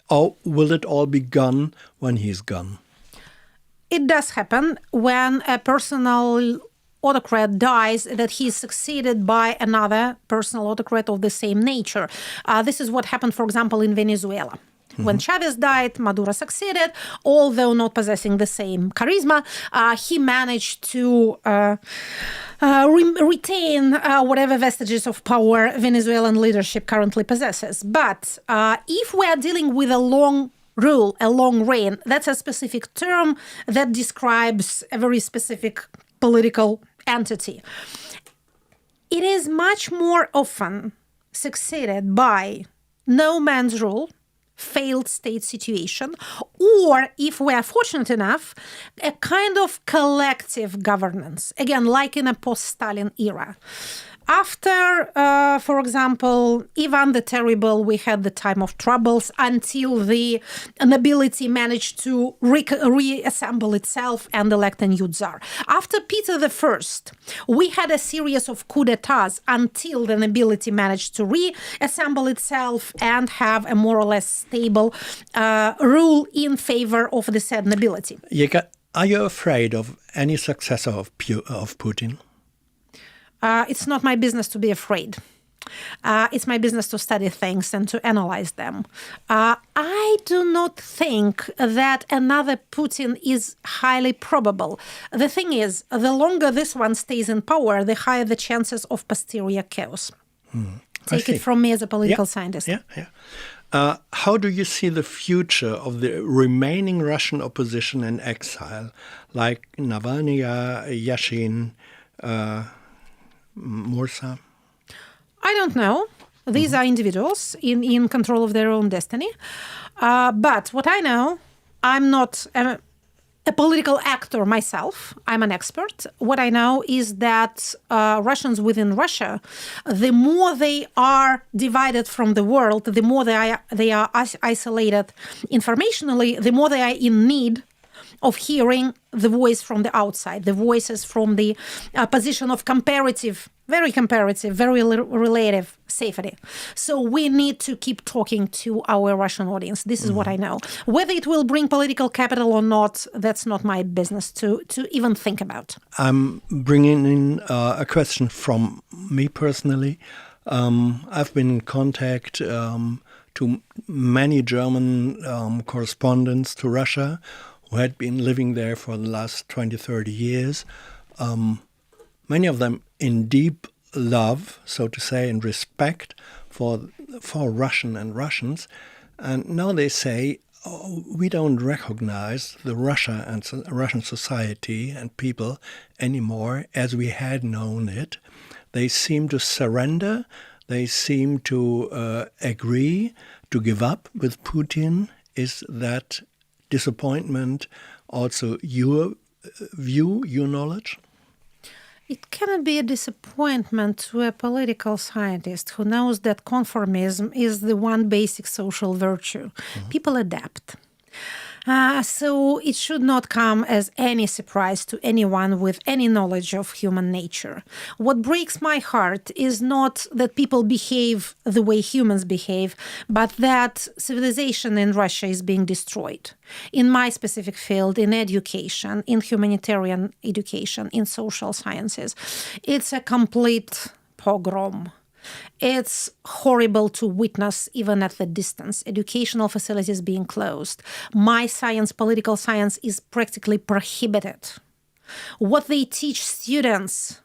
Or will it all be gone when he's gone? It does happen when a personal autocrat dies, that he is succeeded by another personal autocrat of the same nature. This is what happened, for example, in Venezuela. When Chavez died, Maduro succeeded, although not possessing the same charisma. He managed to retain whatever vestiges of power Venezuelan leadership currently possesses. But if we are dealing with a long rule, a long reign, that's a specific term that describes a very specific political entity. It is much more often succeeded by no man's rule, failed state situation, or, if we are fortunate enough, a kind of collective governance, again, like in a post-Stalin era. After, for example, Ivan the Terrible, we had the time of troubles until the nobility managed to reassemble itself and elect a new Tsar. After Peter I, we had a series of coups d'etats until the nobility managed to reassemble itself and have a more or less stable rule in favor of the said nobility. Jeka, are you afraid of any successor of Putin? It's not my business to be afraid. It's my business to study things and to analyze them. I do not think that another Putin is highly probable. The thing is, the longer this one stays in power, the higher the chances of posterior chaos. Take it from me as a political scientist. How do you see the future of the remaining Russian opposition in exile, like Navalny, Yashin, Mursa? I don't know. These are individuals in control of their own destiny. But what I know, I'm not a political actor myself. I'm an expert. What I know is that Russians within Russia, the more they are divided from the world, the more they are isolated informationally, the more they are in need of hearing the voice from the outside, the voices from the position of very relative safety. So we need to keep talking to our Russian audience. This is what I know. Whether it will bring political capital or not, that's not my business to even think about. I'm bringing in a question from me personally. I've been in contact to many German correspondents to Russia who had been living there for the last 20, 30 years. Many of them in deep love, so to say, and respect for Russian and Russians. And now they say, we don't recognize the Russia and Russian society and people anymore as we had known it. They seem to surrender. They seem to agree to give up with Putin. Is that disappointment also your view, your knowledge? It cannot be a disappointment to a political scientist who knows that conformism is the one basic social virtue. People adapt. So it should not come as any surprise to anyone with any knowledge of human nature. What breaks my heart is not that people behave the way humans behave, but that civilization in Russia is being destroyed. In my specific field, in education, in humanitarian education, in social sciences, it's a complete pogrom. It's horrible to witness even at the distance. Educational facilities being closed. My science, political science, is practically prohibited. What they teach students,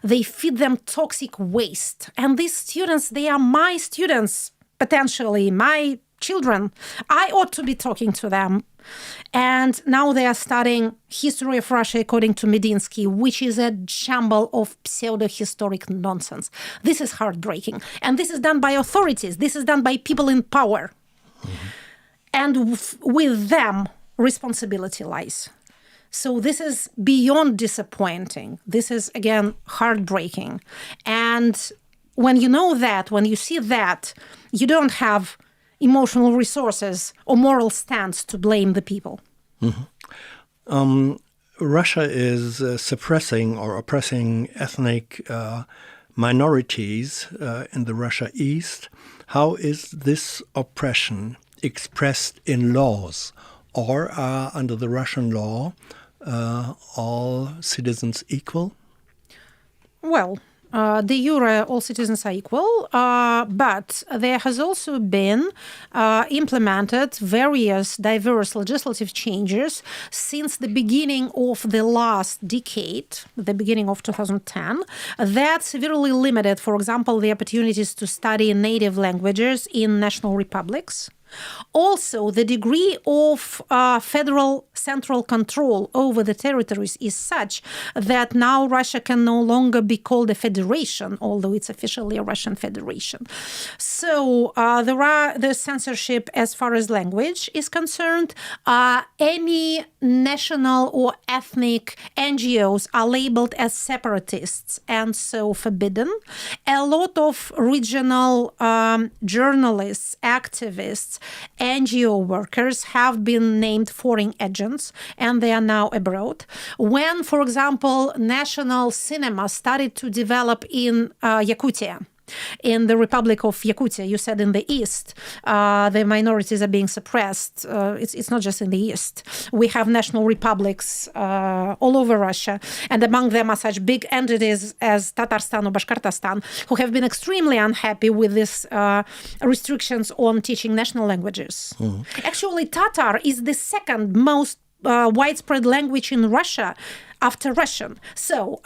they feed them toxic waste. And these students, they are my students, potentially, my children. I ought to be talking to them. And now they are studying history of Russia according to Medinsky, which is a jumble of pseudo-historic nonsense. This is heartbreaking. And this is done by authorities. This is done by people in power. And with them, responsibility lies. So this is beyond disappointing. This is, again, heartbreaking. And when you know that, when you see that, you don't have emotional resources or moral stance to blame the people. Russia is suppressing or oppressing ethnic minorities in the Russia East. How is this oppression expressed in laws? Or are, under the Russian law, all citizens equal? Well, de jure, all citizens are equal, but there has also been implemented various diverse legislative changes since the beginning of the last decade, the beginning of 2010, that severely limited, for example, the opportunities to study native languages in national republics. Also, the degree of federal central control over the territories is such that now Russia can no longer be called a federation, although it's officially a Russian federation. So there's censorship as far as language is concerned. Any national or ethnic NGOs are labeled as separatists and so forbidden. A lot of regional journalists, activists, NGO workers have been named foreign agents, and they are now abroad. When, for example, national cinema started to develop in Yakutia, in the Republic of Yakutia, you said in the East, the minorities are being suppressed. It's not just in the East. We have national republics all over Russia, and among them are such big entities as Tatarstan or Bashkortostan, who have been extremely unhappy with these restrictions on teaching national languages. Actually, Tatar is the second most widespread language in Russia after Russian. So,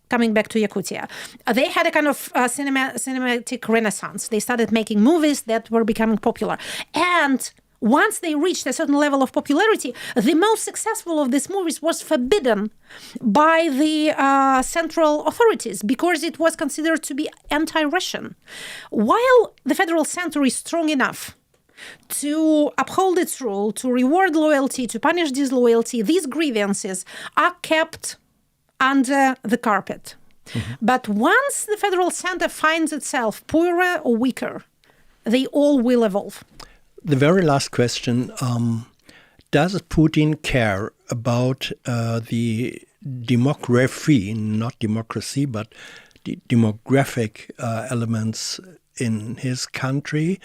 coming back to Yakutia, they had a kind of cinematic renaissance. They started making movies that were becoming popular. And once they reached a certain level of popularity, the most successful of these movies was forbidden by the central authorities because it was considered to be anti-Russian. While the federal center is strong enough to uphold its rule, to reward loyalty, to punish disloyalty, these grievances are kept under the carpet. But once the federal center finds itself poorer or weaker, they all will evolve. The very last question, does Putin care about the demography, not democracy, but the demographic elements in his country?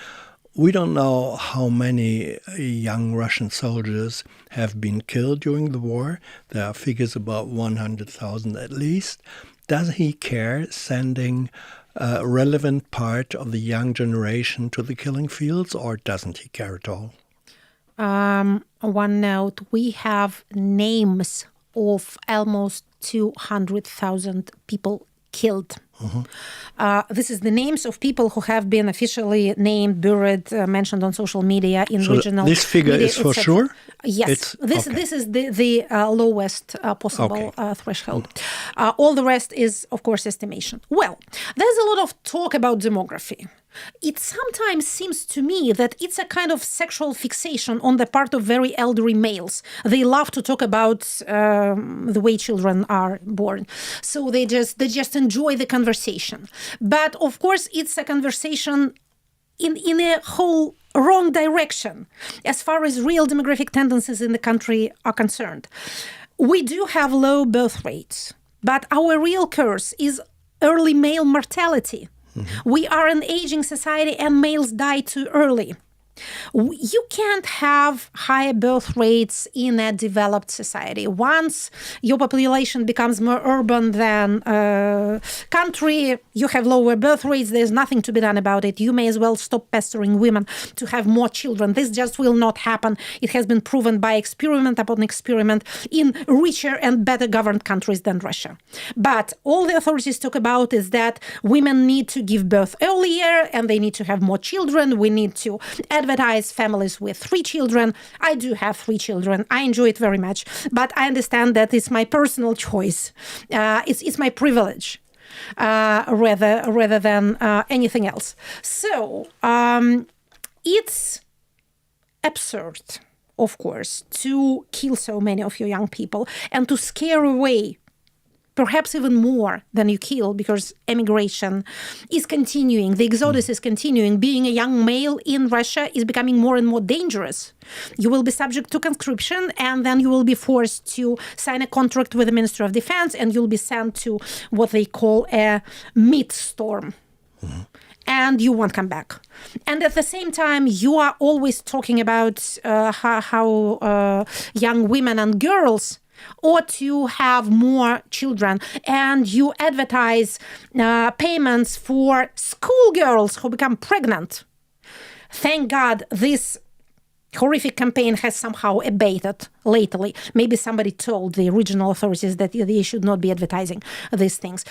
We don't know how many young Russian soldiers have been killed during the war. There are figures about 100,000 at least. Does he care sending a relevant part of the young generation to the killing fields, or doesn't he care at all? One note, we have names of almost 200,000 people killed. This is the names of people who have been officially named, buried, mentioned on social media in regional. This figure media, is for sure? Yes, this is the lowest possible threshold. All the rest is, of course, estimation. Well, there's a lot of talk about demography. It sometimes seems to me that it's a kind of sexual fixation on the part of very elderly males. They love to talk about the way children are born. So they just enjoy the conversation. But of course, it's a conversation in a whole wrong direction as far as real demographic tendencies in the country are concerned. We do have low birth rates, but our real curse is early male mortality. We are an aging society and males die too early. You can't have higher birth rates in a developed society. Once your population becomes more urban than country, you have lower birth rates. There's nothing to be done about it. You may as well stop pestering women to have more children. This just will not happen. It has been proven by experiment upon experiment in richer and better governed countries than Russia. But all the authorities talk about is that women need to give birth earlier and they need to have more children. We need to advertise families with 3 children. I do have 3 children. I enjoy it very much, but I understand that it's my personal choice. It's my privilege rather than anything else. So it's absurd, of course, to kill so many of your young people and to scare away perhaps even more than you kill, because emigration is continuing. The exodus is continuing. Being a young male in Russia is becoming more and more dangerous. You will be subject to conscription, and then you will be forced to sign a contract with the Ministry of Defense, and you'll be sent to what they call a mid-storm. And you won't come back. And at the same time, you are always talking about how young women and girls or to have more children, and you advertise payments for schoolgirls who become pregnant. Thank God this horrific campaign has somehow abated lately. Maybe somebody told the regional authorities that they should not be advertising these things.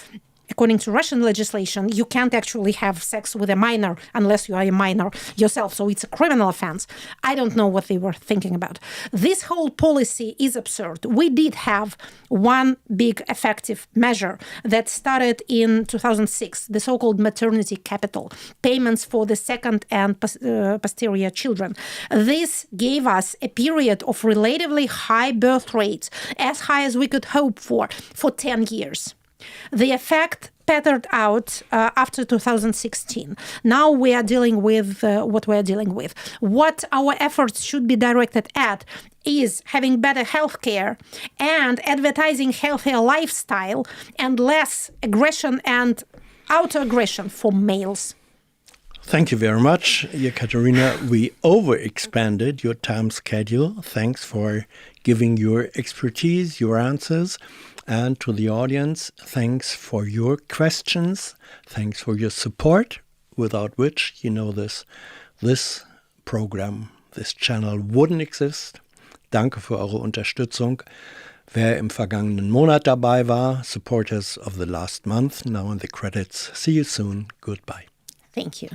According to Russian legislation, you can't actually have sex with a minor unless you are a minor yourself. So it's a criminal offense. I don't know what they were thinking about. This whole policy is absurd. We did have one big effective measure that started in 2006, the so-called maternity capital, payments for the second and posterior children. This gave us a period of relatively high birth rates, as high as we could hope for 10 years. The effect petered out after 2016. Now we are dealing with what we are dealing with. What our efforts should be directed at is having better healthcare and advertising healthier lifestyle and less aggression and auto-aggression for males. Thank you very much, Jekaterina. We overexpanded your time schedule. Thanks for giving your expertise, your answers. And to the audience, thanks for your questions. Thanks for your support, without which, this program, this channel wouldn't exist. Danke für eure Unterstützung. Wer im vergangenen Monat dabei war, supporters of the last month, now in the credits. See you soon. Goodbye. Thank you.